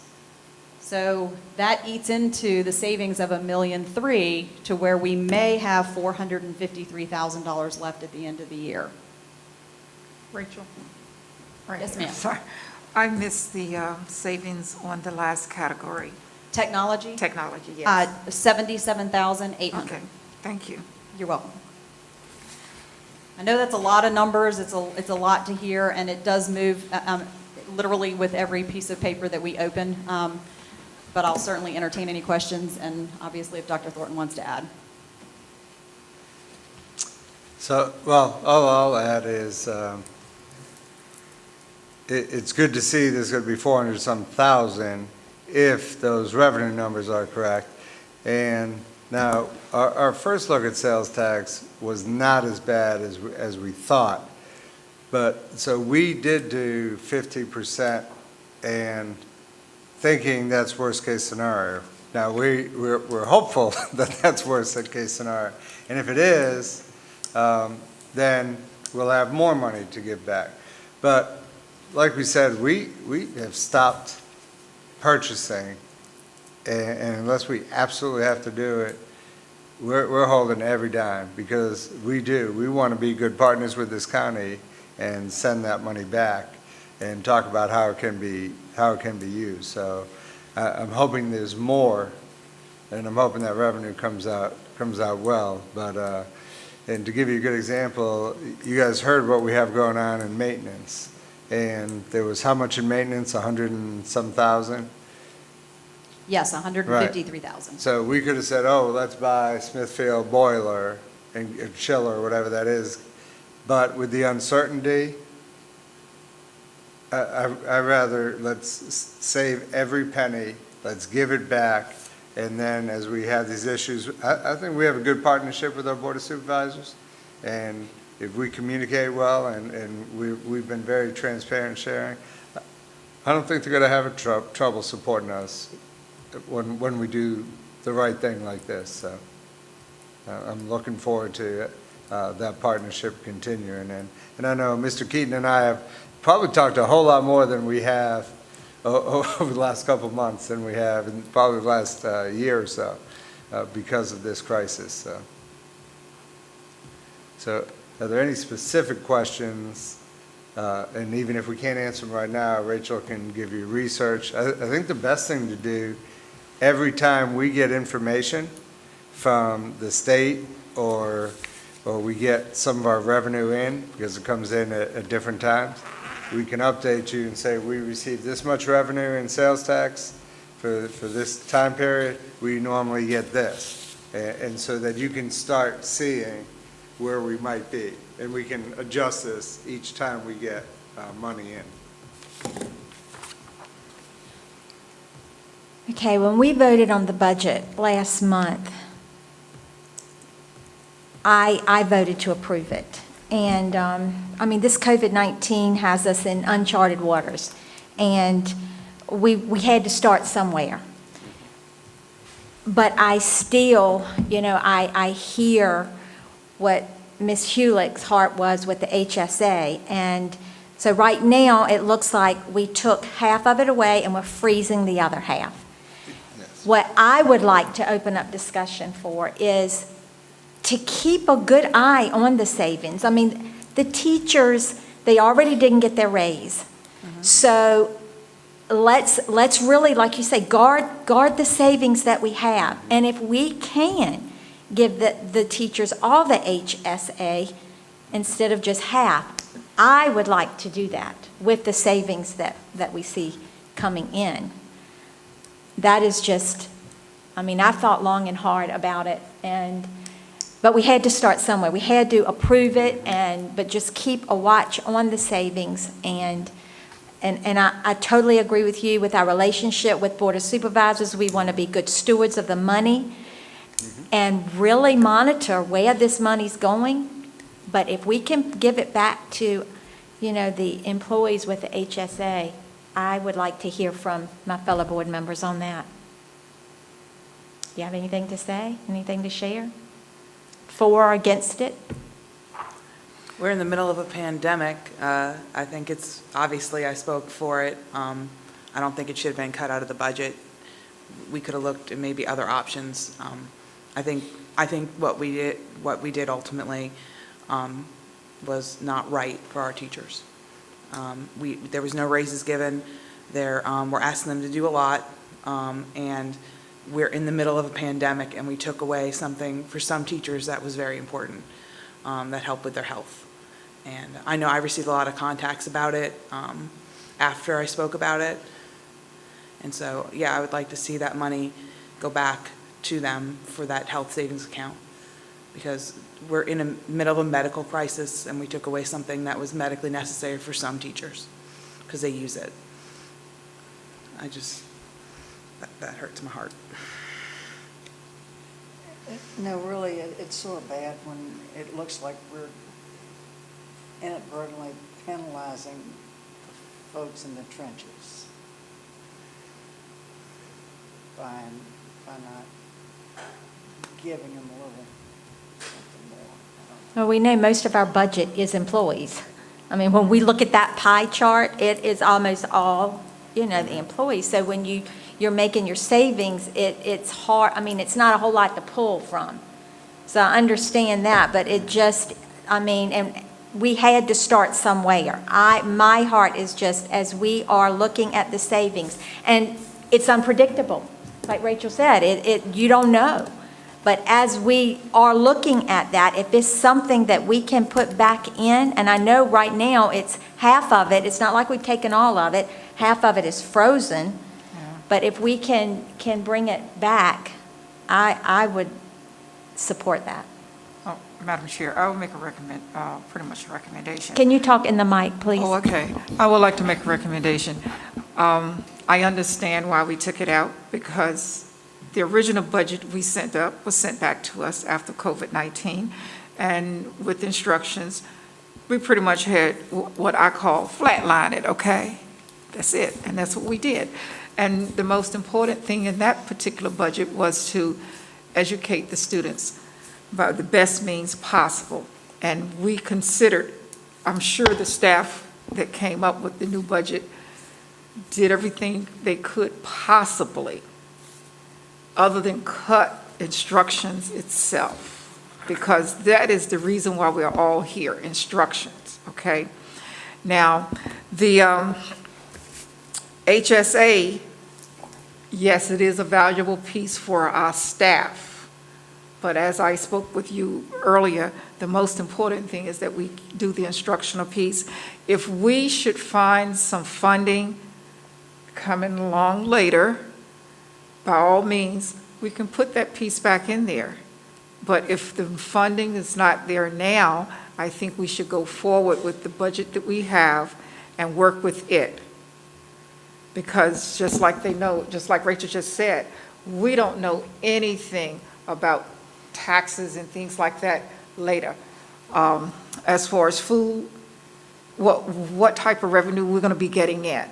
S8: So that eats into the savings of $1.3 million to where we may have $453,000 left at the end of the year.
S5: Rachel?
S8: Yes, ma'am.
S5: Sorry. I missed the savings on the last category.
S8: Technology?
S5: Technology, yes.
S8: $77,800.
S5: Okay, thank you.
S8: You're welcome. I know that's a lot of numbers, it's a lot to hear, and it does move literally with every piece of paper that we open, but I'll certainly entertain any questions, and obviously if Dr. Thornton wants to add.
S4: So, well, all I'll add is it's good to see there's going to be 400-some thousand if those revenue numbers are correct. And now, our first look at sales tax was not as bad as we thought. But, so we did do 50% and thinking that's worst case scenario. Now, we're hopeful that that's worst case scenario. And if it is, then we'll have more money to give back. But like we said, we have stopped purchasing, and unless we absolutely have to do it, we're holding every dime because we want to be good partners with this county and send that money back and talk about how it can be used. So I'm hoping there's more, and I'm hoping that revenue comes out well. But and to give you a good example, you guys heard what we have going on in maintenance, and there was how much in maintenance? 100 and some thousand.
S8: Yes, $153,000.
S4: So we could have said, oh, let's buy Smithfield boiler and chiller or whatever that is. But with the uncertainty, I rather let's save every penny, let's give it back. And then as we have these issues, I think we have a good partnership with our Board of Supervisors. And if we communicate well and we've been very transparent sharing, I don't think they're going to have trouble supporting us when we do the right thing like this. So I'm looking forward to that partnership continuing. And I know Mr. Keaton and I have probably talked a whole lot more than we have over the last couple of months than we have in probably the last year or so because of this crisis. So are there any specific questions? And even if we can't answer them right now, Rachel can give you research. I think the best thing to do every time we get information from the state or we get some of our revenue in, because it comes in at different times, we can update you and say, we received this much revenue in sales tax for this time period, we normally get this. And so that you can start seeing where we might be. And we can adjust this each time we get money in.
S1: Okay, when we voted on the budget last month, I voted to approve it. And, I mean, this COVID-19 has us in uncharted waters, and we had to start somewhere. But I still, I hear what Ms. Hewlett's heart was with the HSA, and so right now, it looks like we took half of it away and we're freezing the other half. Yes. What I would like to open up discussion for is to keep a good eye on the savings. I mean, the teachers, they already didn't get their raise. Mm-hmm. So let's really, like you say, guard the savings that we have. And if we can give the teachers all the HSA instead of just half, I would like to do that with the savings that we see coming in. That is just, I mean, I thought long and hard about it, but we had to start somewhere. We had to approve it, but just keep a watch on the savings. And I totally agree with you with our relationship with Board of Supervisors. We want to be good stewards of the money and really monitor where this money's going. But if we can give it back to, the employees with the HSA, I would like to hear from my fellow board members on that. Do you have anything to say? Anything to share? For or against it?
S6: We're in the middle of a pandemic. I think it's, obviously I spoke for it. I don't think it should have been cut out of the budget. We could have looked at maybe other options. I think what we did ultimately was not right for our teachers. There was no raises given. We're asking them to do a lot, and we're in the middle of a pandemic, and we took away something for some teachers that was very important, that helped with their health. And I know I received a lot of contacts about it after I spoke about it. And so, yeah, I would like to see that money go back to them for that health savings account, because we're in the middle of a medical crisis, and we took away something that was medically necessary for some teachers because they use it. That hurts my heart.
S2: No, really, it's sort of bad when it looks like we're inadvertently penalizing the folks in the trenches by not giving them a little something more.
S1: Well, we know most of our budget is employees. I mean, when we look at that pie chart, it is almost all, the employees. So when you're making your savings, it's hard. I mean, it's not a whole lot to pull from. So I understand that, but and we had to start somewhere. My heart is just, as we are looking at the savings, and it's unpredictable. Like Rachel said, you don't know. But as we are looking at that, if it's something that we can put back in, and I know right now it's half of it, it's not like we've taken all of it, half of it is frozen. But if we can bring it back, I would support that.
S5: Oh, Madam Chair, I will make pretty much a recommendation.
S1: Can you talk in the mic, please?
S5: Oh, okay. I would like to make a recommendation. I understand why we took it out, because the original budget we sent up was sent back to us after COVID-19, and with instructions, we pretty much had what I call flatline it, okay? That's it, and that's what we did. And the most important thing in that particular budget was to educate the students by the best means possible. And we considered, I'm sure the staff that came up with the new budget did everything they could possibly, other than cut instructions itself, because that is the reason why we're all here, instructions, okay? Now, the HSA, yes, it is a valuable piece for our staff, but as I spoke with you earlier, the most important thing is that we do the instructional piece. If we should find some funding coming along later, by all means, we can put that piece back in there. But if the funding is not there now, I think we should go forward with the budget that we have and work with it. Because just like Rachel just said, we don't know anything about taxes and things like that later. As far as food, what type of revenue we're going to be getting in,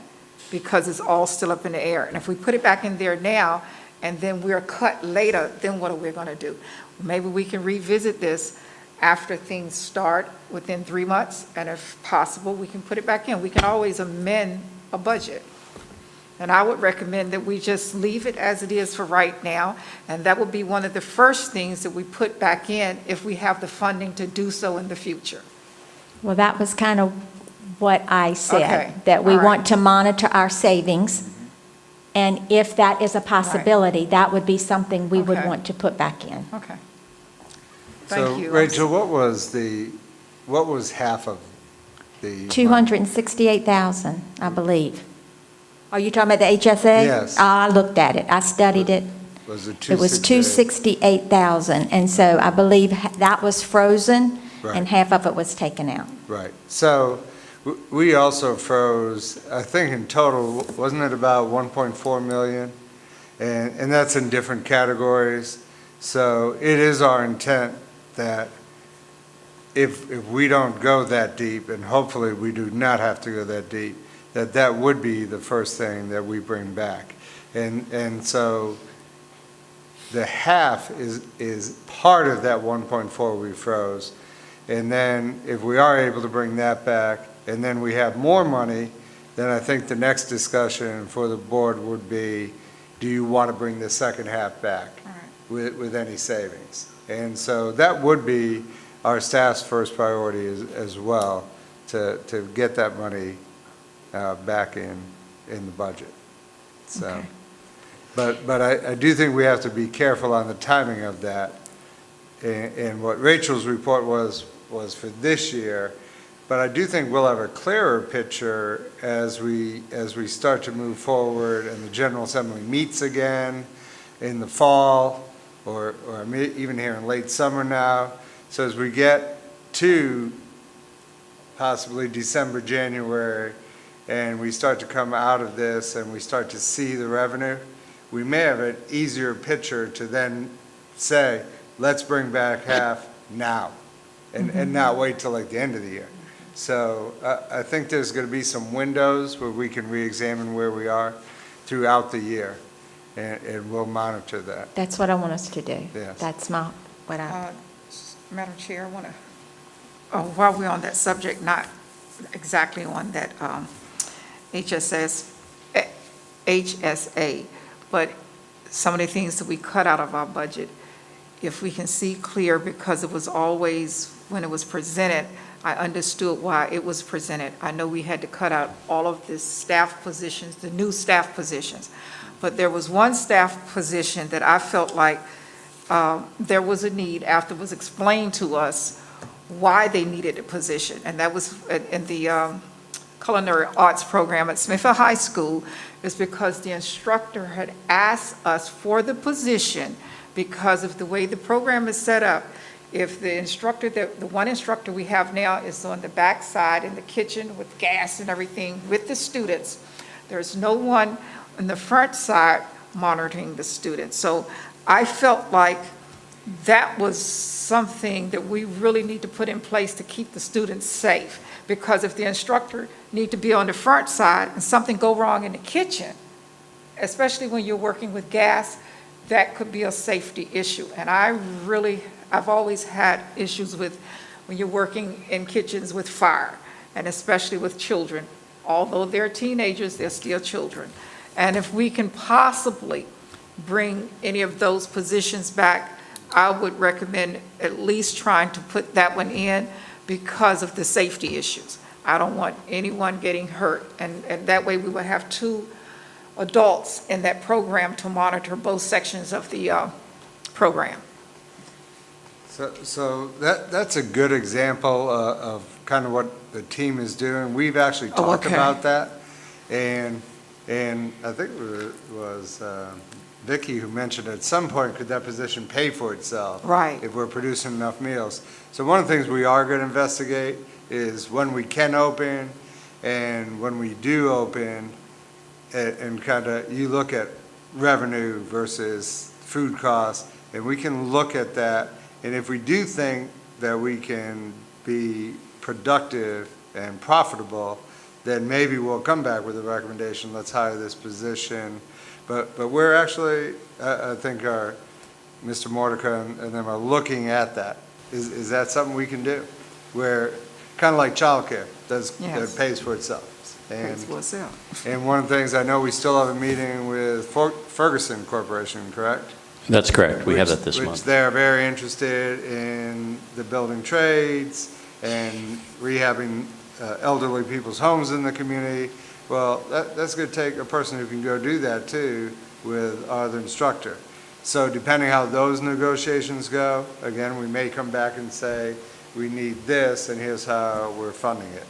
S5: because it's all still up in the air. And if we put it back in there now and then we're cut later, then what are we going to do? Maybe we can revisit this after things start within 3 months, and if possible, we can put it back in. We can always amend a budget. And I would recommend that we just leave it as it is for right now, and that will be one of the first things that we put back in if we have the funding to do so in the future.
S1: Well, that was kind of what I
S5: Okay,
S1: said, that we
S5: all right.
S1: want to monitor our savings. And if that is a possibility, that would be something we would
S5: Okay.
S1: want to put back in.
S5: Okay.
S4: So,
S5: Thank you.
S4: Rachel, what was half of the? money?
S1: 268,000, I believe. Are you talking about the HSA?
S4: Yes.
S1: I looked at it, I studied it.
S4: Was it
S1: It was
S4: 268?
S1: 268,000, and so I believe that was frozen,
S4: Right.
S1: and half of it was taken out.
S4: Right. So we also froze, I think in total, wasn't it about 1.4 million? And that's in different categories. So it is our intent that if we don't go that deep, and hopefully we do not have to go that deep, that would be the first thing that we bring back. And so the half is part of that 1.4 we froze. And then if we are able to bring that back, and then we have more money, then I think the next discussion for the board would be, do you want to bring the second half back with any savings? And so that would be our staff's first priority as well, to get that money back in the budget. So,
S5: Okay.
S4: but I do think we have to be careful on the timing of that. And what Rachel's report was for this year, but I do think we'll have a clearer picture as we start to move forward and the General Assembly meets again in the fall, or even here in late summer now. So as we get to possibly December, January, and we start to come out of this and we start to see the revenue, we may have an easier picture to then say, let's bring back half now, and not wait till like the end of the year. So I think there's going to be some windows where we can re-examine where we are throughout the year, and we'll monitor that.
S1: That's what I want us to do.
S4: Yes.
S1: That's what I,
S5: Madam Chair, I want to, while we're on that subject, not exactly on that HSA, but some of the things that we cut out of our budget, if we can see clear, because it was always, when it was presented, I understood why it was presented. I know we had to cut out all of the staff positions, the new staff positions, but there was one staff position that I felt like there was a need after it was explained to us why they needed a position, and that was in the culinary arts program at Smithfield High School, is because the instructor had asked us for the position because of the way the program is set up. If the instructor, the one instructor we have now is on the back side in the kitchen with gas and everything with the students, there's no one on the front side monitoring the students. So I felt like that was something that we really need to put in place to keep the students safe. Because if the instructor need to be on the front side and something go wrong in the kitchen, especially when you're working with gas, that could be a safety issue. And I've always had issues with when you're working in kitchens with fire, and especially with children. Although they're teenagers, they're still children. And if we can possibly bring any of those positions back, I would recommend at least trying to put that one in because of the safety issues. I don't want anyone getting hurt. And that way we would have 2 adults in that program to monitor both sections of the program.
S4: So that's a good example of kind of what the team is doing. We've actually talked
S5: okay.
S4: about that, and I think it was Vicki who mentioned at some point, could that position pay for itself?
S5: Right.
S4: If we're producing enough meals. So one of the things we are going to investigate is when we can open and when we do open, and kind of, you look at revenue versus food costs, and we can look at that. And if we do think that we can be productive and profitable, then maybe we'll come back with a recommendation, let's hire this position. But we're actually, I think Mr. Mordecai and them are looking at that. Is that something we can do? Where, kind of like childcare, that pays for itself. And one of the things, I know we still have a meeting with Ferguson Corporation, correct?
S9: That's correct. We have that this month.
S4: Which they're very interested in the building trades and rehabbing elderly people's homes in the community. Well, that's going to take a person who can go do that too with our other instructor. So depending how those negotiations go, again, we may come back and say, we need this and here's how we're funding it.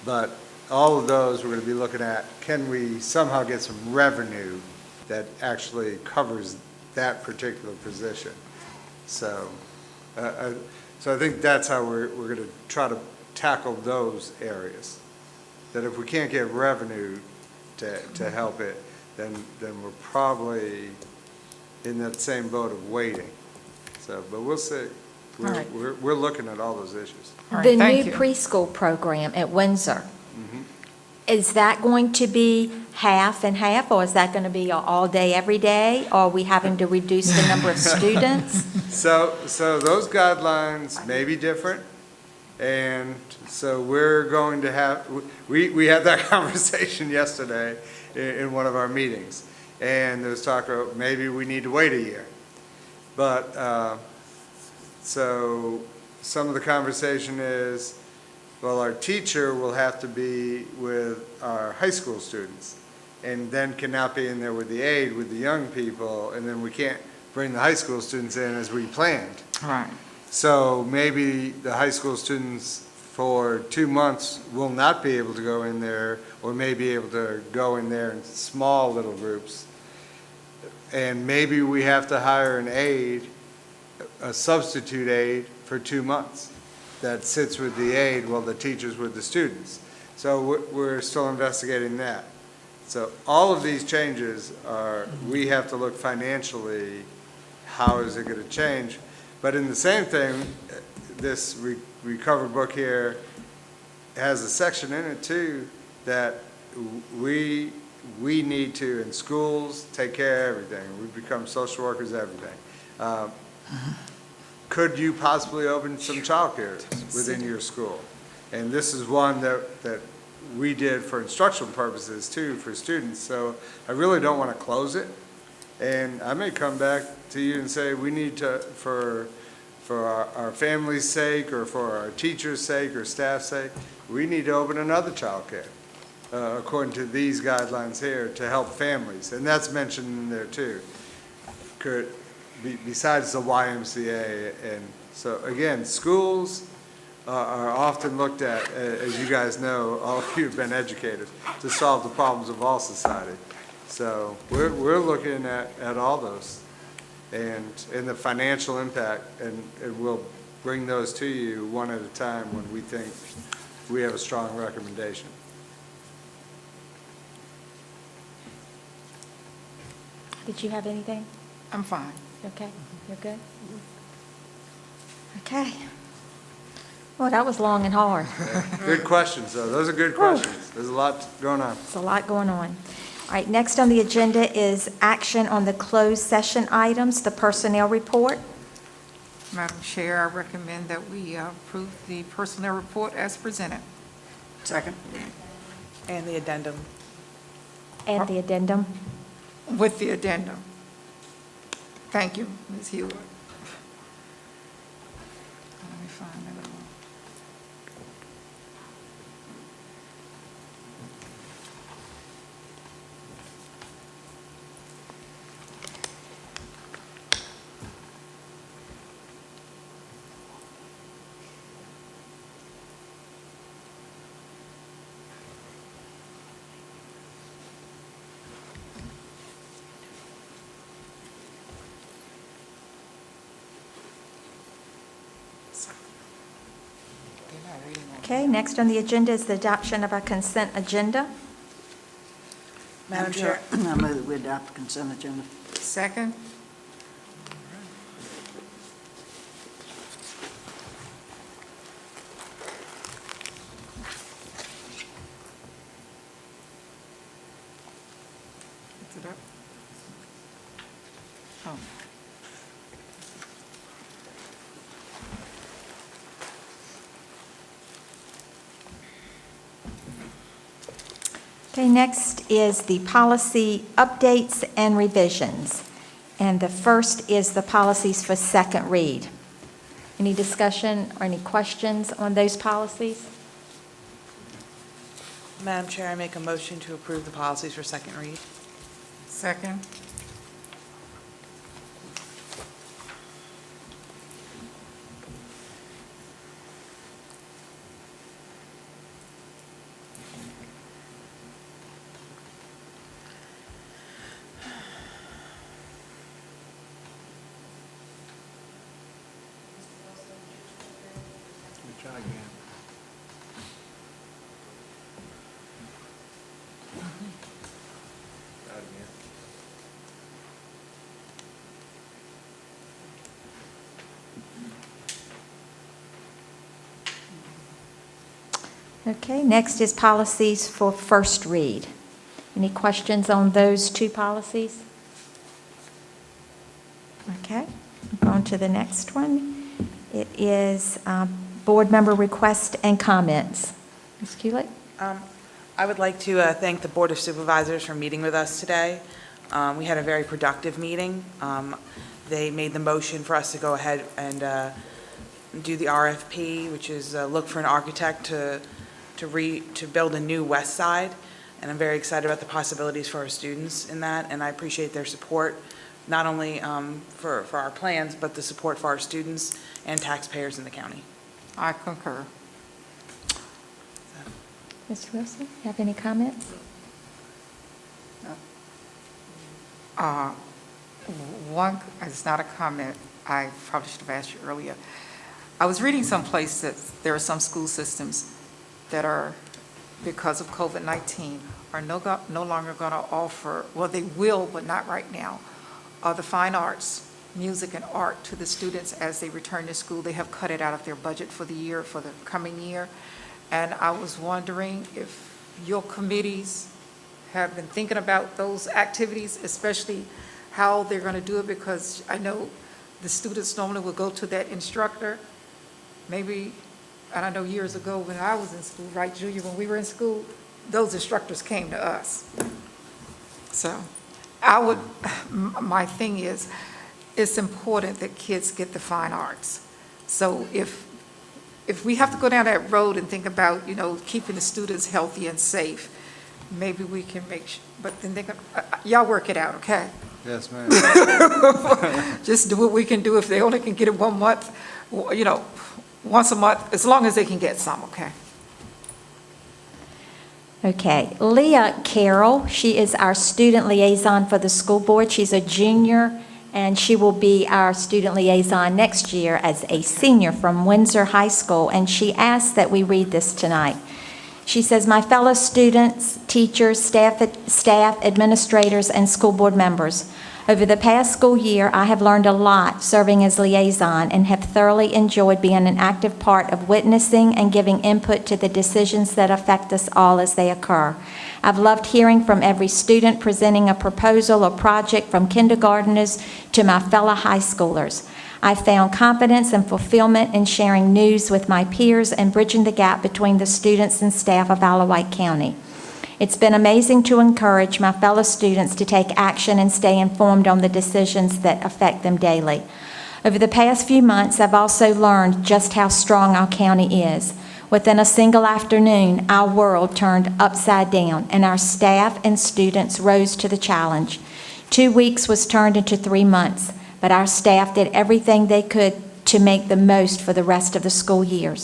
S4: But all of those we're going to be looking at, can we somehow get some revenue that actually covers that particular position? So, so I think that's how we're going to try to tackle those areas. That if we can't get revenue to help it, then we're probably in that same boat of waiting. So, but we'll see.
S1: All right.
S4: We're looking at all those issues.
S5: All right,
S1: The
S5: thank
S1: new
S5: you.
S1: preschool program at Windsor,
S4: Mhm.
S1: is that going to be half and half, or is that going to be all day, every day? Or are we having to reduce the number of students?
S4: So those guidelines may be different, and so we're going to have, we had that conversation yesterday in one of our meetings, and there was talk of maybe we need to wait a year. But, so some of the conversation is, well, our teacher will have to be with our high school students, and then cannot be in there with the aide, with the young people, and then we can't bring the high school students in as we planned.
S5: Right.
S4: So maybe the high school students for 2 months will not be able to go in there, or may be able to go in there in small little groups. And maybe we have to hire an aide, a substitute aide for 2 months that sits with the aide while the teacher's with the students. So we're still investigating that. So all of these changes are, we have to look financially, how is it going to change? But in the same thing, this recovered book here has a section in it too that we need to, in schools, take care of everything. We've become social workers, everything. Could you possibly open some childcare within your school? And this is one that we did for instructional purposes too, for students. So I really don't want to close it. And I may come back to you and say, we need to, for our family's sake, or for our teachers' sake, or staff's sake, we need to open another childcare, according to these guidelines here, to help families. And that's mentioned in there too. Besides the YMCA. And so again, schools are often looked at, as you guys know, all of you have been educated, to solve the problems of all society. So we're looking at all those and the financial impact, and we'll bring those to you one at a time when we think we have a strong recommendation.
S1: Did you have anything?
S5: I'm fine.
S1: Okay, you're good? Okay. Well, that was long and hard.
S4: Good questions, though. Those are good questions. There's a lot going on.
S1: There's a lot going on. All right, next on the agenda is action on the closed session items, the personnel report.
S5: Madam Chair, I recommend that we approve the personnel report as presented.
S2: Second.
S6: And the addendum.
S1: And the addendum.
S5: With the addendum. Thank you, Ms. Hewitt. Let me find that one.
S1: Okay, next on the agenda is the adoption of our consent agenda.
S6: Madam Chair.
S2: I move that we adopt the consent agenda.
S5: Second? Is it up? Oh.
S1: Okay, next is the policy updates and revisions. And the first is the policies for second read. Any discussion or any questions on those policies?
S6: Madam Chair, I make a motion to approve the policies for second read.
S5: Second.
S14: Try again. Try again.
S1: Okay, next is policies for first read. Any questions on those two policies? Okay, on to the next one. It is board member requests and comments. Ms. Kulik?
S6: I would like to thank the Board of Supervisors for meeting with us today. We had a very productive meeting. They made the motion for us to go ahead and do the RFP, which is look for an architect to build a new west side. And I'm very excited about the possibilities for our students in that, and I appreciate their support, not only for our plans, but the support for our students and taxpayers in the county.
S5: I concur.
S1: Mr. Wilson, have any comments?
S5: One, it's not a comment, I probably should have asked you earlier. I was reading someplace that there are some school systems that are, because of COVID-19, are no longer going to offer, well, they will, but not right now, the fine arts, music and art to the students as they return to school. They have cut it out of their budget for the year, for the coming year. And I was wondering if your committees have been thinking about those activities, especially how they're going to do it, because I know the students normally will go to that instructor, maybe, and I know years ago when I was in school, right, Julia, when we were in school, those instructors came to us. So my thing is, it's important that kids get the fine arts. So if we have to go down that road and think about, keeping the students healthy and safe, maybe we can but then y'all work it out, okay?
S4: Yes, ma'am.
S5: Just do what we can do. If they only can get it 1 month, once a month, as long as they can get some, okay?
S1: Okay, Leah Carroll, she is our student liaison for the school board. She's a junior, and she will be our student liaison next year as a senior from Windsor High School, and she asked that we read this tonight. She says, "My fellow students, teachers, staff, administrators, and school board members, over the past school year, I have learned a lot serving as liaison and have thoroughly enjoyed being an active part of witnessing and giving input to the decisions that affect us all as they occur. I've loved hearing from every student presenting a proposal or project, from kindergarteners to my fellow high schoolers. I found confidence and fulfillment in sharing news with my peers and bridging the gap between the students and staff of Wight County. It's been amazing to encourage my fellow students to take action and stay informed on the decisions that affect them daily. Over the past few months, I've also learned just how strong our county is. Within a single afternoon, our world turned upside down, and our staff and students rose to the challenge. 2 weeks was turned into 3 months, but our staff did everything they could to make the most for the rest of the school year.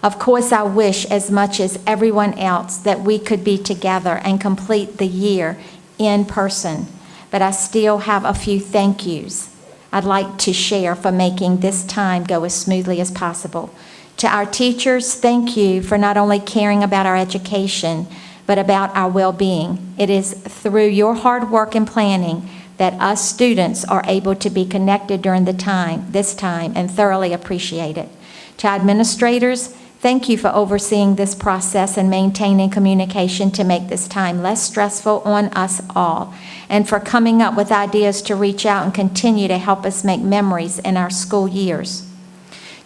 S1: Of course, I wish, as much as everyone else, that we could be together and complete the year in person, but I still have a few thank yous I'd like to share for making this time go as smoothly as possible. To our teachers, thank you for not only caring about our education, but about our well-being. It is through your hard work and planning that us students are able to be connected during this time, and thoroughly appreciate it. To our administrators, thank you for overseeing this process and maintaining communication to make this time less stressful on us all, and for coming up with ideas to reach out and continue to help us make memories in our school years.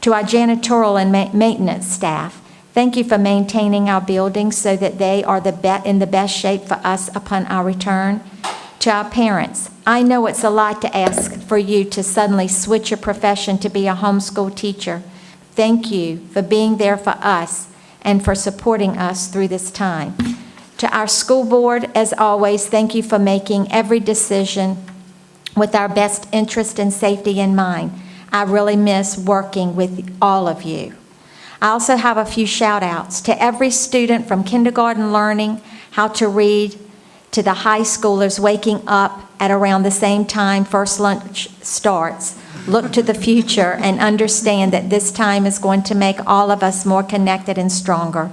S1: To our janitorial and maintenance staff, thank you for maintaining our buildings so that they are in the best shape for us upon our return. To our parents, I know it's a lot to ask for you to suddenly switch your profession to be a homeschool teacher. Thank you for being there for us and for supporting us through this time. To our school board, as always, thank you for making every decision with our best interest and safety in mind. I really miss working with all of you. I also have a few shout outs to every student from kindergarten learning how to read to the high schoolers waking up at around the same time first lunch starts. Look to the future and understand that this time is going to make all of us more connected and stronger.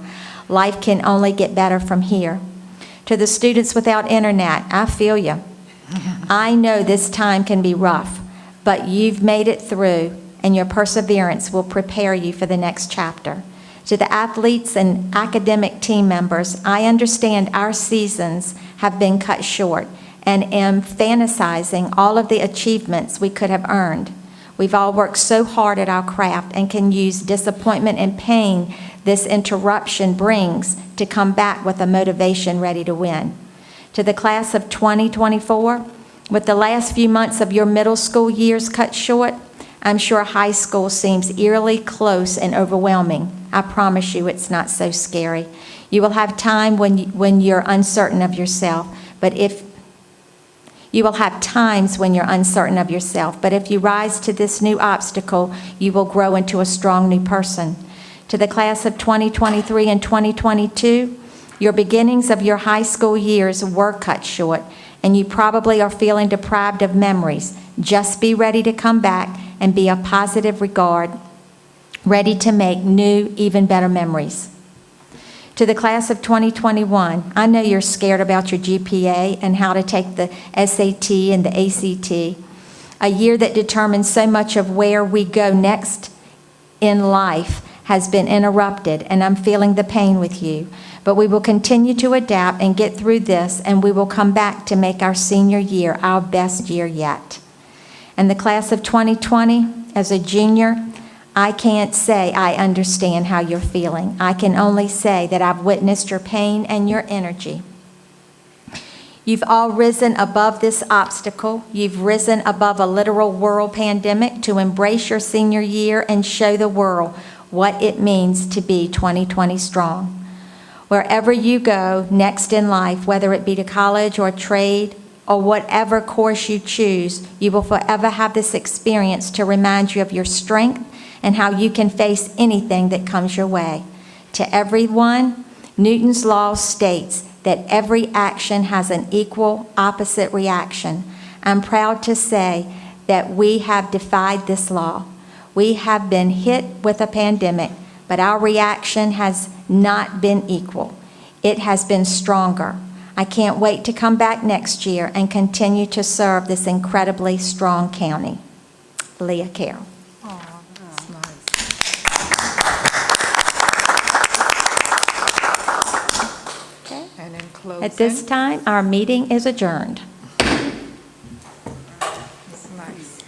S1: Life can only get better from here. To the students without internet, I feel you. I know this time can be rough, but you've made it through, and your perseverance will prepare you for the next chapter. To the athletes and academic team members, I understand our seasons have been cut short and am fantasizing all of the achievements we could have earned. We've all worked so hard at our craft and can use disappointment and pain this interruption brings to come back with a motivation ready to win. To the class of 2024, with the last few months of your middle school years cut short, I'm sure high school seems eerily close and overwhelming. I promise you it's not so scary. You will have time when you're uncertain of yourself, but if you will have times when you're uncertain of yourself, but if you rise to this new obstacle, you will grow into a strong new person. To the class of 2023 and 2022, your beginnings of your high school years were cut short, and you probably are feeling deprived of memories. Just be ready to come back and be a positive regard, ready to make new, even better memories. To the class of 2021, I know you're scared about your GPA and how to take the SAT and the ACT, a year that determines so much of where we go next in life has been interrupted, and I'm feeling the pain with you. But we will continue to adapt and get through this, and we will come back to make our senior year our best year yet. And the class of 2020, as a junior, I can't say I understand how you're feeling. I can only say that I've witnessed your pain and your energy. You've all risen above this obstacle. You've risen above a literal world pandemic to embrace your senior year and show the world what it means to be 2020 strong. Wherever you go next in life, whether it be to college or trade or whatever course you choose, you will forever have this experience to remind you of your strength and how you can face anything that comes your way. To everyone, Newton's law states that every action has an equal opposite reaction. I'm proud to say that we have defied this law. We have been hit with a pandemic, but our reaction has not been equal. It has been stronger. I can't wait to come back next year and continue to serve this incredibly strong county. Leah Carroll.
S5: Oh, that's nice.
S1: Okay.
S5: And in closing.
S1: At this time, our meeting is adjourned.
S5: That's nice.